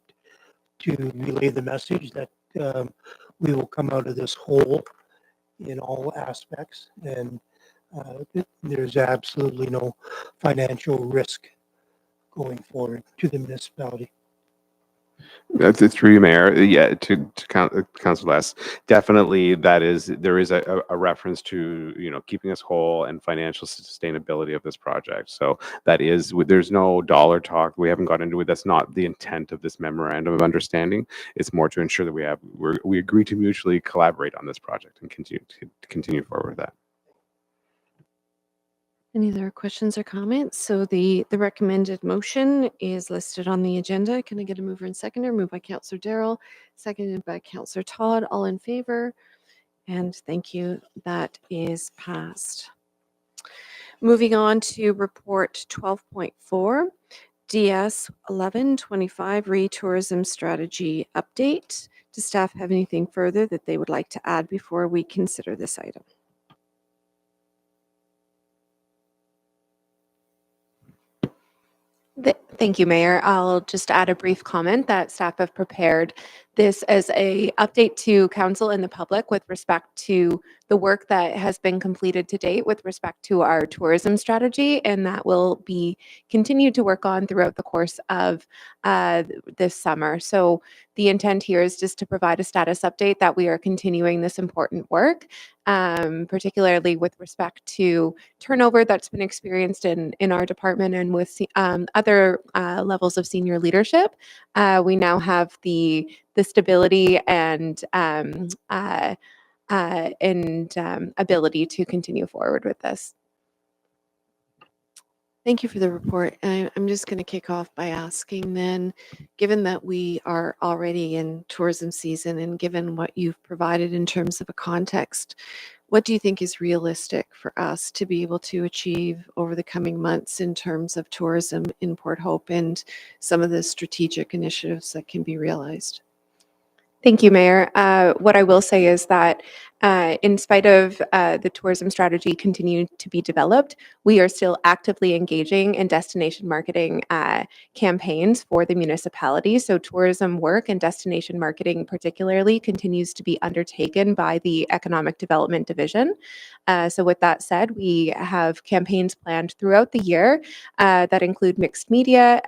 to relay the message that we will come out of this whole in all aspects, and there's absolutely no financial risk going forward to the municipality. Through you, Mayor, yeah, to Council Less, definitely there is a reference to keeping us whole and financial sustainability of this project. So that is, there's no dollar talk. We haven't got into it. That's not the intent of this memorandum of understanding. It's more to ensure that we agree to mutually collaborate on this project and continue forward with that. Any other questions or comments? So the recommended motion is listed on the agenda. Can I get a mover and seconder? Moved by Councillor Darrell, seconded by Councillor Todd. All in favor? And thank you. That is passed. Moving on to report 12.4, DS 1125 Re-Tourism Strategy Update. Does staff have anything further that they would like to add before we consider this item? Thank you, Mayor. I'll just add a brief comment that staff have prepared this as a update to council and the public with respect to the work that has been completed to date with respect to our tourism strategy, and that will be continued to work on throughout the course of this summer. So the intent here is just to provide a status update that we are continuing this important work, particularly with respect to turnover that's been experienced in our department and with other levels of senior leadership. We now have the stability and ability to continue forward with this. Thank you for the report. I'm just going to kick off by asking then, given that we are already in tourism season and given what you've provided in terms of a context, what do you think is realistic for us to be able to achieve over the coming months in terms of tourism in Port Hope and some of the strategic initiatives that can be realized? Thank you, Mayor. What I will say is that in spite of the tourism strategy continuing to be developed, we are still actively engaging in destination marketing campaigns for the municipality. So tourism work and destination marketing particularly continues to be undertaken by the Economic Development Division. So with that said, we have campaigns planned throughout the year that include mixed media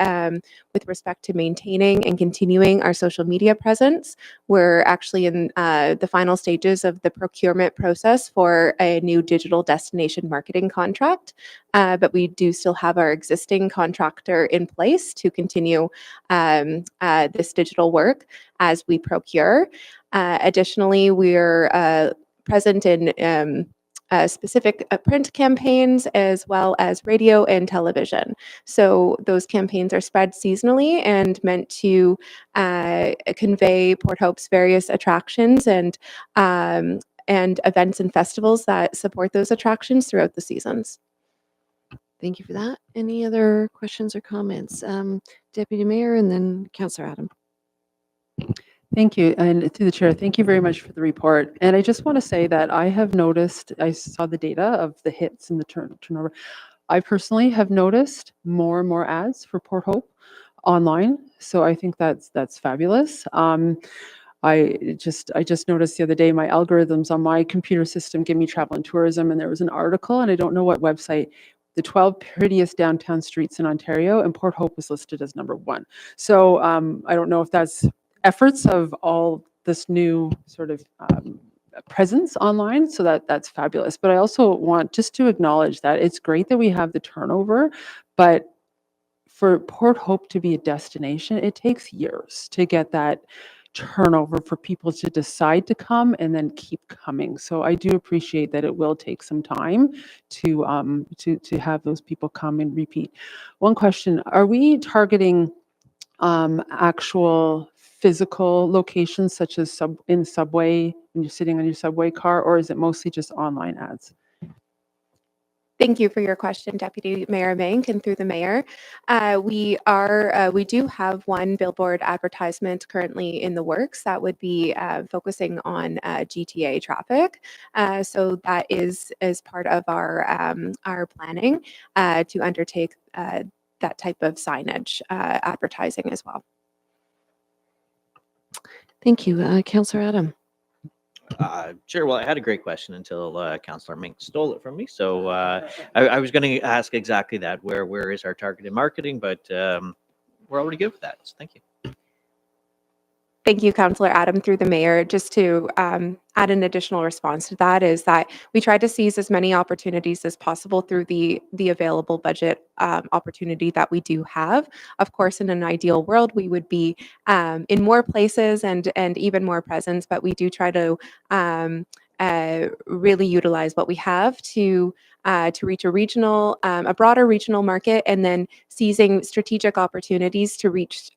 with respect to maintaining and continuing our social media presence. We're actually in the final stages of the procurement process for a new digital destination marketing contract, but we do still have our existing contractor in place to continue this digital work as we procure. Additionally, we're present in specific print campaigns as well as radio and television. So those campaigns are spread seasonally and meant to convey Port Hope's various attractions and events and festivals that support those attractions throughout the seasons. Thank you for that. Any other questions or comments? Deputy Mayor and then Councillor Adam. Thank you. And to the chair, thank you very much for the report. And I just want to say that I have noticed, I saw the data of the hits and the turnover. I personally have noticed more and more ads for Port Hope online. So I think that's fabulous. I just noticed the other day my algorithms on my computer system give me travel and tourism, and there was an article, and I don't know what website, the 12 prettiest downtown streets in Ontario, and Port Hope was listed as number 1. So I don't know if that's efforts of all this new sort of presence online, so that's fabulous. But I also want just to acknowledge that it's great that we have the turnover, but for Port Hope to be a destination, it takes years to get that turnover for people to decide to come and then keep coming. So I do appreciate that it will take some time to have those people come and repeat. One question, are we targeting actual physical locations such as in subway, when you're sitting on your subway car, or is it mostly just online ads? Thank you for your question, Deputy Mayor Mank, and through the mayor. We do have one billboard advertisement currently in the works that would be focusing on GTA traffic. So that is part of our planning to undertake that type of signage advertising as well. Thank you, Councillor Adam. Sure. Well, I had a great question until Councillor Mink stole it from me. So I was going to ask exactly that. Where is our targeted marketing? But we're already good with that. So thank you. Thank you, Councillor Adam, through the mayor. Just to add an additional response to that is that we try to seize as many opportunities as possible through the available budget opportunity that we do have. Of course, in an ideal world, we would be in more places and even more presence, but we do try to really utilize what we have to reach a broader regional market, and then seizing strategic opportunities to reach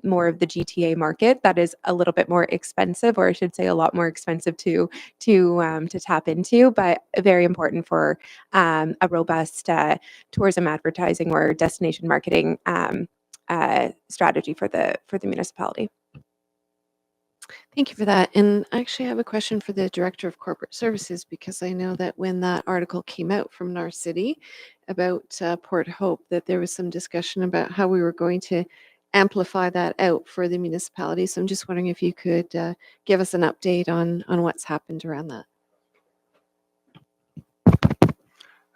more of the GTA market that is a little bit more expensive, or I should say a lot more expensive to tap into, but very important for a robust tourism advertising or destination marketing strategy for the municipality. Thank you for that. And actually, I have a question for the Director of Corporate Services, because I know that when that article came out from North City about Port Hope, that there was some discussion about how we were going to amplify that out for the municipality. So I'm just wondering if you could give us an update on what's happened around that.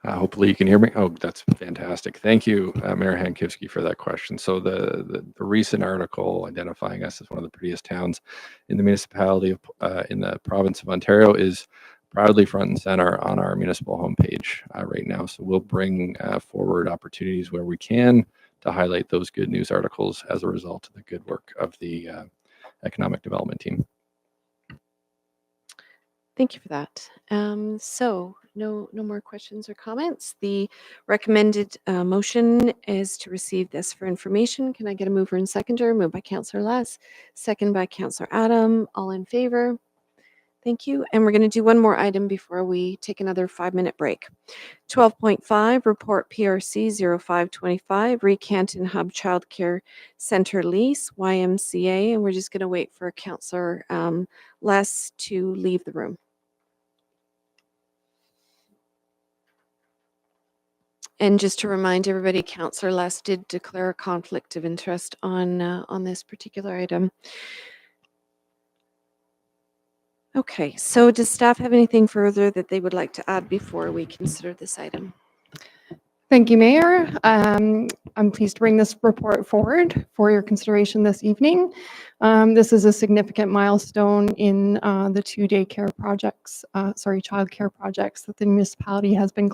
Hopefully you can hear me. Oh, that's fantastic. Thank you, Mayor Hankivsky, for that question. So the recent article identifying us as one of the prettiest towns in the municipality of, in the province of Ontario is proudly front and center on our municipal homepage right now. So we'll bring forward opportunities where we can to highlight those good news articles as a result of the good work of the economic development team. Thank you for that. So no more questions or comments. The recommended motion is to receive this for information. Can I get a mover and seconder? Moved by Councillor Les, second by Councillor Adam. All in favor? Thank you. And we're going to do one more item before we take another 5-minute break. 12.5, report PRC 0525, Recanton Hub Childcare Center lease, YMCA. And we're just going to wait for Councillor Les to leave the room. And just to remind everybody, Councillor Les did declare a conflict of interest on this particular item. Okay, so does staff have anything further that they would like to add before we consider this item? Thank you, Mayor. I'm pleased to bring this report forward for your consideration this evening. This is a significant milestone in the 2 daycare projects, childcare projects that the municipality has been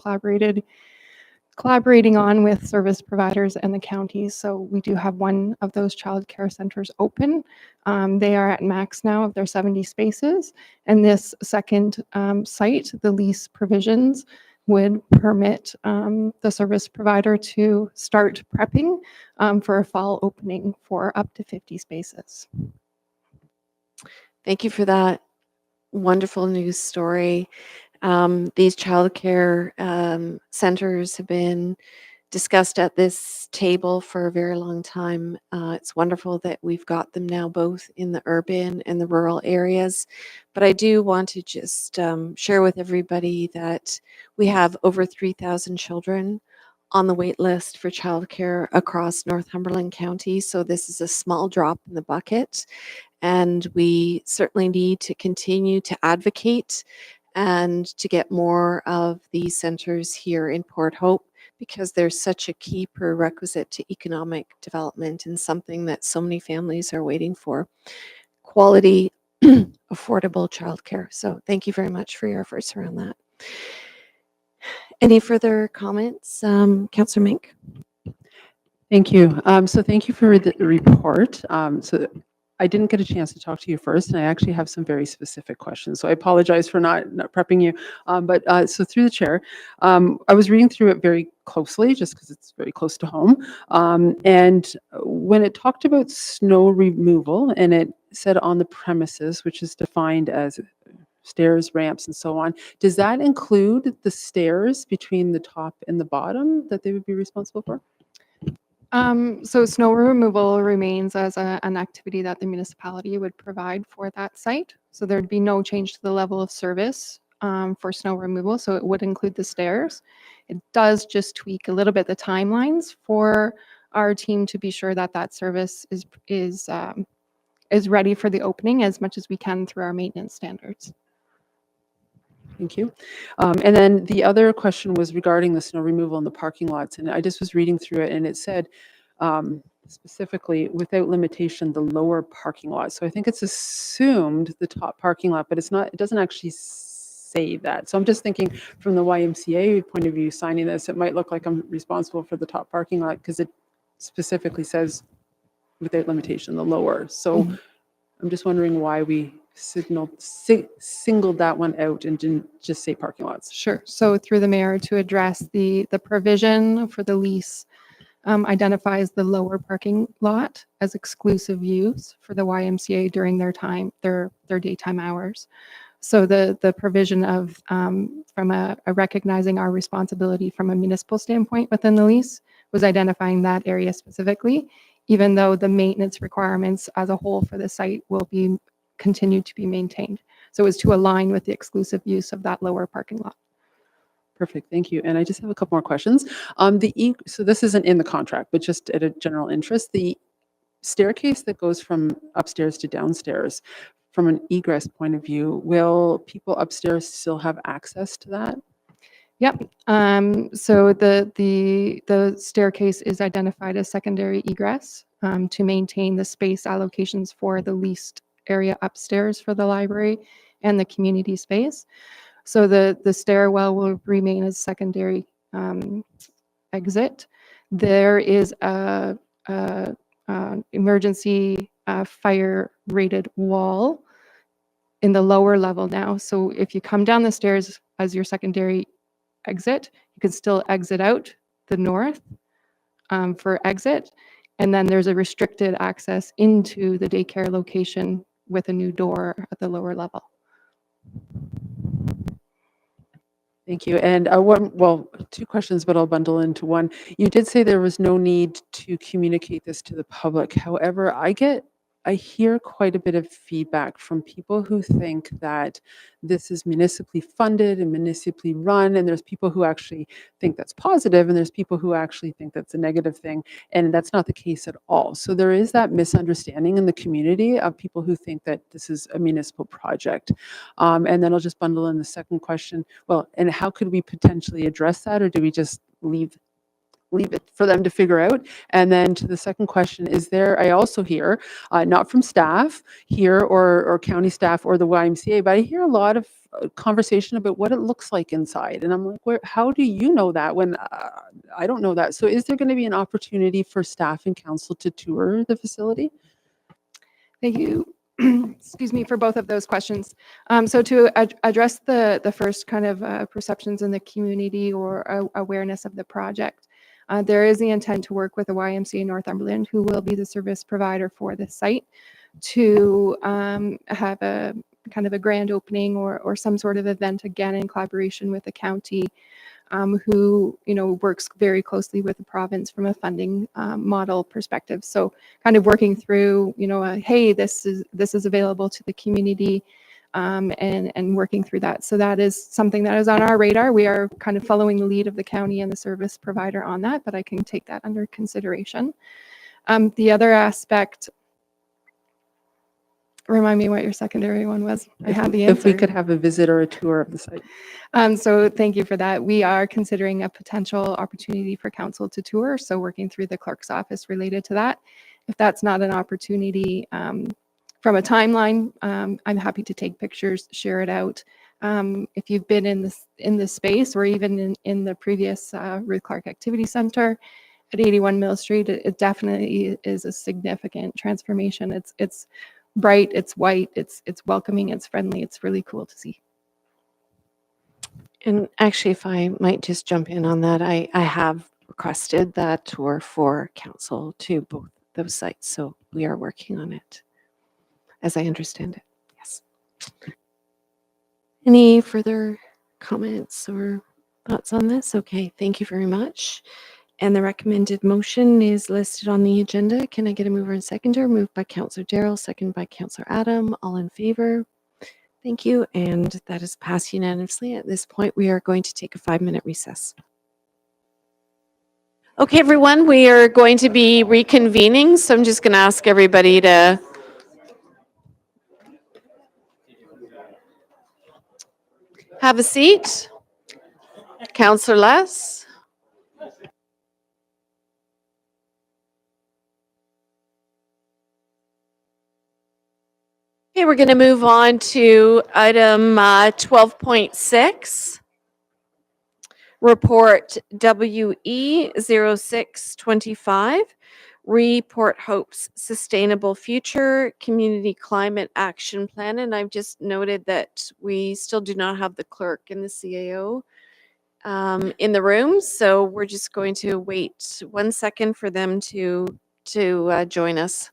collaborating on with service providers and the counties. So we do have one of those childcare centers open. They are at max now of their 70 spaces. And this second site, the lease provisions, would permit the service provider to start prepping for a fall opening for up to 50 spaces. Thank you for that wonderful news story. These childcare centers have been discussed at this table for a very long time. It's wonderful that we've got them now both in the urban and the rural areas. But I do want to just share with everybody that we have over 3,000 children on the wait list for childcare across Northumberland County. So this is a small drop in the bucket. And we certainly need to continue to advocate and to get more of these centers here in Port Hope, because there's such a key prerequisite to economic development and something that so many families are waiting for. Quality, affordable childcare. So thank you very much for your efforts around that. Any further comments? Councillor Mink? Thank you. So thank you for the report. So I didn't get a chance to talk to you first, and I actually have some very specific questions. So I apologize for not prepping you. So through the chair, I was reading through it very closely, just because it's very close to home. And when it talked about snow removal, and it said on the premises, which is defined as stairs, ramps, and so on, does that include the stairs between the top and the bottom that they would be responsible for? So snow removal remains as an activity that the municipality would provide for that site. So there'd be no change to the level of service for snow removal. So it would include the stairs. It does just tweak a little bit the timelines for our team to be sure that that service is ready for the opening as much as we can through our maintenance standards. Thank you. And then the other question was regarding the snow removal in the parking lots. And I just was reading through it, and it said specifically, without limitation, the lower parking lot. So I think it's assumed the top parking lot, but it's not, it doesn't actually say that. So I'm just thinking from the YMCA point of view, signing this, it might look like I'm responsible for the top parking lot because it specifically says without limitation, the lower. So I'm just wondering why we singled that one out and didn't just say parking lots. Sure. So through the mayor, to address the provision for the lease identifies the lower parking lot as exclusive use for the YMCA during their daytime hours. So the provision of from a recognizing our responsibility from a municipal standpoint within the lease was identifying that area specifically, even though the maintenance requirements as a whole for the site will be continue to be maintained. So it's to align with the exclusive use of that lower parking lot. Perfect, thank you. And I just have a couple more questions. So this isn't in the contract, but just at a general interest, the staircase that goes from upstairs to downstairs, from an egress point of view, will people upstairs still have access to that? Yep. So the staircase is identified as secondary egress to maintain the space allocations for the leased area upstairs for the library and the community space. So the stairwell will remain as secondary exit. There is a emergency fire rated wall in the lower level now. So if you come down the stairs as your secondary exit, you can still exit out the north for exit. And then there's a restricted access into the daycare location with a new door at the lower level. Thank you. And two questions, but I'll bundle into one. You did say there was no need to communicate this to the public. However, I hear quite a bit of feedback from people who think that this is municipally funded and municipally run, and there's people who actually think that's positive, and there's people who actually think that's a negative thing, and that's not the case at all. So there is that misunderstanding in the community of people who think that this is a municipal project. And then I'll just bundle in the second question. Well, and how could we potentially address that, or do we just leave it for them to figure out? And then to the second question, I also hear, not from staff here or county staff or the YMCA, but I hear a lot of conversation about what it looks like inside. And I'm like, how do you know that when I don't know that? So is there going to be an opportunity for staff and council to tour the facility? Thank you. Excuse me for both of those questions. So to address the first kind of perceptions in the community or awareness of the project, there is the intent to work with the YMCA Northumberland, who will be the service provider for the site, to have a kind of a grand opening or some sort of event, again in collaboration with the county, who works very closely with the province from a funding model perspective. So kind of working through hey, this is available to the community, and working through that. So that is something that is on our radar. We are kind of following the lead of the county and the service provider on that, but I can take that under consideration. The other aspect, remind me what your secondary one was. I had the answer. If we could have a visit or a tour of the site. So thank you for that. We are considering a potential opportunity for council to tour, so working through the clerk's office related to that. If that's not an opportunity, from a timeline, I'm happy to take pictures, share it out. If you've been in this space, or even in the previous Ruth Clark Activity Center at 81 Mill Street, it definitely is a significant transformation. It's bright, it's white, it's welcoming, it's friendly. It's really cool to see. And actually, if I might just jump in on that, I have requested that tour for council to both those sites, so we are working on it, as I understand it. Yes. Any further comments or thoughts on this? Okay, thank you very much. And the recommended motion is listed on the agenda. Can I get a mover and seconder? Moved by Councillor Darrell, second by Councillor Adam. All in favor? Thank you. And that is passed unanimously. At this point, we are going to take a 5-minute recess. Okay, everyone, we are going to be reconvening. So I'm just going to ask everybody to have a seat. Councillor Les. Okay, we're going to move on to item 12.6, report WE 0625, Report Hope's Sustainable Future Community Climate Action Plan. And I've just noted that we still do not have the clerk and the CAO in the room, so we're just going to wait 1 second for them to join us.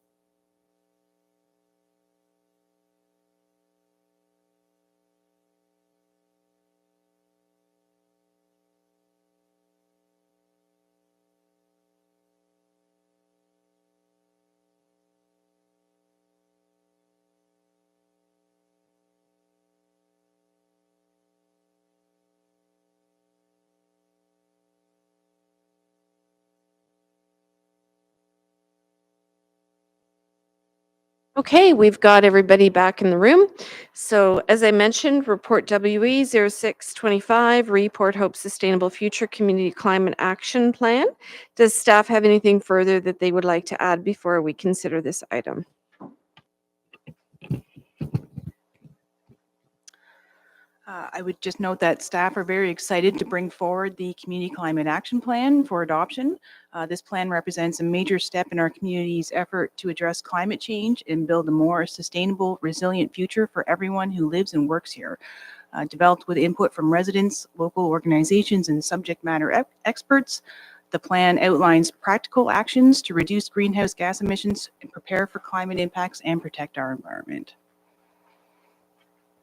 Okay, we've got everybody back in the room. So as I mentioned, report WE 0625, Report Hope Sustainable Future Community Climate Action Plan. Does staff have anything further that they would like to add before we consider this item? I would just note that staff are very excited to bring forward the Community Climate Action Plan for adoption. This plan represents a major step in our community's effort to address climate change and build a more sustainable, resilient future for everyone who lives and works here. Developed with input from residents, local organizations, and subject matter experts, the plan outlines practical actions to reduce greenhouse gas emissions and prepare for climate impacts and protect our environment.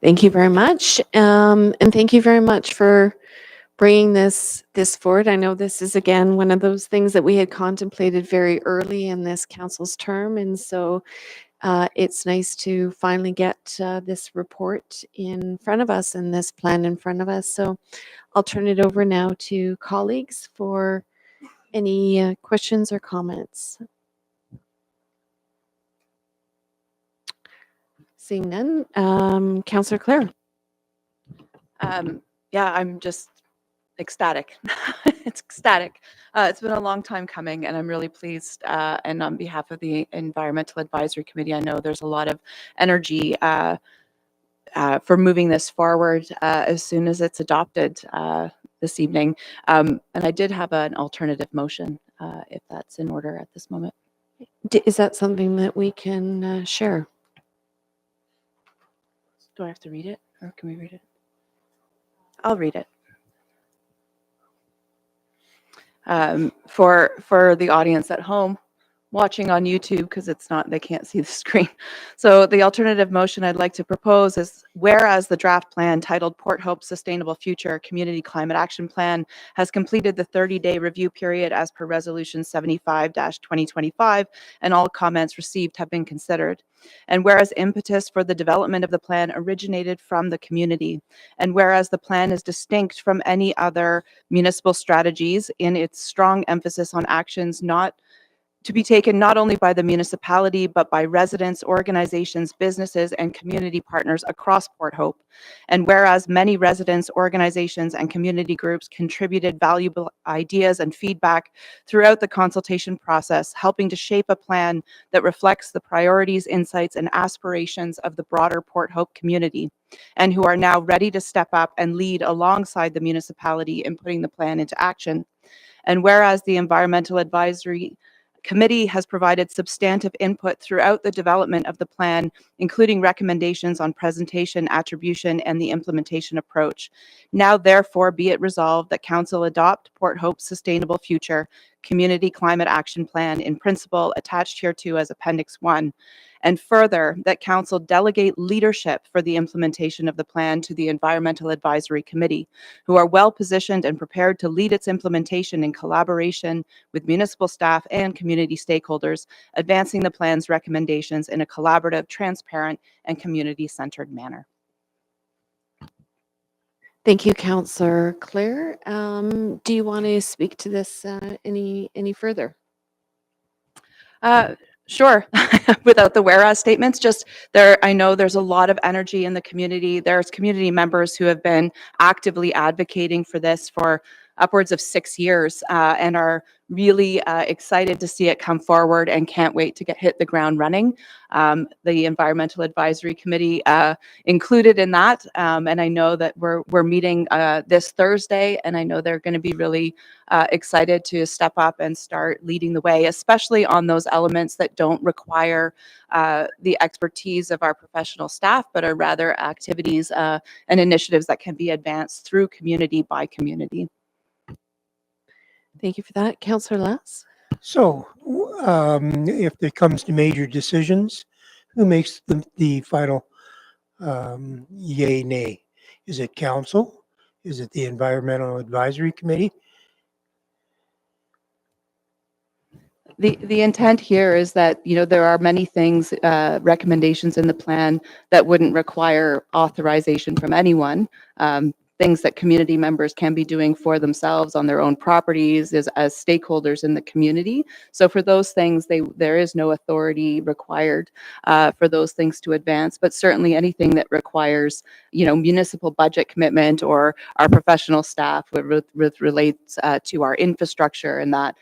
Thank you very much. And thank you very much for bringing this forward. I know this is, again, one of those things that we had contemplated very early in this council's term. And so it's nice to finally get this report in front of us and this plan in front of us. So I'll turn it over now to colleagues for any questions or comments. Seeing none, Councillor Clare. Yeah, I'm just ecstatic. It's ecstatic. It's been a long time coming, and I'm really pleased. And on behalf of the Environmental Advisory Committee, I know there's a lot of energy for moving this forward as soon as it's adopted this evening. And I did have an alternative motion, if that's in order at this moment. Is that something that we can share? Do I have to read it, or can we read it? I'll read it. For the audience at home watching on YouTube, because they can't see the screen. So the alternative motion I'd like to propose is, whereas the draft plan titled Port Hope Sustainable Future Community Climate Action Plan has completed the 30-day review period as per Resolution 75-2025, and all comments received have been considered. And whereas impetus for the development of the plan originated from the community, and whereas the plan is distinct from any other municipal strategies in its strong emphasis on actions not to be taken not only by the municipality, but by residents, organizations, businesses, and community partners across Port Hope. And whereas many residents, organizations, and community groups contributed valuable ideas and feedback throughout the consultation process, helping to shape a plan that reflects the priorities, insights, and aspirations of the broader Port Hope community, and who are now ready to step up and lead alongside the municipality in putting the plan into action. And whereas the Environmental Advisory Committee has provided substantive input throughout the development of the plan, including recommendations on presentation, attribution, and the implementation approach. Now, therefore, be it resolved that Council adopt Port Hope's Sustainable Future Community Climate Action Plan in principle attached hereto as Appendix 1. And further, that Council delegate leadership for the implementation of the plan to the Environmental Advisory Committee, who are well positioned and prepared to lead its implementation in collaboration with municipal staff and community stakeholders, advancing the plan's recommendations in a collaborative, transparent, and community-centered manner. Thank you, Councillor Clare. Do you want to speak to this any further? Sure. Without the whereas statements, just there, I know there's a lot of energy in the community. There's community members who have been actively advocating for this for upwards of 6 years and are really excited to see it come forward and can't wait to hit the ground running. The Environmental Advisory Committee included in that, and I know that we're meeting this Thursday, and I know they're going to be really excited to step up and start leading the way, especially on those elements that don't require the expertise of our professional staff, but are rather activities and initiatives that can be advanced through community by community. Thank you for that. Councillor Lass? So if it comes to major decisions, who makes the final yay, nay? Is it council? Is it the Environmental Advisory Committee? The intent here is that, there are many things, recommendations in the plan that wouldn't require authorization from anyone. things that community members can be doing for themselves on their own properties as stakeholders in the community. So for those things, there is no authority required for those things to advance, but certainly anything that requires, municipal budget commitment or our professional staff relates to our infrastructure, and that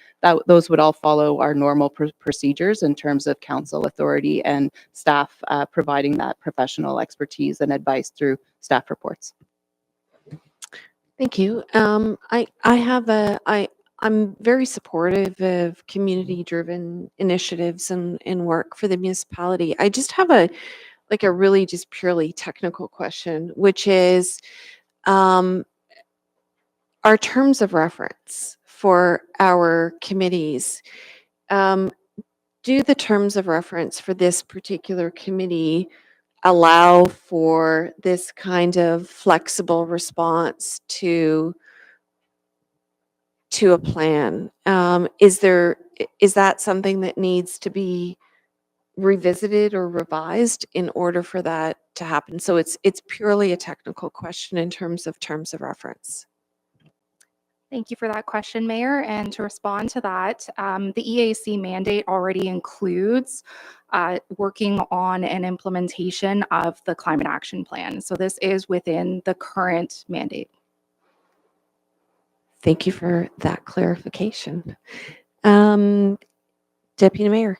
those would all follow our normal procedures in terms of council authority and staff providing that professional expertise and advice through staff reports. Thank you. I'm very supportive of community-driven initiatives and work for the municipality. I just have a really just purely technical question, which is our terms of reference for our committees. Do the terms of reference for this particular committee allow for this kind of flexible response to a plan? Is that something that needs to be revisited or revised in order for that to happen? So it's purely a technical question in terms of terms of reference. Thank you for that question, Mayor. And to respond to that, the EAC mandate already includes working on an implementation of the climate action plan. So this is within the current mandate. Thank you for that clarification. Deputy Mayor.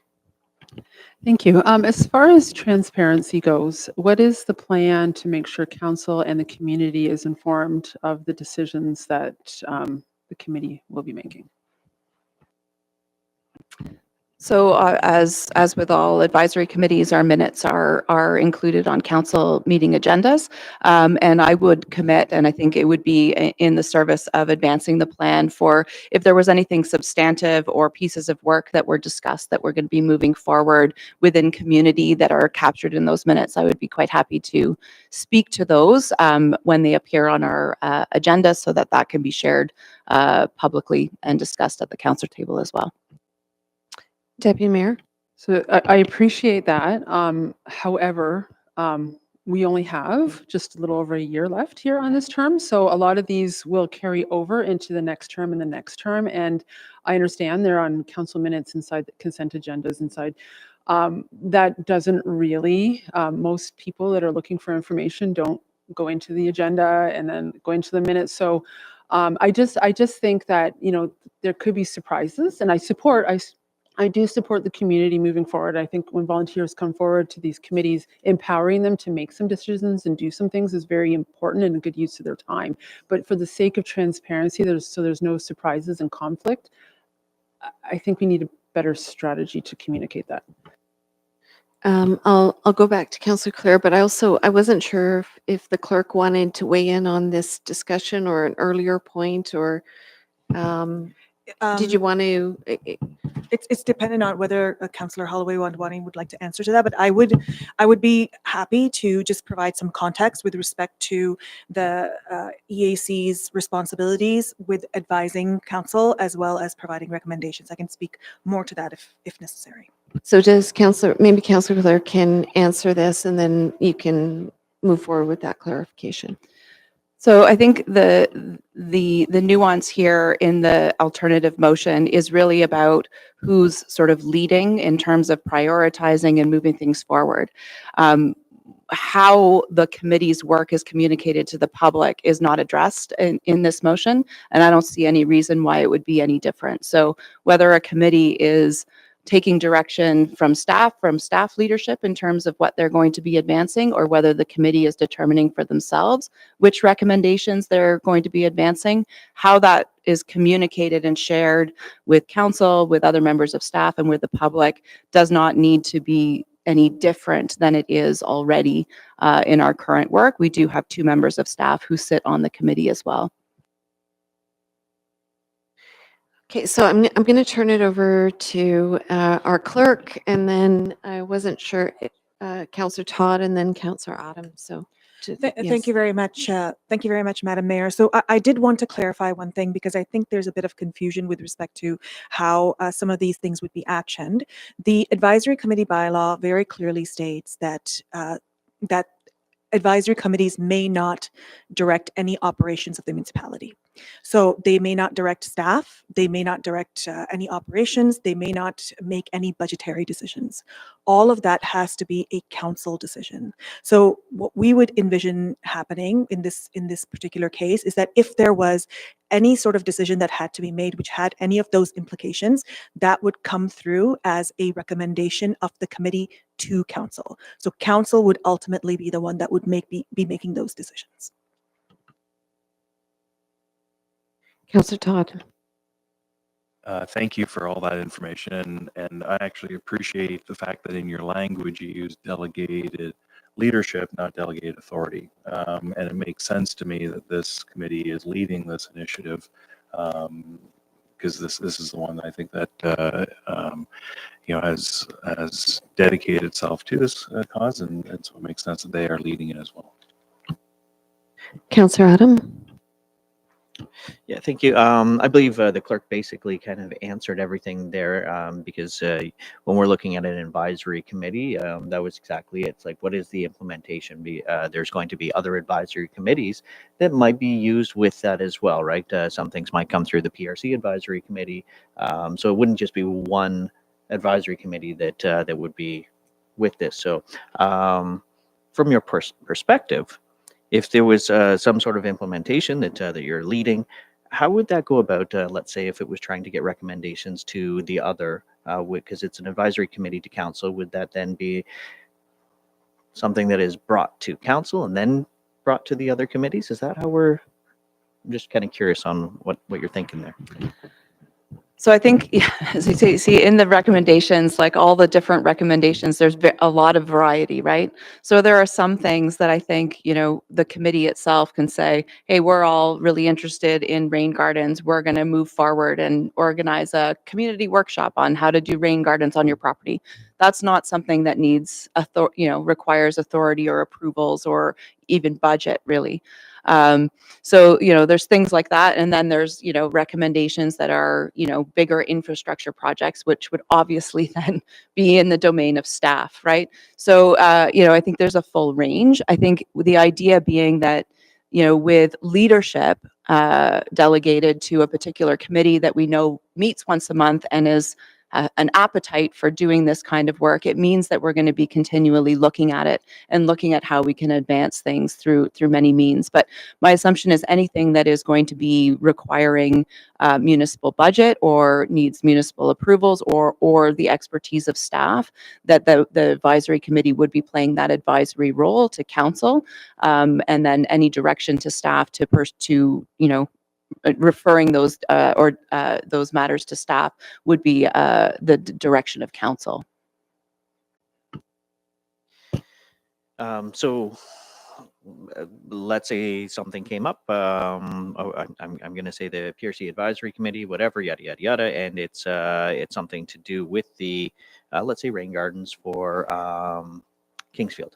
Thank you. As far as transparency goes, what is the plan to make sure council and the community is informed of the decisions that the committee will be making? So as with all advisory committees, our minutes are included on council meeting agendas. And I would commit, and I think it would be in the service of advancing the plan for if there was anything substantive or pieces of work that were discussed that we're going to be moving forward within community that are captured in those minutes, I would be quite happy to speak to those when they appear on our agenda so that can be shared publicly and discussed at the council table as well. Deputy Mayor. So I appreciate that. However, we only have just a little over a year left here on this term. So a lot of these will carry over into the next term and the next term. And I understand they're on council minutes inside the consent agendas inside. That doesn't really, most people that are looking for information don't go into the agenda and then go into the minutes. So I just think that, there could be surprises, and I do support the community moving forward. I think when volunteers come forward to these committees, empowering them to make some decisions and do some things is very important and a good use of their time. But for the sake of transparency, there's no surprises and conflict, I think we need a better strategy to communicate that. I'll go back to Councillor Clare, but I wasn't sure if the clerk wanted to weigh in on this discussion or an earlier point, or did you want to? It's dependent on whether Councillor Holloway would like to answer to that, but I would be happy to just provide some context with respect to the EAC's responsibilities with advising council as well as providing recommendations. I can speak more to that if necessary. So does maybe Councillor Clare can answer this, and then you can move forward with that clarification. So I think the nuance here in the alternative motion is really about who's sort of leading in terms of prioritizing and moving things forward. How the committee's work is communicated to the public is not addressed in this motion, and I don't see any reason why it would be any different. So whether a committee is taking direction from staff leadership in terms of what they're going to be advancing, or whether the committee is determining for themselves which recommendations they're going to be advancing, how that is communicated and shared with council, with other members of staff, and with the public does not need to be any different than it is already in our current work. We do have 2 members of staff who sit on the committee as well. Okay, so I'm going to turn it over to our clerk, and then I wasn't sure, Councillor Todd, and then Councillor Adams. So, Thank you very much. Thank you very much, Madam Mayor. So I did want to clarify one thing, because I think there's a bit of confusion with respect to how some of these things would be actioned. The advisory committee bylaw very clearly states that advisory committees may not direct any operations of the municipality. So they may not direct staff, they may not direct any operations, they may not make any budgetary decisions. All of that has to be a council decision. So what we would envision happening in this particular case is that if there was any sort of decision that had to be made which had any of those implications, that would come through as a recommendation of the committee to council. So council would ultimately be the one that would be making those decisions. Councillor Todd. Thank you for all that information, and I actually appreciate the fact that in your language you use delegated leadership, not delegated authority. And it makes sense to me that this committee is leading this initiative, because this is the one that I think that has dedicated itself to this cause, and so it makes sense that they are leading it as well. Councillor Adam. Yeah, thank you. I believe the clerk basically kind of answered everything there, because when we're looking at an advisory committee, that was exactly it. It's like, what is the implementation? There's going to be other advisory committees that might be used with that as well, right? Some things might come through the PRC advisory committee. So it wouldn't just be one advisory committee that would be with this. So from your perspective, if there was some sort of implementation that you're leading, how would that go about, let's say, if it was trying to get recommendations to the other, because it's an advisory committee to council, would that then be something that is brought to council and then brought to the other committees? Is that how I'm just kind of curious on what you're thinking there. So I think, yeah, as you see in the recommendations, like all the different recommendations, there's a lot of variety, right? So there are some things that I think, the committee itself can say, hey, we're all really interested in rain gardens. We're going to move forward and organize a community workshop on how to do rain gardens on your property. That's not something that needs, requires authority or approvals or even budget, really. So, there's things like that. And then there's, recommendations that are, bigger infrastructure projects, which would obviously then be in the domain of staff, right? So, I think there's a full range. I think the idea being that, with leadership delegated to a particular committee that we know meets once a month and is an appetite for doing this kind of work, it means that we're going to be continually looking at it and looking at how we can advance things through many means. But my assumption is anything that is going to be requiring municipal budget or needs municipal approvals or the expertise of staff, that the advisory committee would be playing that advisory role to council, and then any direction to staff to referring those those matters to staff would be the direction of council. So let's say something came up. I'm going to say the PRC advisory committee, whatever, yada yada yada, and it's something to do with the let's say rain gardens for Kingsfield.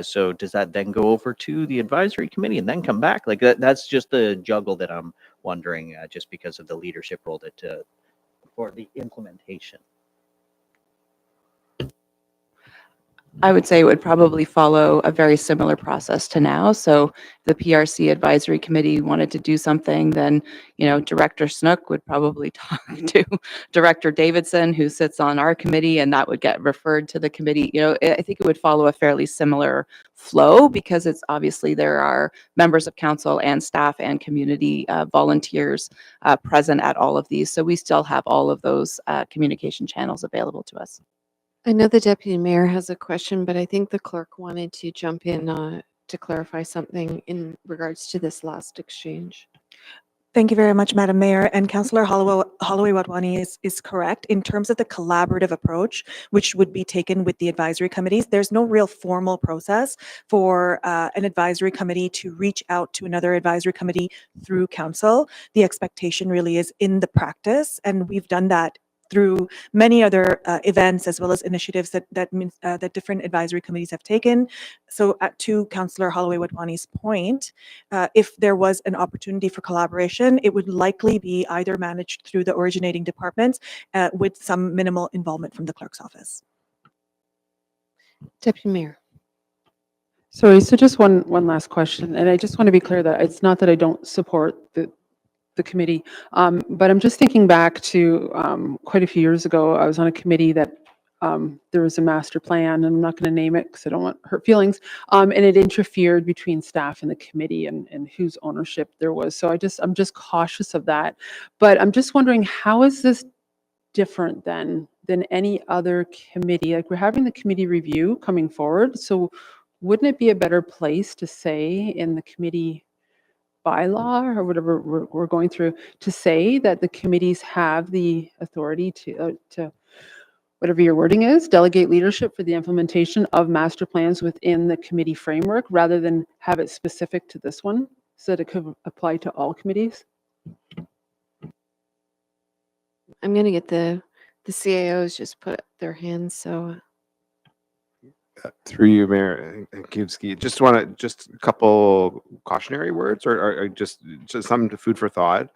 So does that then go over to the advisory committee and then come back? Like that's just the juggle that I'm wondering, just because of the leadership role that for the implementation. I would say it would probably follow a very similar process to now. So if the PRC advisory committee wanted to do something, then, Director Snook would probably talk to Director Davidson, who sits on our committee, and that would get referred to the committee. I think it would follow a fairly similar flow, because it's obviously there are members of council and staff and community volunteers present at all of these. So we still have all of those communication channels available to us. I know the deputy mayor has a question, but I think the clerk wanted to jump in to clarify something in regards to this last exchange. Thank you very much, Madam Mayor. And Councillor Holloway Wadwani is correct. In terms of the collaborative approach, which would be taken with the advisory committees, there's no real formal process for an advisory committee to reach out to another advisory committee through council. The expectation really is in the practice, and we've done that through many other events as well as initiatives that different advisory committees have taken. So to Councillor Holloway Wadwani's point, if there was an opportunity for collaboration, it would likely be either managed through the originating departments with some minimal involvement from the clerk's office. Deputy Mayor. Sorry, so just one last question, and I just want to be clear that it's not that I don't support the committee, but I'm just thinking back to quite a few years ago, I was on a committee that there was a master plan, and I'm not going to name it because I don't want hurt feelings, and it interfered between staff and the committee and whose ownership there was. So I'm just cautious of that. But I'm just wondering, how is this different than any other committee? Like, we're having the committee review coming forward, so wouldn't it be a better place to say in the committee bylaw or whatever we're going through to say that the committees have the authority to whatever your wording is, delegate leadership for the implementation of master plans within the committee framework, rather than have it specific to this one, so that it could apply to all committees? I'm going to get the CAOs just put up their hands. So Through you, Mayor Kubski, just a couple cautionary words, or just some food for thought.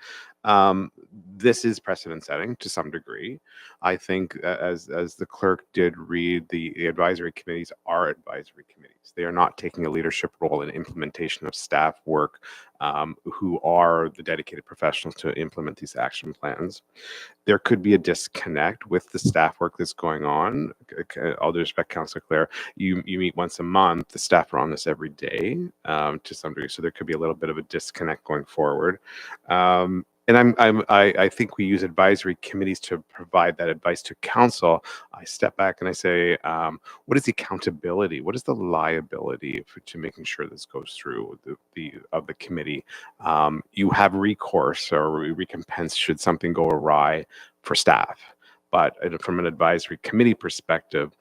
This is precedent setting to some degree. I think as the clerk did read, the advisory committees are advisory committees. They are not taking a leadership role in implementation of staff work, who are the dedicated professionals to implement these action plans. There could be a disconnect with the staff work that's going on. All due respect, Councillor Clare, you meet once a month. The staff are on this every day to some degree, so there could be a little bit of a disconnect going forward. And I think we use advisory committees to provide that advice to council. I step back and I say, what is the accountability? What is the liability to making sure this goes through the committee? You have recourse or recompense should something go awry for staff. But from an advisory committee perspective,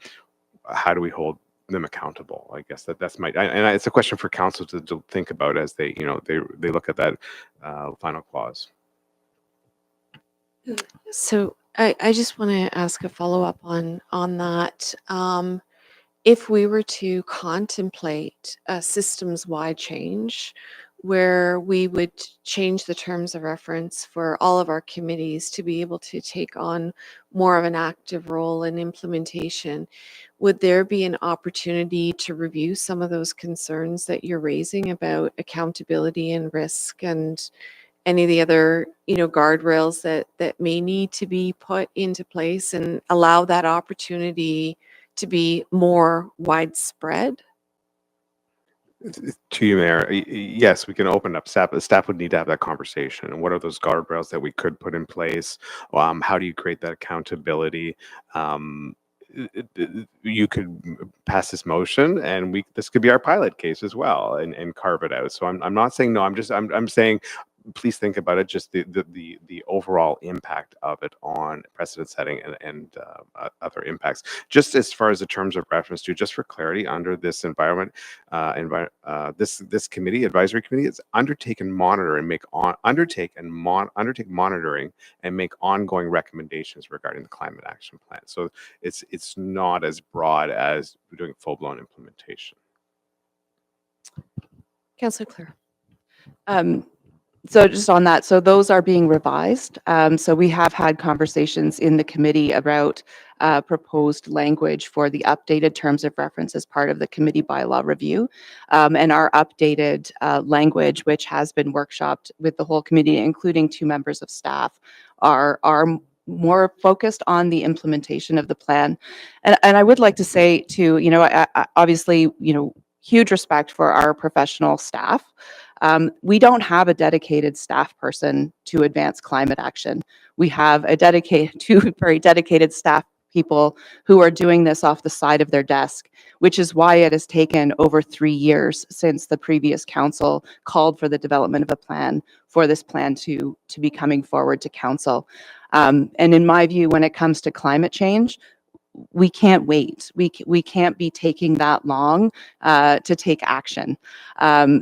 how do we hold them accountable? I guess that's my, and it's a question for council to think about as they look at that final clause. So I just want to ask a follow-up on that. If we were to contemplate a systems-wide change where we would change the terms of reference for all of our committees to be able to take on more of an active role in implementation, would there be an opportunity to review some of those concerns that you're raising about accountability and risk and any of the other, guardrails that may need to be put into place and allow that opportunity to be more widespread? To you, Mayor, yes, we can open up staff. Staff would need to have that conversation. And what are those guardrails that we could put in place? How do you create that accountability? You could pass this motion, and this could be our pilot case as well, and carve it out. So I'm not saying no. I'm saying, please think about it, just the overall impact of it on precedent setting and other impacts. Just as far as the terms of reference to, just for clarity, under this environment, this committee, advisory committee, is undertake monitoring and make ongoing recommendations regarding the climate action plan. So it's not as broad as doing full-blown implementation. Councillor Clare. So just on that, so those are being revised. So we have had conversations in the committee about proposed language for the updated terms of reference as part of the committee bylaw review. And our updated language, which has been workshopped with the whole committee, including 2 members of staff, are more focused on the implementation of the plan. And I would like to say too, obviously, huge respect for our professional staff. We don't have a dedicated staff person to advance climate action. We have two very dedicated staff people who are doing this off the side of their desk, which is why it has taken over 3 years since the previous council called for the development of a plan for this plan to be coming forward to council. And in my view, when it comes to climate change, we can't wait. We can't be taking that long to take action.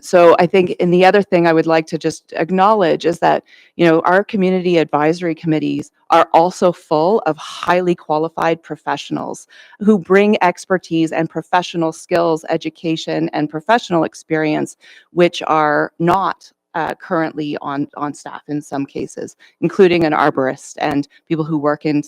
So I think, and the other thing I would like to just acknowledge is that, our community advisory committees are also full of highly qualified professionals who bring expertise and professional skills, education, and professional experience, which are not currently on staff in some cases, including an arborist and people who work in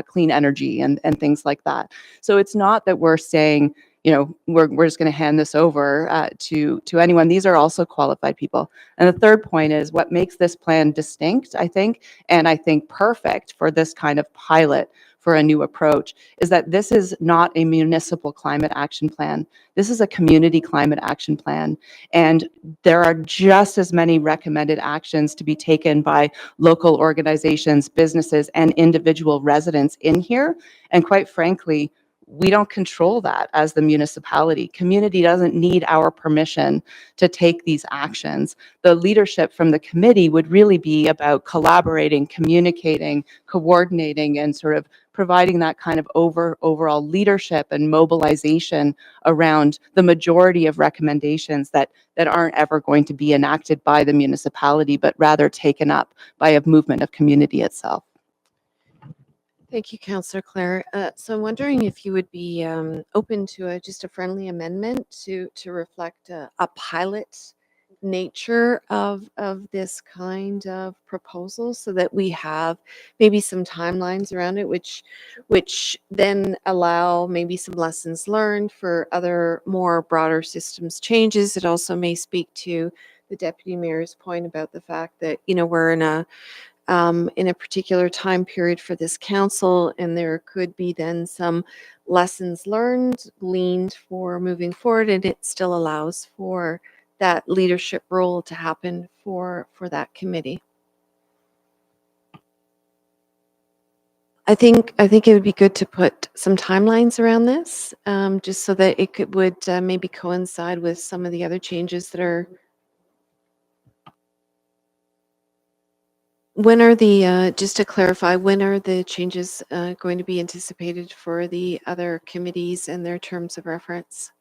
clean energy and things like that. So it's not that we're saying, we're just going to hand this over to anyone. These are also qualified people. And the third point is what makes this plan distinct, I think, and I think perfect for this kind of pilot for a new approach, is that this is not a municipal climate action plan. This is a community climate action plan. And there are just as many recommended actions to be taken by local organizations, businesses, and individual residents in here. And quite frankly, we don't control that as the municipality. Community doesn't need our permission to take these actions. The leadership from the committee would really be about collaborating, communicating, coordinating, and sort of providing that kind of overall leadership and mobilization around the majority of recommendations that aren't ever going to be enacted by the municipality, but rather taken up by a movement of community itself. Thank you, Councillor Clare. So I'm wondering if you would be open to just a friendly amendment to reflect a pilot nature of this kind of proposal, so that we have maybe some timelines around it, which then allow maybe some lessons learned for other more broader systems changes. It also may speak to the Deputy Mayor's point about the fact that we're in a particular time period for this council, and there could be then some lessons learned, gleaned for moving forward, and it still allows for that leadership role to happen for that committee. I think it would be good to put some timelines around this, just so that it would maybe coincide with some of the other changes that are. When are just to clarify, when are the changes going to be anticipated for the other committees and their terms of reference?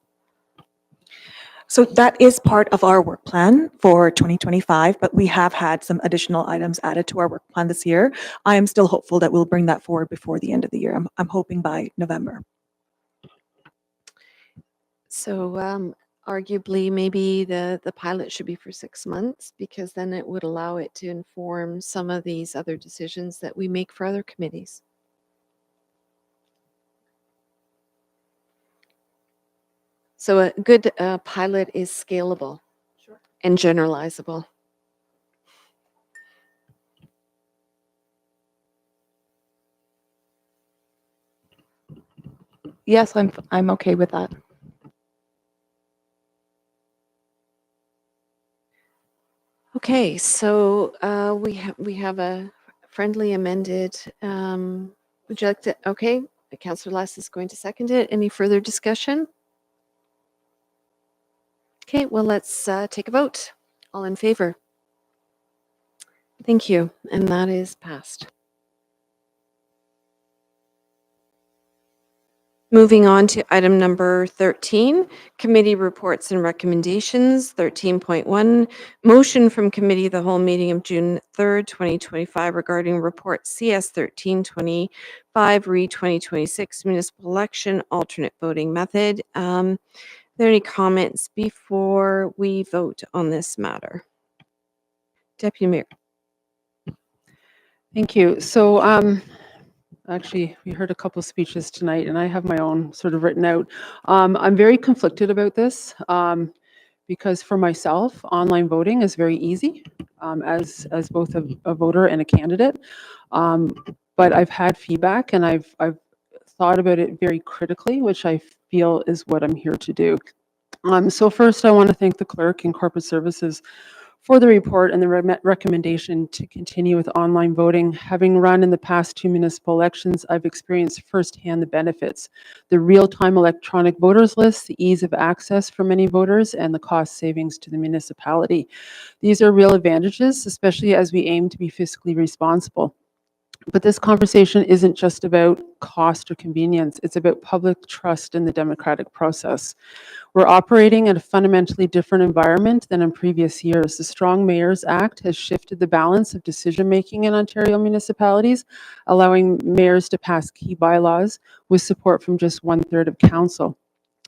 So that is part of our work plan for 2025, but we have had some additional items added to our work plan this year. I am still hopeful that we'll bring that forward before the end of the year. I'm hoping by November. So arguably, maybe the pilot should be for 6 months, because then it would allow it to inform some of these other decisions that we make for other committees. So a good pilot is scalable and generalizable. Yes, I'm okay with that. Okay, so we have a friendly amended. Would you like to? Okay, Councillor Less is going to second it. Any further discussion? Okay, well, let's take a vote. All in favor? Thank you, and that is passed. Moving on to item number 13, committee reports and recommendations. 13.1, motion from Committee of the Whole meeting of June 3rd, 2025 regarding report CS 1325 re 2026 municipal election alternate voting method. Are there any comments before we vote on this matter? Deputy Mayor. Thank you. So actually, we heard a couple of speeches tonight, and I have my own sort of written out. I'm very conflicted about this because for myself, online voting is very easy as both a voter and a candidate. But I've had feedback, and I've thought about it very critically, which I feel is what I'm here to do. So first, I want to thank the clerk and corporate services for the report and the recommendation to continue with online voting. Having run in the past 2 municipal elections, I've experienced firsthand the benefits: the real-time electronic voters list, the ease of access for many voters, and the cost savings to the municipality. These are real advantages, especially as we aim to be fiscally responsible. But this conversation isn't just about cost or convenience. It's about public trust in the democratic process. We're operating in a fundamentally different environment than in previous years. The Strong Mayors Act has shifted the balance of decision-making in Ontario municipalities, allowing mayors to pass key bylaws with support from just 1/3 of council.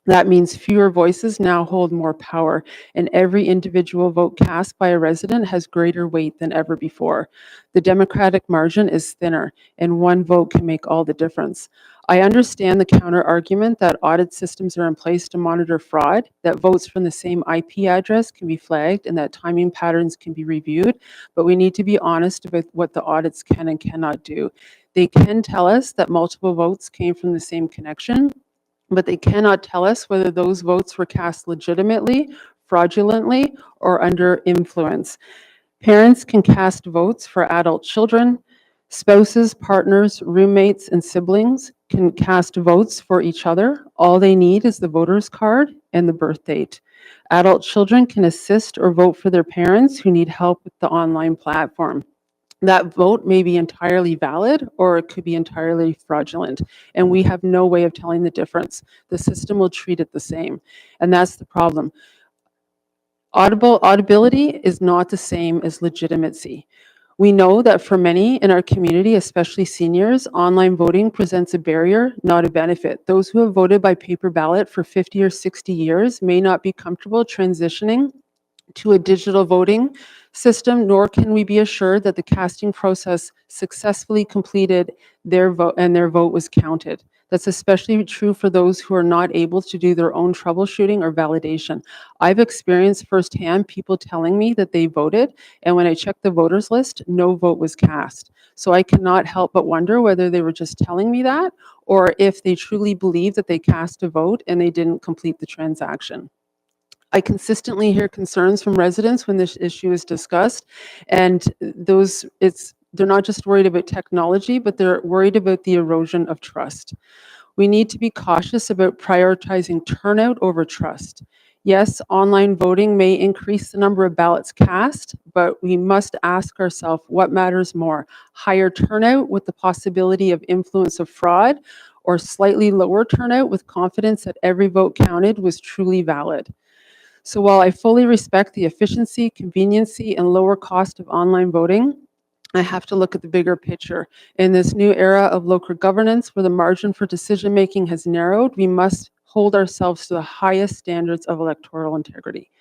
That means fewer voices now hold more power, and every individual vote cast by a resident has greater weight than ever before. The democratic margin is thinner, and one vote can make all the difference. I understand the counter argument that audit systems are in place to monitor fraud, that votes from the same IP address can be flagged, and that timing patterns can be reviewed, but we need to be honest about what the audits can and cannot do. They can tell us that multiple votes came from the same connection, but they cannot tell us whether those votes were cast legitimately, fraudulently, or under influence. Parents can cast votes for adult children. Spouses, partners, roommates, and siblings can cast votes for each other. All they need is the voter's card and the birth date. Adult children can assist or vote for their parents who need help with the online platform. That vote may be entirely valid or it could be entirely fraudulent, and we have no way of telling the difference. The system will treat it the same, and that's the problem. Audibility is not the same as legitimacy. We know that for many in our community, especially seniors, online voting presents a barrier, not a benefit. Those who have voted by paper ballot for 50 or 60 years may not be comfortable transitioning to a digital voting system, nor can we be assured that the casting process successfully completed their vote and their vote was counted. That's especially true for those who are not able to do their own troubleshooting or validation. I've experienced firsthand people telling me that they voted, and when I checked the voters list, no vote was cast. So I cannot help but wonder whether they were just telling me that, or if they truly believe that they cast a vote and they didn't complete the transaction. I consistently hear concerns from residents when this issue is discussed, and they're not just worried about technology, but they're worried about the erosion of trust. We need to be cautious about prioritizing turnout over trust. Yes, online voting may increase the number of ballots cast, but we must ask ourselves what matters more: higher turnout with the possibility of influence of fraud, or slightly lower turnout with confidence that every vote counted was truly valid. So while I fully respect the efficiency, conveniency, and lower cost of online voting, I have to look at the bigger picture. In this new era of local governance, where the margin for decision-making has narrowed, we must hold ourselves to the highest standards of electoral integrity.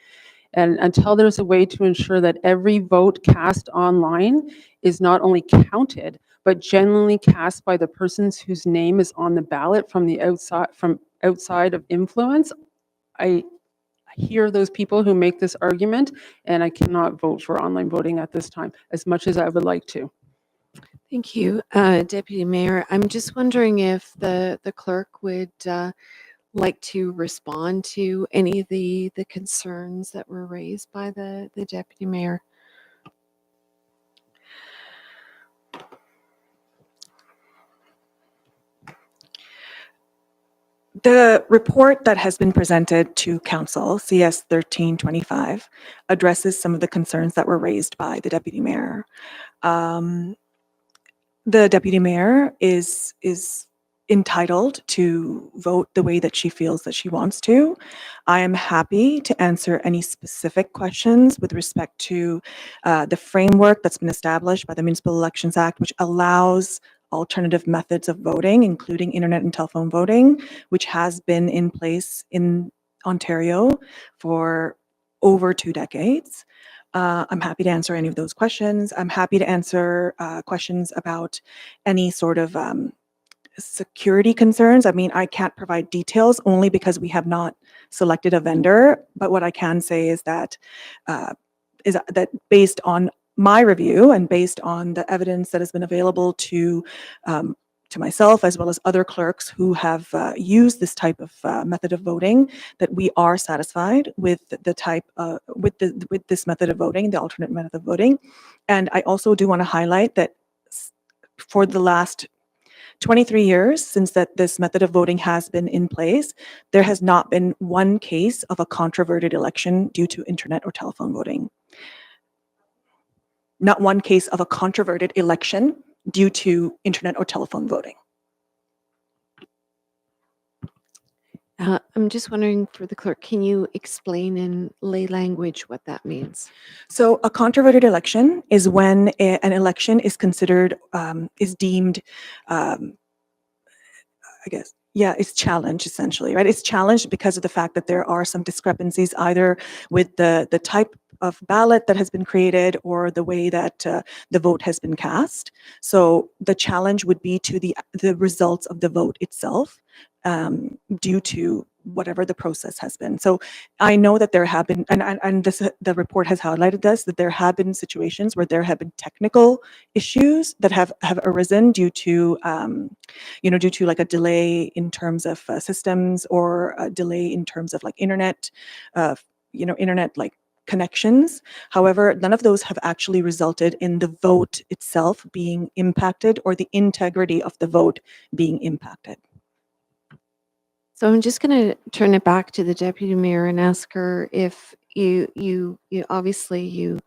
And until there's a way to ensure that every vote cast online is not only counted, but genuinely cast by the persons whose name is on the ballot from outside of influence, I hear those people who make this argument, and I cannot vote for online voting at this time, as much as I would like to. Thank you, Deputy Mayor. I'm just wondering if the clerk would like to respond to any of the concerns that were raised by the Deputy Mayor. The report that has been presented to Council, CS 1325, addresses some of the concerns that were raised by the Deputy Mayor. The Deputy Mayor is entitled to vote the way that she feels that she wants to. I am happy to answer any specific questions with respect to the framework that's been established by the Municipal Elections Act, which allows alternative methods of voting, including internet and telephone voting, which has been in place in Ontario for over 2 decades. I'm happy to answer any of those questions. I'm happy to answer questions about any sort of security concerns. I mean, I can't provide details only because we have not selected a vendor, but what I can say is that based on my review and based on the evidence that has been available to myself as well as other clerks who have used this type of method of voting, that we are satisfied with the type with this method of voting, the alternate method of voting. And I also do want to highlight that for the last 23 years since this method of voting has been in place, there has not been one case of a controverted election due to internet or telephone voting. Not one case of a controverted election due to internet or telephone voting. I'm just wondering, for the clerk, can you explain in lay language what that means? So a controverted election is when an election is considered, is deemed, I guess, Yeah, it's challenged essentially, right? It's challenged because of the fact that there are some discrepancies either with the type of ballot that has been created or the way that the vote has been cast. So the challenge would be to the results of the vote itself, due to whatever the process has been. So I know that there have been, and this, the report has highlighted this, that there have been situations where there have been technical issues that have arisen due to, due to like a delay in terms of systems, or a delay in terms of like internet, internet like connections. However, none of those have actually resulted in the vote itself being impacted or the integrity of the vote being impacted. So I'm just going to turn it back to the deputy mayor and ask her if you obviously you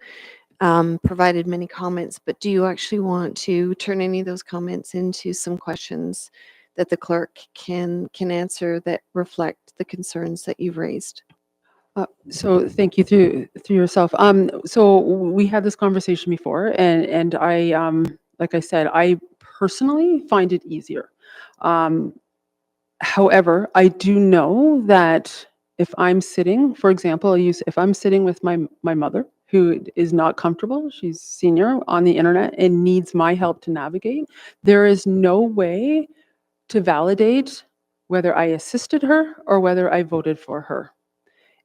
provided many comments, but do you actually want to turn any of those comments into some questions that the clerk can answer that reflect the concerns that you've raised? So thank you through yourself. So we had this conversation before, and I, like I said, I personally find it easier. However, I do know that if I'm sitting, for example, if I'm sitting with my mother who is not comfortable, she's senior on the internet and needs my help to navigate, there is no way to validate whether I assisted her or whether I voted for her.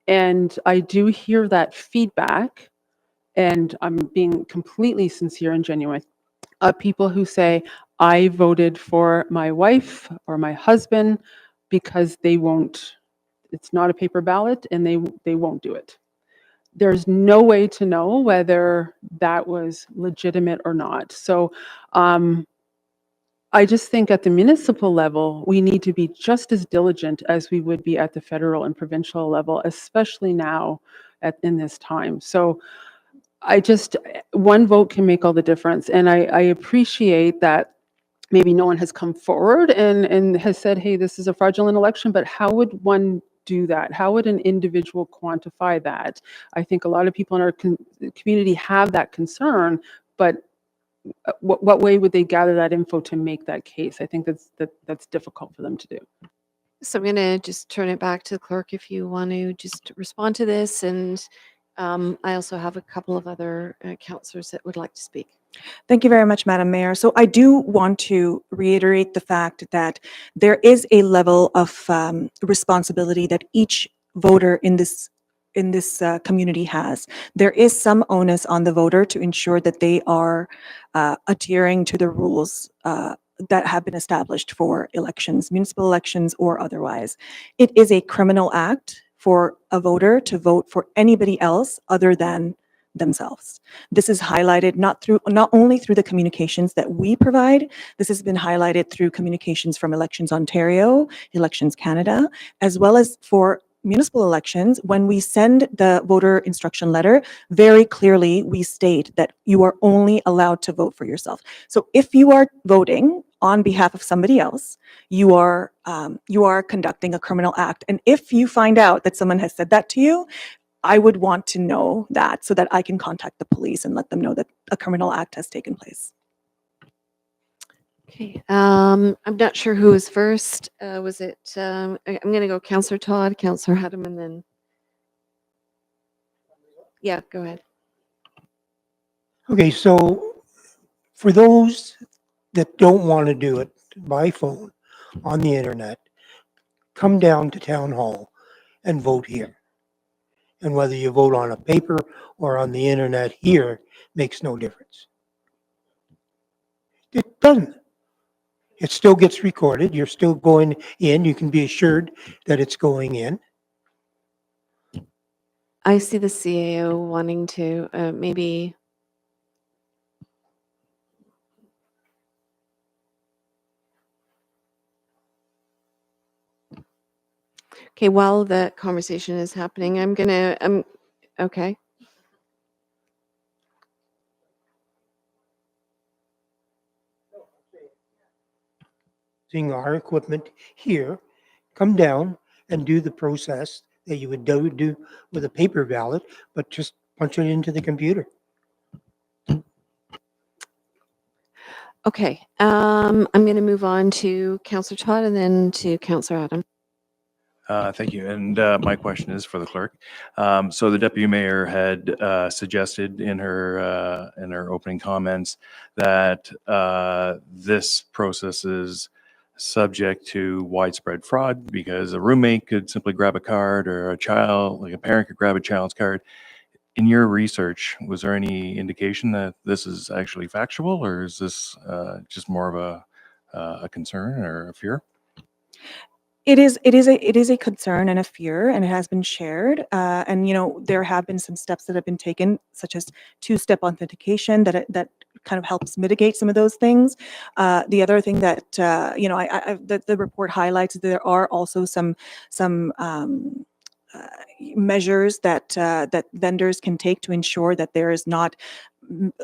And I do hear that feedback, and I'm being completely sincere and genuine, of people who say, I voted for my wife or my husband because they won't, it's not a paper ballot and they won't do it. There's no way to know whether that was legitimate or not. So I just think at the municipal level, we need to be just as diligent as we would be at the federal and provincial level, especially now in this time. So one vote can make all the difference. And I appreciate that maybe no one has come forward and has said, hey, this is a fraudulent election, but how would one do that? How would an individual quantify that? I think a lot of people in our community have that concern, but what way would they gather that info to make that case? I think that's difficult for them to do. So I'm going to just turn it back to the clerk if you want to just respond to this. And I also have a couple of other councillors that would like to speak. Thank you very much, Madam Mayor. So I do want to reiterate the fact that there is a level of responsibility that each voter in this community has. There is some onus on the voter to ensure that they are adhering to the rules that have been established for elections, municipal elections or otherwise. It is a criminal act for a voter to vote for anybody else other than themselves. This is highlighted not only through the communications that we provide, this has been highlighted through communications from Elections Ontario, Elections Canada, as well as for municipal elections. When we send the voter instruction letter, very clearly we state that you are only allowed to vote for yourself. So if you are voting on behalf of somebody else, you are conducting a criminal act. And if you find out that someone has said that to you, I would want to know that so that I can contact the police and let them know that a criminal act has taken place. Okay, I'm not sure who was first. Was it, I'm going to go Councillor Todd, Councillor Haddam, and then, yeah, go ahead. Okay, so for those that don't want to do it by phone on the internet, come down to Town Hall and vote here. And whether you vote on a paper or on the internet here makes no difference. It doesn't. It still gets recorded. You're still going in. You can be assured that it's going in. I see the CAO wanting to maybe. Okay, while the conversation is happening, okay. Using our equipment here, come down and do the process that you would do with a paper ballot, but just punch it into the computer. Okay, I'm going to move on to Councillor Todd and then to Councillor Adam. Thank you. And my question is for the clerk. So the deputy mayor had suggested in her opening comments that this process is subject to widespread fraud because a roommate could simply grab a card, or a child, like a parent could grab a child's card. In your research, was there any indication that this is actually factual, or is this just more of a concern or a fear? It is a concern and a fear, and it has been shared. And there have been some steps that have been taken, such as two-step authentication, that kind of helps mitigate some of those things. The other thing that the report highlights, there are also some measures that vendors can take to ensure that there is not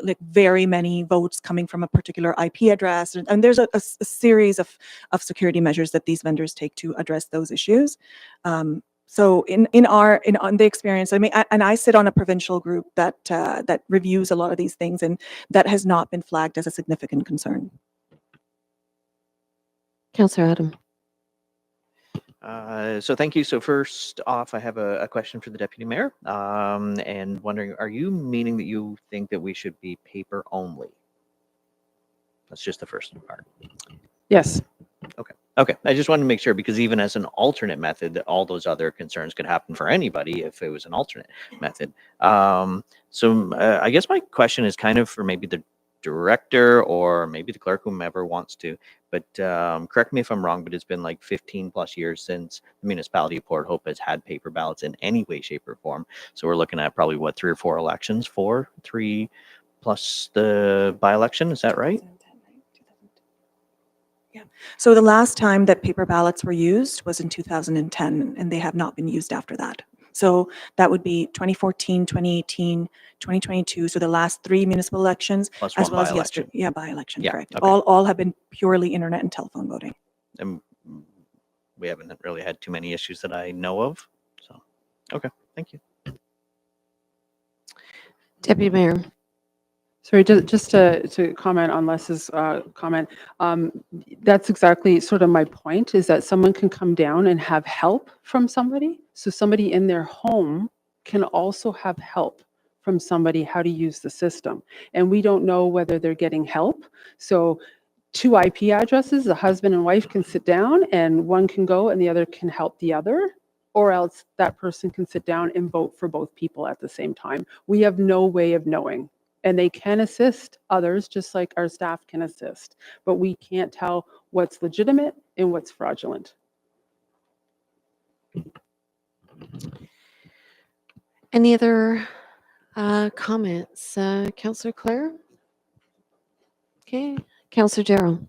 like very many votes coming from a particular IP address, and there's a series of security measures that these vendors take to address those issues. So on the experience, I mean, and I sit on a provincial group that reviews a lot of these things, and that has not been flagged as a significant concern. Councillor Adam. So thank you. So first off, I have a question for the deputy mayor, and wondering, are you meaning that you think that we should be paper only? That's just the first part. Yes. Okay. Okay. I just wanted to make sure, because even as an alternate method, all those other concerns could happen for anybody if it was an alternate method. So I guess my question is kind of for maybe the director or maybe the clerk, whomever wants to, but correct me if I'm wrong, but it's been like 15 plus years since the municipality of Port Hope has had paper ballots in any way, shape, or form. So we're looking at probably what, 3 or 4 elections, 3 plus the by-election. Is that right? So the last time that paper ballots were used was in 2010, and they have not been used after that. So that would be 2014, 2018, 2022. So the last 3 municipal elections, Plus as one well as by-election. yesterday. Yeah, by-election, Yeah, correct. okay. All have been purely internet and telephone voting. And we haven't really had too many issues that I know of. So, okay, thank you. Deputy Mayor. Sorry, just to comment on Les's comment, that's exactly sort of my point, is that someone can come down and have help from somebody. So somebody in their home can also have help from somebody how to use the system. And we don't know whether they're getting help. So 2 IP addresses, the husband and wife can sit down and one can go and the other can help the other, or else that person can sit down and vote for both people at the same time. We have no way of knowing. And they can assist others just like our staff can assist, but we can't tell what's legitimate and what's fraudulent. Any other comments? Councillor Clare? Okay. Councillor Darrell.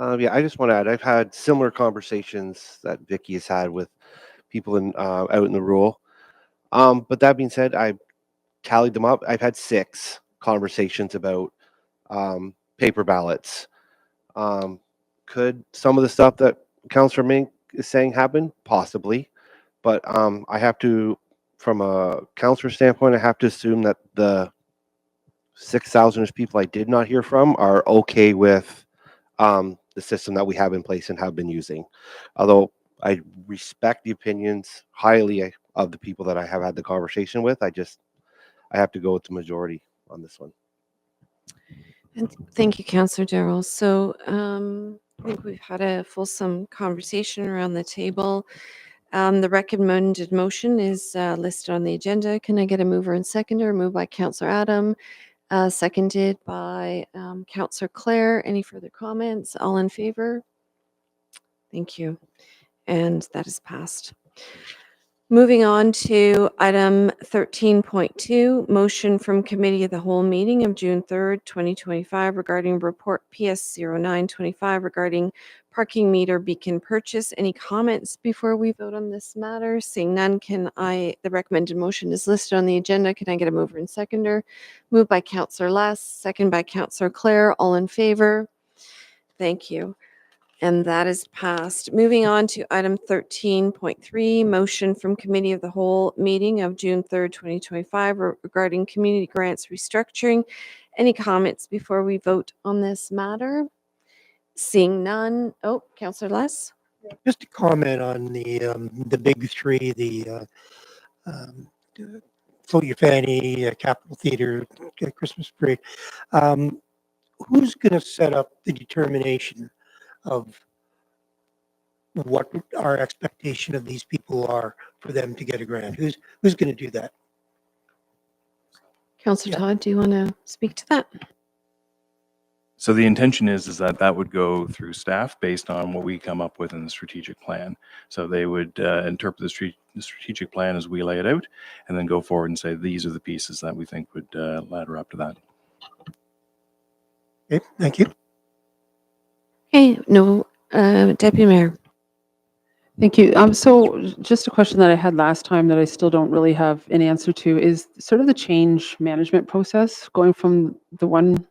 Yeah, I just want to add, I've had similar conversations that Vicky has had with people out in the rural. But that being said, I tallied them up. I've had 6 conversations about paper ballots. Could some of the stuff that Councillor Mink is saying happen? Possibly. But I have to, from a councillor standpoint, I have to assume that the 6,000-ish people I did not hear from are okay with the system that we have in place and have been using. Although I respect the opinions highly of the people that I have had the conversation with, I have to go with the majority on this one. And thank you, Councillor Darrell. So I think we've had a fulsome conversation around the table. The recommended motion is listed on the agenda. Can I get a mover and seconder? Moved by Councillor Adam, seconded by Councillor Clare. Any further comments? All in favor? Thank you. And that is passed. Moving on to item 13.2, motion from Committee of the Whole meeting of June 3rd, 2025 regarding report PS 0925 regarding parking meter beacon purchase. Any comments before we vote on this matter? Seeing none, the recommended motion is listed on the agenda. Can I get a mover and seconder? Moved by Councillor Less, second by Councillor Clare. All in favor? Thank you. And that is passed. Moving on to item 13.3, motion from Committee of the Whole meeting of June 3rd, 2025 regarding community grants restructuring. Any comments before we vote on this matter? Seeing none. Oh, Councillor Less? Just to comment on the big three, the Float Your Fanny, Capitol Theater, Christmas Parade. Who's going to set up the determination of what our expectation of these people are for them to get a grant? Who's going to do that? Councillor Todd, do you want to speak to that? So the intention is that that would go through staff based on what we come up with in the strategic plan. So they would interpret the strategic plan as we lay it out, and then go forward and say, these are the pieces that we think would ladder up to that. Okay, thank you. Okay, no, Deputy Mayor. Thank you. So just a question that I had last time that I still don't really have an answer to is sort of the change management process, going from the one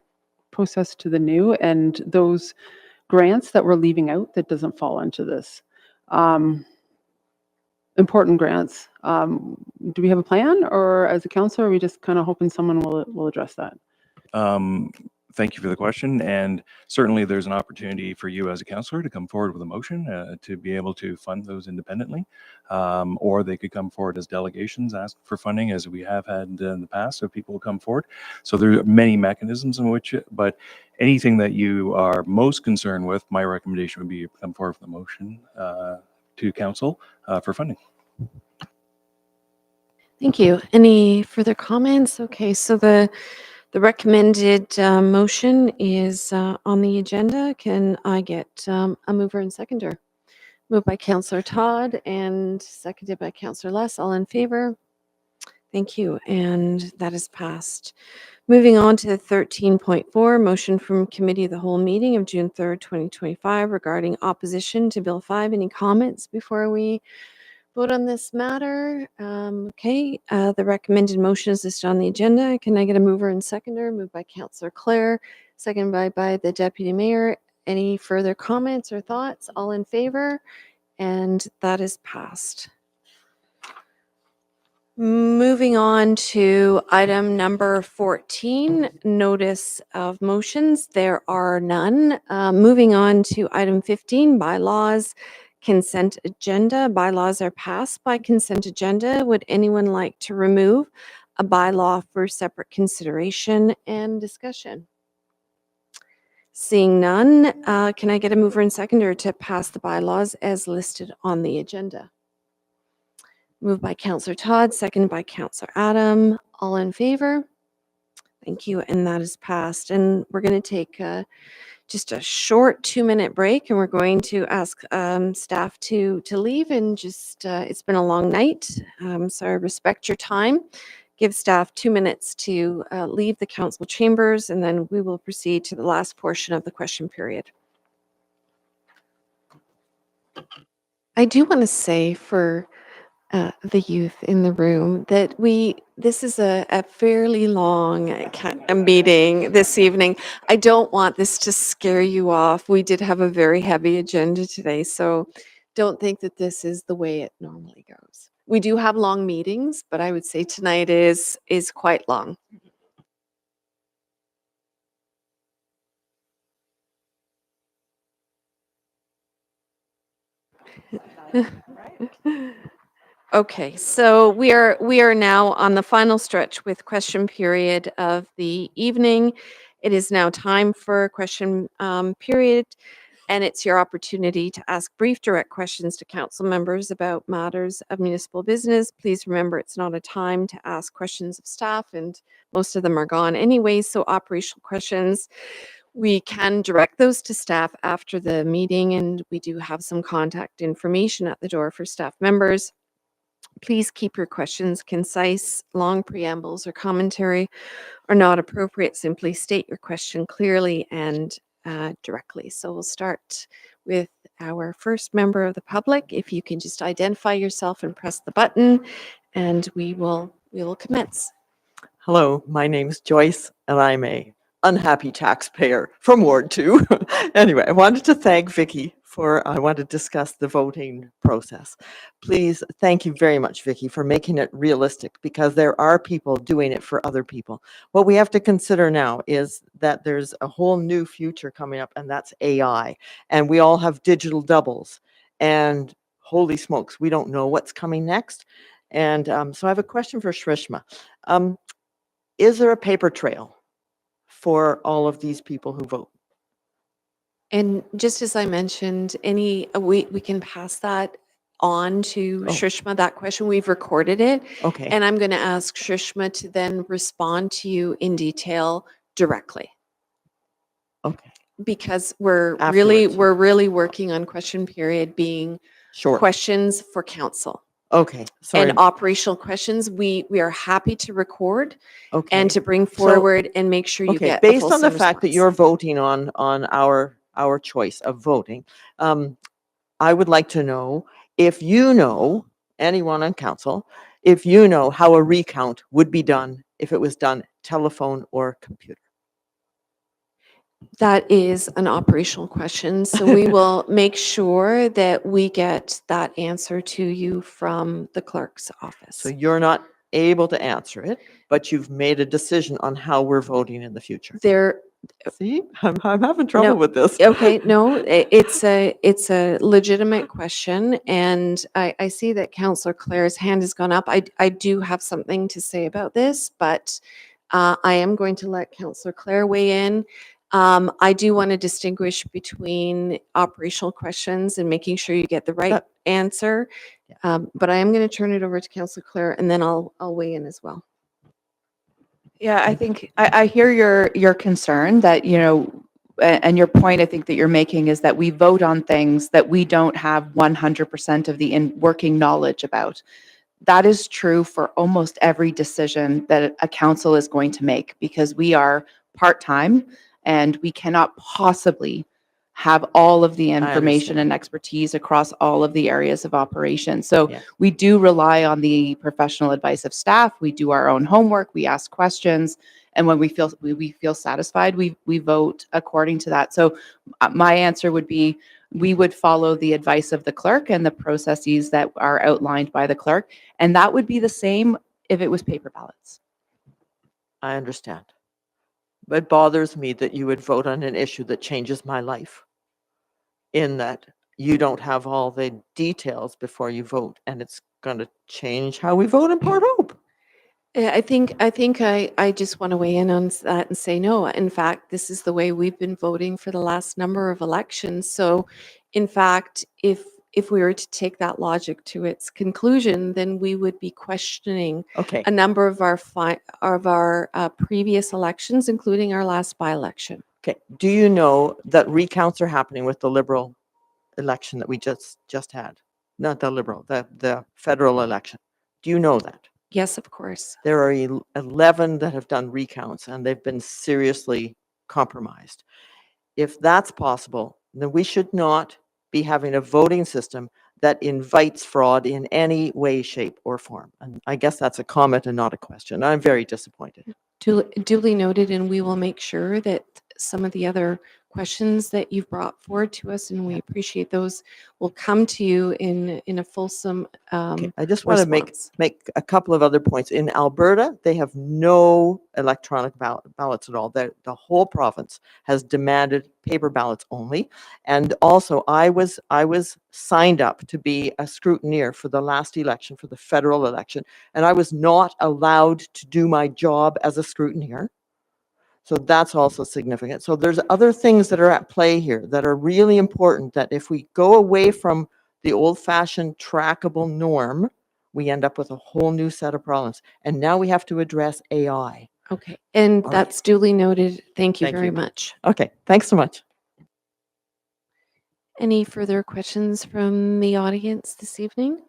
process to the new, and those grants that we're leaving out that doesn't fall into this. Important grants. Do we have a plan, or as a council, are we just kind of hoping someone will address that? Thank you for the question, and certainly there's an opportunity for you as a councillor to come forward with a motion to be able to fund those independently, or they could come forward as delegations, ask for funding, as we have had in the past, so people will come forward. So there are many mechanisms in which, but anything that you are most concerned with, my recommendation would be come forward with a motion to council for funding. Thank you. Any further comments? Okay, so the recommended motion is on the agenda. Can I get a mover and seconder? Moved by Councillor Todd and seconded by Councillor Less. All in favor? Thank you. And that is passed. Moving on to 13.4, motion from Committee of the Whole meeting of June 3rd, 2025 regarding opposition to Bill 5. Any comments before we vote on this matter? Okay, the recommended motion is listed on the agenda. Can I get a mover and seconder? Moved by Councillor Clare, seconded by the Deputy Mayor. Any further comments or thoughts? All in favor? And that is passed. Moving on to item number 14, notice of motions. There are none. Moving on to item 15, bylaws. Consent agenda. Bylaws are passed by consent agenda. Would anyone like to remove a bylaw for separate consideration and discussion? Seeing none, can I get a mover and seconder to pass the bylaws as listed on the agenda? Moved by Councillor Todd, seconded by Councillor Adam. All in favor? Thank you, and that is passed. And we're going to take just a short 2-minute break, and we're going to ask staff to leave, and just it's been a long night, so I respect your time. Give staff 2 minutes to leave the council chambers, and then we will proceed to the last portion of the question period. I do want to say for the youth in the room that this is a fairly long meeting this evening. I don't want this to scare you off. We did have a very heavy agenda today, so don't think that this is the way it normally goes. We do have long meetings, but I would say tonight is quite long. Okay, so we are now on the final stretch with question period of the evening. It is now time for question period, and it's your opportunity to ask brief, direct questions to council members about matters of municipal business. Please remember, it's not a time to ask questions of staff, and most of them are gone anyway, so operational questions, we can direct those to staff after the meeting, and we do have some contact information at the door for staff members. Please keep your questions concise. Long preambles or commentary are not appropriate. Simply state your question clearly and directly. So we'll start with our first member of the public. If you can just identify yourself and press the button, and we will commence. Hello, my name is Joyce, and I'm a unhappy taxpayer from Ward 2. Anyway, I wanted to thank Vicky I want to discuss the voting process. Please, thank you very much, Vicky, for making it realistic, because there are people doing it for other people. What we have to consider now is that there's a whole new future coming up, and that's AI. And we all have digital doubles. And holy smokes, we don't know what's coming next. And so I have a question for Shrishma. Is there a paper trail for all of these people who vote? And just as I mentioned, we can pass that on to Shrishma, that question. We've recorded it. Okay. And I'm going to ask Shrishma to then respond to you in detail directly. Okay. Because we're Afterwards. really working on question period being Sure. questions for council. Okay. Sorry. And operational questions, we are happy to record Okay. and to bring So- forward and make sure you Okay, get based on the fulsome fact that response. you're voting on our choice of voting, I would like to know if you know, anyone on council, if you know how a recount would be done if it was done telephone or computer. That is an operational question, so we will make sure that we get that answer to you from the clerk's office. So you're not able to answer it, but you've made a decision on how we're voting in the future. See, I'm having trouble No, with this. Okay, no, it's a legitimate question, and I see that Councillor Clare's hand has gone up. I do have something to say about this, but I am going to let Councillor Clare weigh in. I do want to distinguish between operational questions and making sure you get the right answer. But I am going to turn it over to Councillor Clare, and then I'll weigh in as well. Yeah, I think I hear your concern that, and your point I think that you're making is that we vote on things that we don't have 100% of the working knowledge about. That is true for almost every decision that a council is going to make, because we are part-time and we cannot possibly have all of the information and expertise across all of the areas of operation. So we do rely on the professional advice of staff. We do our own homework. We ask questions. And when we feel satisfied, we vote according to that. So my answer would be, we would follow the advice of the clerk and the processes that are outlined by the clerk. And that would be the same if it was paper ballots. I understand. But it bothers me that you would vote on an issue that changes my life, in that you don't have all the details before you vote, and it's going to change how we vote in Port Hope. Yeah, I think I just want to weigh in on that and say no. In fact, this is the way we've been voting for the last number of elections. So, in fact, if we were to take that logic to its conclusion, then we would be questioning a number of our previous elections, including our last by-election. Okay. Do you know that recounts are happening with the Liberal election that we just had? Not the Liberal, the federal election. Do you know that? Yes, of course. There are 11 that have done recounts, and they've been seriously compromised. If that's possible, then we should not be having a voting system that invites fraud in any way, shape, or form. And I guess that's a comment and not a question. I'm very disappointed. Duly noted, and we will make sure that some of the other questions that you've brought forward to us, and we appreciate those, will come to you in a fulsome I just want to response. make a couple of other points. In Alberta, they have no electronic ballots at all. The whole province has demanded paper ballots only. And also, I was signed up to be a scrutineer for the last election, for the federal election, and I was not allowed to do my job as a scrutineer. So that's also significant. So there's other things that are at play here that are really important, that if we go away from the old-fashioned trackable norm, we end up with a whole new set of problems. And now we have to address AI. Okay, and All right. that's duly noted. Thank you Thank very you. much. Okay, thanks so much. Any further questions from the audience this evening?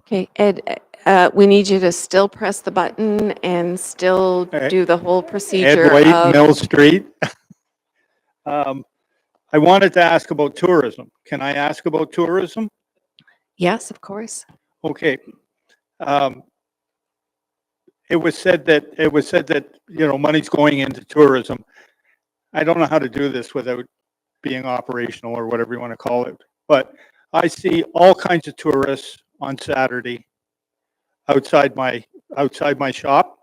Okay, Ed, we need you to still press the button and still do the whole procedure Ed White, of... Mill Street. I wanted to ask about tourism. Can I ask about tourism? Yes, of course. Okay. Um, It was said that, you know, money's going into tourism. I don't know how to do this without being operational or whatever you want to call it, but I see all kinds of tourists on Saturday outside my shop.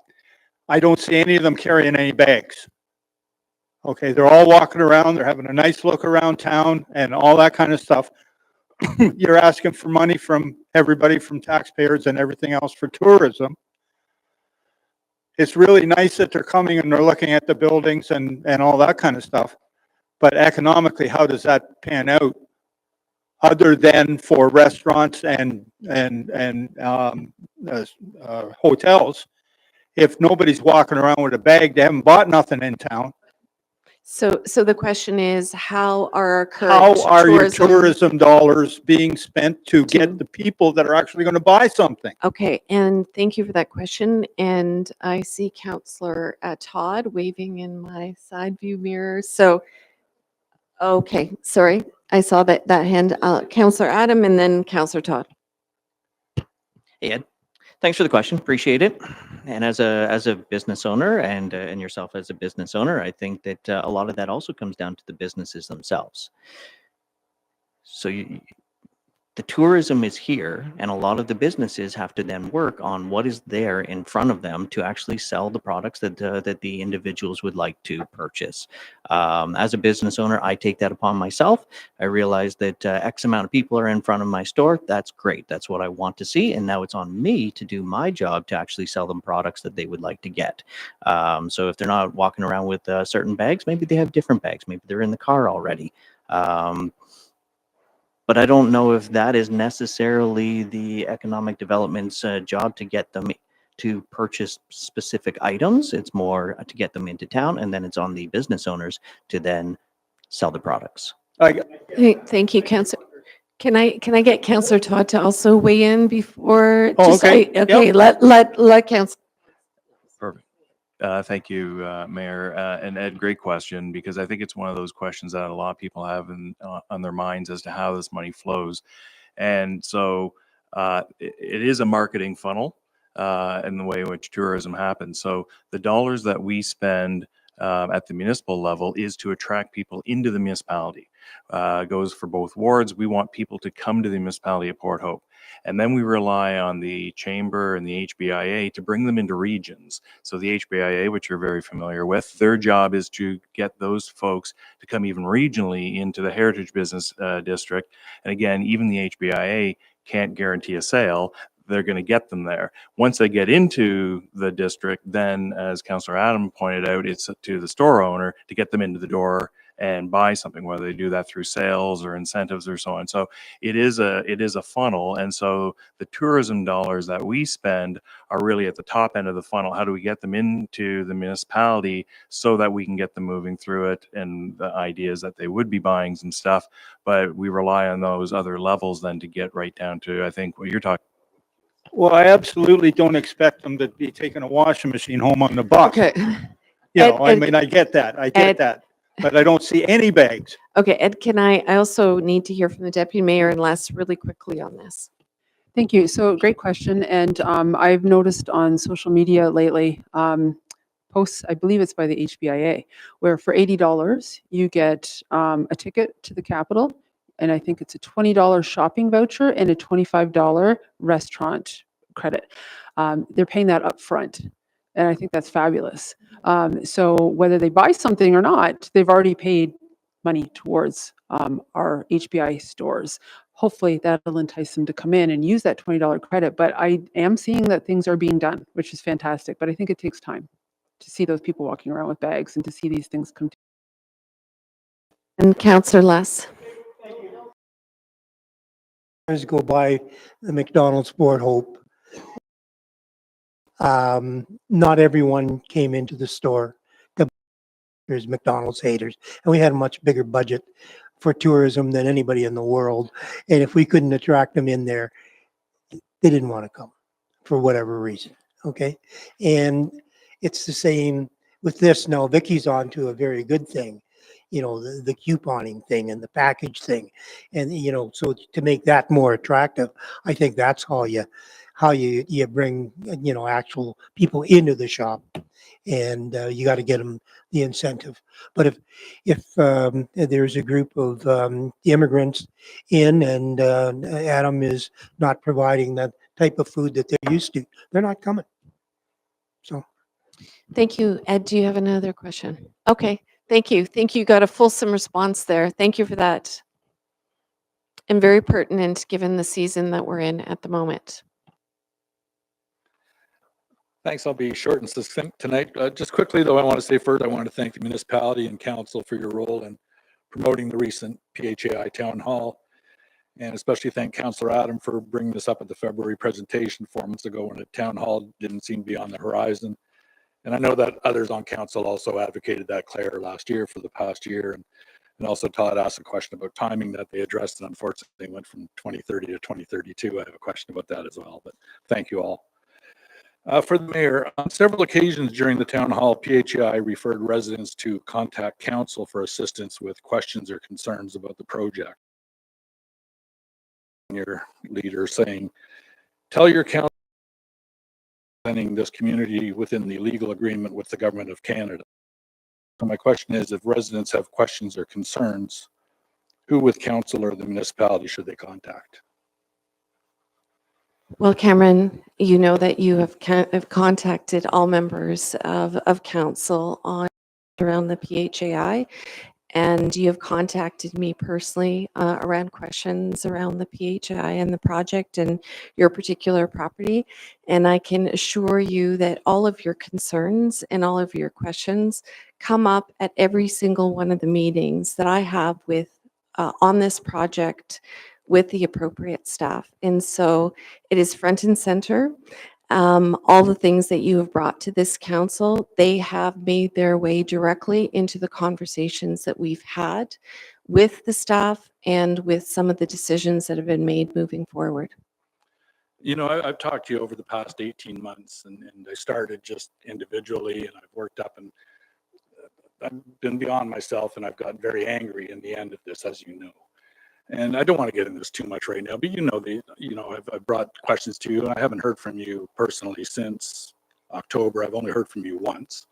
I don't see any of them carrying any bags. Okay, they're all walking around, they're having a nice look around town and all that kind of stuff. You're asking for money from everybody, from taxpayers and everything else for tourism. It's really nice that they're coming and they're looking at the buildings and all that kind of stuff. But economically, how does that pan out? Other than for restaurants and hotels, if nobody's walking around with a bag, they haven't bought nothing in town. So the question is, how are our How current are your tourism dollars being spent to get the people that are actually going to buy something? Okay, and thank you for that question. And I see Councillor Todd waving in my side view mirror. So, okay, sorry, I saw that hand. Councillor Adam, and then Councillor Todd. Hey, Ed. Thanks for the question. Appreciate it. And as a business owner and yourself as a business owner, I think that a lot of that also comes down to the businesses themselves. So the tourism is here, and a lot of the businesses have to then work on what is there in front of them to actually sell the products that the individuals would like to purchase. As a business owner, I take that upon myself. I realize that X amount of people are in front of my store. That's great. That's what I want to see. And now it's on me to do my job to actually sell them products that they would like to get. So if they're not walking around with certain bags, maybe they have different bags. Maybe they're in the car already. But I don't know if that is necessarily the economic development's job to get them to purchase specific items. It's more to get them into town, and then it's on the business owners to then sell the products. Hey, thank you, Councillor. Can I get Councillor Todd to also weigh in before? Oh, okay. Okay, Yep. let Councillor. Perfect. Thank you, Mayor. And Ed, great question, because I think it's one of those questions that a lot of people have on their minds as to how this money flows. And so it is a marketing funnel in the way in which tourism happens. So the dollars that we spend at the municipal level is to attract people into the municipality. Goes for both wards. We want people to come to the municipality of Port Hope. And then we rely on the Chamber and the HBIA to bring them into regions. So the HBIA, which you're very familiar with, their job is to get those folks to come even regionally into the Heritage Business District. And again, even the HBIA can't guarantee a sale. They're going to get them there. Once they get into the district, then as Councillor Adam pointed out, it's up to the store owner to get them into the door and buy something, whether they do that through sales or incentives or so on. So it is a funnel. And so the tourism dollars that we spend are really at the top end of the funnel. How do we get them into the municipality so that we can get them moving through it? And the idea is that they would be buying some stuff, but we rely on those other levels then to get right down to, I think, what you're talking. Well, I absolutely don't expect them to be taking a washing machine home on the bus. Okay. You know, I Ed, mean, I get that. I get Ed- that. But I don't see any bags. Okay, Ed, I also need to hear from the Deputy Mayor and Les really quickly on this. Thank you. So great question. And I've noticed on social media lately, posts, I believe it's by the HBIA, where for $80, you get a ticket to the Capitol. And I think it's a $20 shopping voucher and a $25 restaurant credit. They're paying that up front. And I think that's fabulous. So whether they buy something or not, they've already paid money towards our HBI stores. Hopefully that'll entice them to come in and use that $20 credit. But I am seeing that things are being done, which is fantastic. But I think it takes time to see those people walking around with bags and to see these things come to. And Councillor Les. Years go by the McDonald's Port Hope. Not everyone came into the store. There's McDonald's haters, and we had a much bigger budget for tourism than anybody in the world. And if we couldn't attract them in there, they didn't want to come for whatever reason. Okay, and it's the same with this. Now Vicky's on to a very good thing. the couponing thing and the package thing. And, so to make that more attractive, I think that's how you bring, actual people into the shop. And you got to get them the incentive. But if there's a group of immigrants in and Adam is not providing that type of food that they're used to, they're not coming. So. Thank you. Ed, do you have another question? Okay, thank you. Thank you. Got a fulsome response there. Thank you for that. And very pertinent given the season that we're in at the moment. Thanks. I'll be short and succinct tonight. Just quickly, though, I want to say first, I want to thank the municipality and council for your role in promoting the recent PHAI town hall, and especially thank Councillor Adam for bringing this up at the February presentation 4 months ago when the town hall didn't seem to be on the horizon. And I know that others on council also advocated that, Claire, last year for the past year. And also Todd asked a question about timing that they addressed, and unfortunately went from 2030 to 2032. I have a question about that as well, but thank you all. For the mayor, on several occasions during the town hall, PHAI referred residents to contact council for assistance with questions or concerns about the project. Your leader saying, tell your council representing this community within the legal agreement with the government of Canada. So my question is, if residents have questions or concerns, who with council or the municipality should they contact? Well, Cameron, you know that you have contacted all members of council on around the PHAI, and you have contacted me personally around questions around the PHAI and the project and your particular property. And I can assure you that all of your concerns and all of your questions come up at every single one of the meetings that I have with on this project with the appropriate staff. And so it is front and center. All the things that you have brought to this council, they have made their way directly into the conversations that we've had with the staff and with some of the decisions that have been made moving forward. You know, I've talked to you over the past 18 months, and I started just individually, and I've worked up, and I've been beyond myself, and I've got very angry in the end of this, as you know. And I don't want to get into this too much right now, but I've brought questions to you. I haven't heard from you personally since October. I've only heard from you once.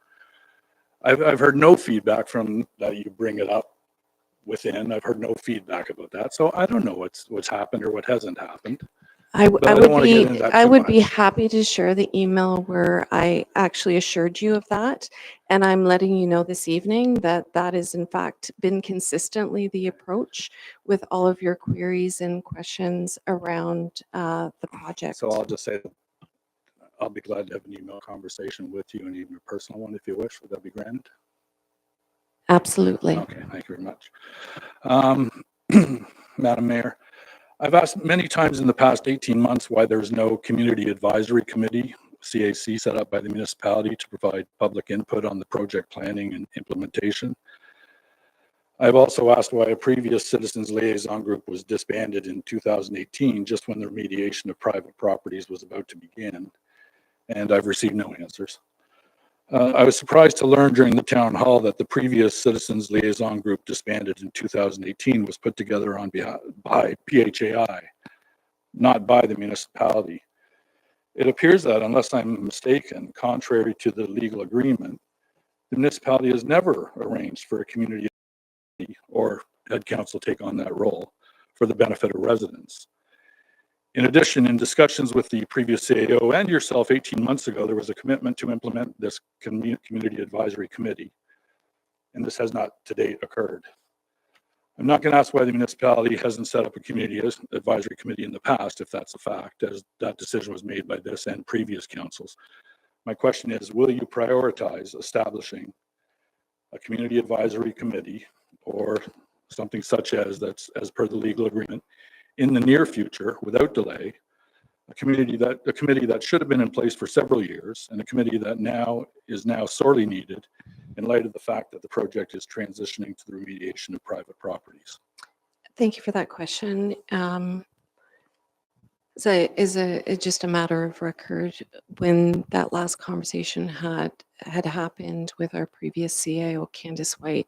I've heard no feedback from that you bring it up within. I've heard no feedback about that. So I don't know what's happened or what hasn't happened. I don't wanna get into that too would be much. happy to share the email where I actually assured you of that. And I'm letting you know this evening that that is in fact been consistently the approach with all of your queries and questions around the project. So I'll just say that I'll be glad to have an email conversation with you and even a personal one if you wish. Would that be granted? Absolutely. Okay, thank you very much. Madam Mayor, I've asked many times in the past 18 months why there's no community advisory committee, CAC, set up by the municipality to provide public input on the project planning and implementation. I've also asked why a previous citizens liaison group was disbanded in 2018, just when the remediation of private properties was about to begin, and I've received no answers. I was surprised to learn during the town hall that the previous citizens liaison group disbanded in 2018 was put together on behalf by PHAI, not by the municipality. It appears that, unless I'm mistaken, contrary to the legal agreement, the municipality has never arranged for a community or had council take on that role for the benefit of residents. In addition, in discussions with the previous CAO and yourself 18 months ago, there was a commitment to implement this community advisory committee, and this has not to date occurred. I'm not going to ask why the municipality hasn't set up a community advisory committee in the past, if that's a fact, as that decision was made by this and previous councils. My question is, will you prioritize establishing a community advisory committee or something such as that's as per the legal agreement in the near future without delay, a committee that should have been in place for several years, and a committee that is now sorely needed in light of the fact that the project is transitioning to the remediation of private properties? Thank you for that question. Just a matter of record, when that last conversation had happened with our previous CAO, Candace White,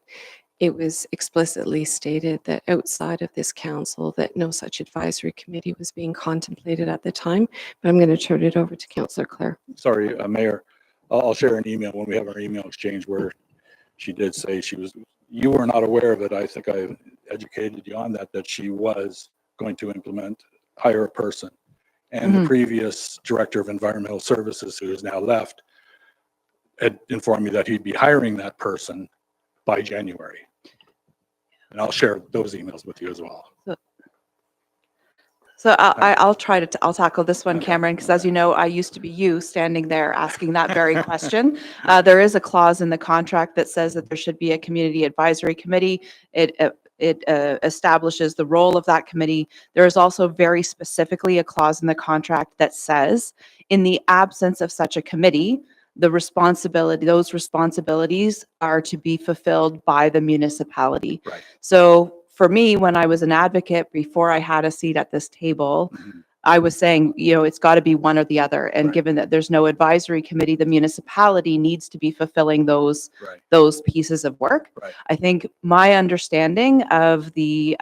it was explicitly stated that outside of this council, that no such advisory committee was being contemplated at the time. But I'm going to turn it over to Councillor Clare. Sorry, Mayor, I'll share an email when we have our email exchange where she did say you were not aware of it. I think I educated you on that she was going to hire a person. And the previous director of environmental services, who has now left, had informed me that he'd be hiring that person by January. And I'll share those emails with you as well. So I'll I'll tackle this one, Cameron, because as you know, I used to be you standing there asking that very question. There is a clause in the contract that says that there should be a community advisory committee. It establishes the role of that committee. There is also very specifically a clause in the contract that says, in the absence of such a committee, those responsibilities are to be fulfilled by the municipality. Right. So for me, when I was an advocate before I had a seat at this table, I was saying, it's got to be one or the other. And given that there's no advisory committee, the municipality needs to be fulfilling those pieces of work. I think my understanding of the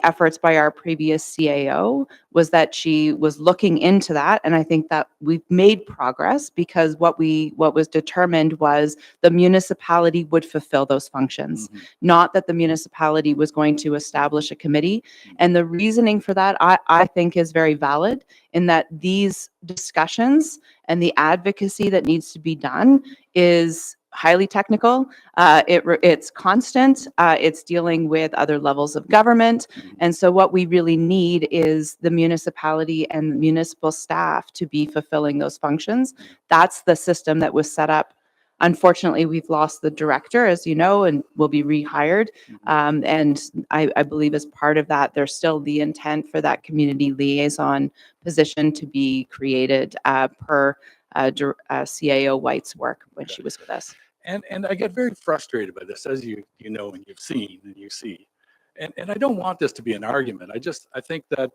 efforts by our previous CAO was that she was looking into that. And I think that we've made progress, because what was determined was the municipality would fulfill those functions, not that the municipality was going to establish a committee. And the reasoning for that, I think, is very valid, in that these discussions and the advocacy that needs to be done is highly technical. It's constant. It's dealing with other levels of government. And so what we really need is the municipality and municipal staff to be fulfilling those functions. That's the system that was set up. Unfortunately, we've lost the director, as you know, and will be rehired. And I believe as part of that, there's still the intent for that community liaison position to be created per CAO White's work when she was with us. And I get very frustrated by this, as you know, and you've seen and you see. And I don't want this to be an argument. I think that,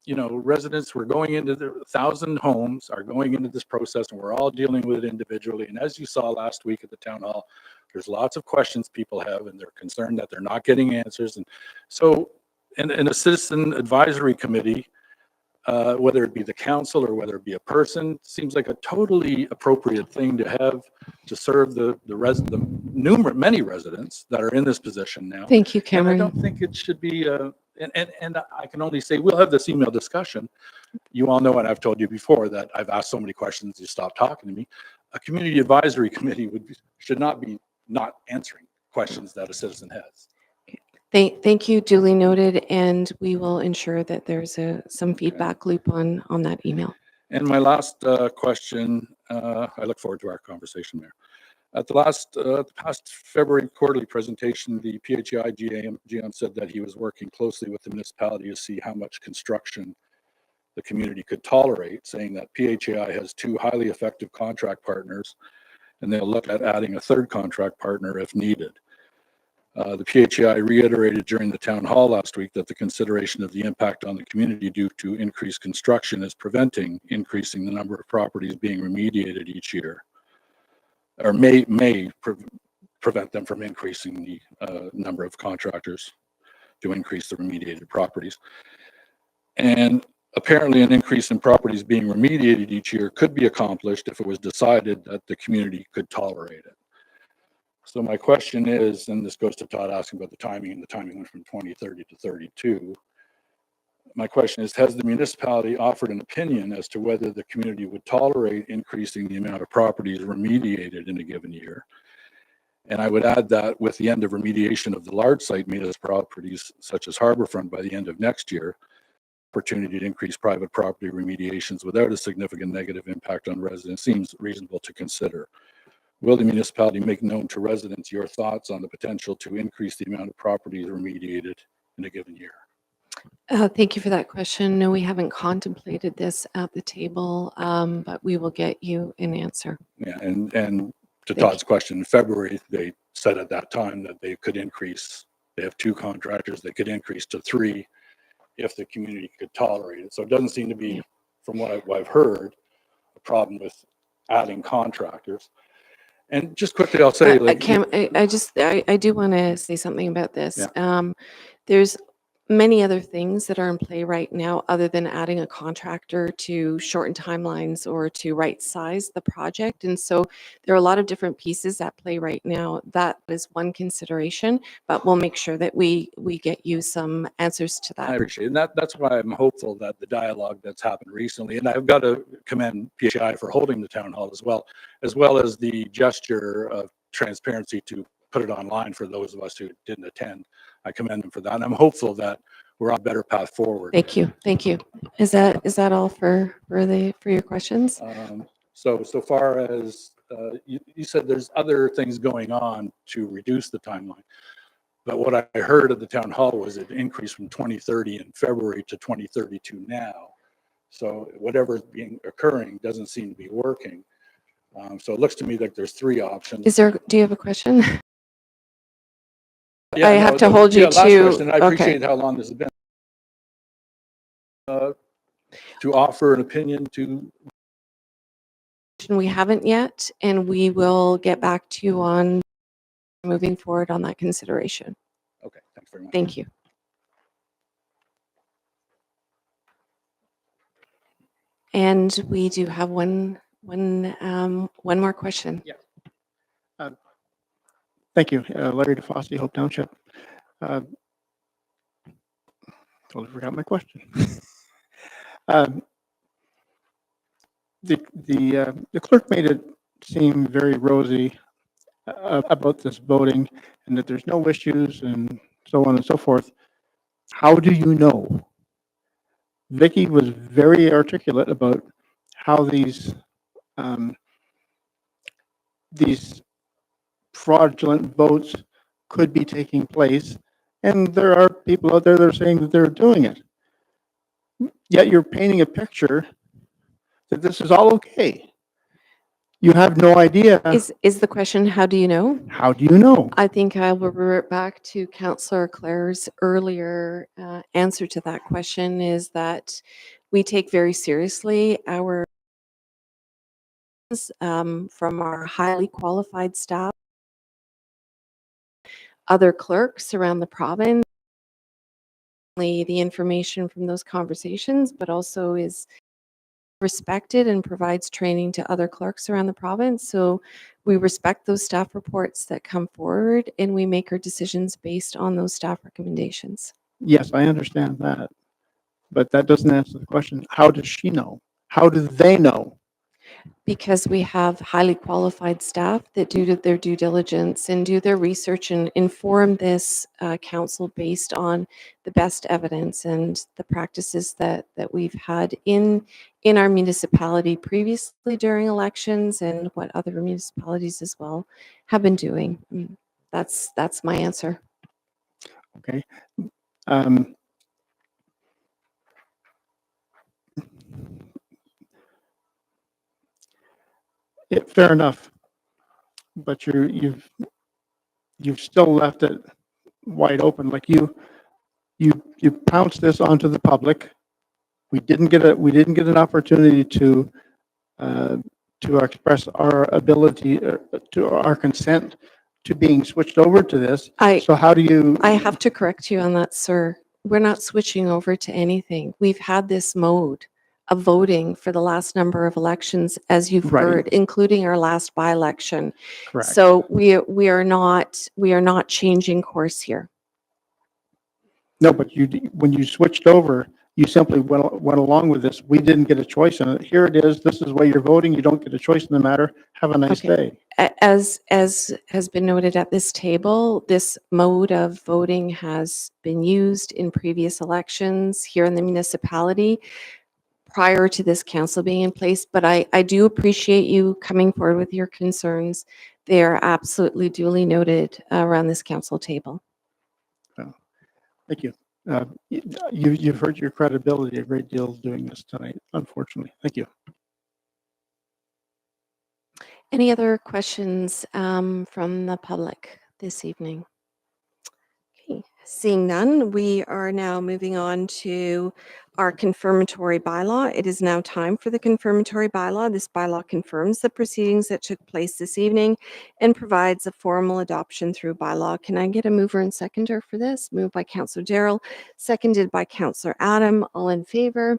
residents, we're going into 1,000 homes are going into this process, and we're all dealing with it individually. And as you saw last week at the town hall, there's lots of questions people have, and they're concerned that they're not getting answers. And so, in a citizen advisory committee, whether it be the council or whether it be a person, seems like a totally appropriate thing to have to serve the many residents that are in this position now. Thank you, Cameron. And I don't think it should be, and I can only say, we'll have this email discussion. You all know, and I've told you before, that I've asked so many questions, you stop talking to me. A community advisory committee should not be not answering questions that a citizen has. Thank you, duly noted, and we will ensure that there's some feedback loop on that email. And my last question, I look forward to our conversation there. At the past February quarterly presentation, the PHI GM said that he was working closely with the municipality to see how much construction the community could tolerate, saying that PHI has 2 highly effective contract partners, and they'll look at adding a 3rd contract partner if needed. The PHI reiterated during the town hall last week that the consideration of the impact on the community due to increased construction is preventing increasing the number of properties being remediated each year, or may prevent them from increasing the number of contractors to increase the remediated properties. And apparently an increase in properties being remediated each year could be accomplished if it was decided that the community could tolerate it. So my question is, and this goes to Todd asking about the timing, and the timing went from 2030 to 32. My question is, has the municipality offered an opinion as to whether the community would tolerate increasing the amount of properties remediated in a given year? And I would add that with the end of remediation of the large site municipal properties, such as Harborfront, by the end of next year, opportunity to increase private property remediations without a significant negative impact on residents seems reasonable to consider. Will the municipality make known to residents your thoughts on the potential to increase the amount of properties remediated in a given year? Thank you for that question. No, we haven't contemplated this at the table, but we will get you an answer. Yeah, and to Todd's question, in February, they said at that time that they could increase, they have 2 contractors, they could increase to 3 if the community could tolerate it. So it doesn't seem to be, from what I've heard, a problem with adding contractors. And just quickly, I'll say, like, Cam, I do want to say something about this. Yeah. There's many other things that are in play right now other than adding a contractor to shorten timelines or to right size the project. And so there are a lot of different pieces at play right now. That is one consideration, but we'll make sure that we get you some answers to I that. appreciate it. And that's why I'm hopeful that the dialogue that's happened recently, and I've got to commend PHI for holding the town hall as well as the gesture of transparency to put it online for those of us who didn't attend. I commend them for that. And I'm hopeful that we're on a better path forward. Thank you. Thank you. Is that all for your questions? So far as you said, there's other things going on to reduce the timeline. But what I heard at the town hall was it increased from 2030 in February to 2032 now. So whatever is occurring doesn't seem to be working. So it looks to me like there's three options. Do you have a question? Yeah, I have to hold you last to. question. I Okay. appreciate how long this has been. To offer an opinion to. We haven't yet, and we will get back to you on moving forward on that consideration. Okay, thanks very much. Thank you. And we do have one more question. Yeah. Thank you. Larry DeFosse, Hope Township. Totally forgot my question. The clerk made it seem very rosy about this voting and that there's no issues and so on and so forth. How do you know? Vicky was very articulate about how these fraudulent votes could be taking place, and there are people out there that are saying that they're doing it. Yet you're painting a picture that this is all okay. You have no idea. Is the question, how do you know? How do you know? I think I will revert back to Councillor Clare's earlier answer to that question, is that we take very seriously our from our highly qualified staff, other clerks around the province, the information from those conversations, but also is respected and provides training to other clerks around the province. So we respect those staff reports that come forward, and we make our decisions based on those staff recommendations. Yes, I understand that. But that doesn't answer the question. How does she know? How do they know? Because we have highly qualified staff that do their due diligence and do their research and inform this council based on the best evidence and the practices that we've had in our municipality previously during elections, and what other municipalities as well have been doing. I mean, that's my answer. Okay. Fair enough, but you've still left it wide open. Like you pounced this onto the public. We didn't get an opportunity to express our ability to our consent to being switched over to this. So how do you? I have to correct you on that, sir. We're not switching over to anything. We've had this mode of voting for the last number of elections, as you've Right. heard, including our last by-election. Correct. So we are not changing course here. No, but when you switched over, you simply went along with this. We didn't get a choice in it. Here it is. This is why you're voting. You don't get a choice in the matter. Have a nice day. As has been noted at this table, this mode of voting has been used in previous elections here in the municipality prior to this council being in place. But I do appreciate you coming forward with your concerns. They are absolutely duly noted around this council table. Thank you. You've hurt your credibility a great deal doing this tonight, unfortunately. Thank you. Any other questions from the public this evening? Okay, Seeing none, we are now moving on to our confirmatory bylaw. It is now time for the confirmatory bylaw. This bylaw confirms the proceedings that took place this evening and provides a formal adoption through bylaw. Can I get a mover and seconder for this? Moved by Councillor Darrell, seconded by Councillor Adam. All in favor?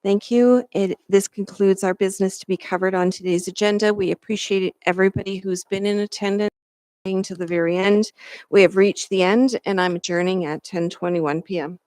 Thank you. This concludes our business to be covered on today's agenda. We appreciate everybody who's been in attendance to the very end. We have reached the end, and I'm adjourning at 10:21 p.m.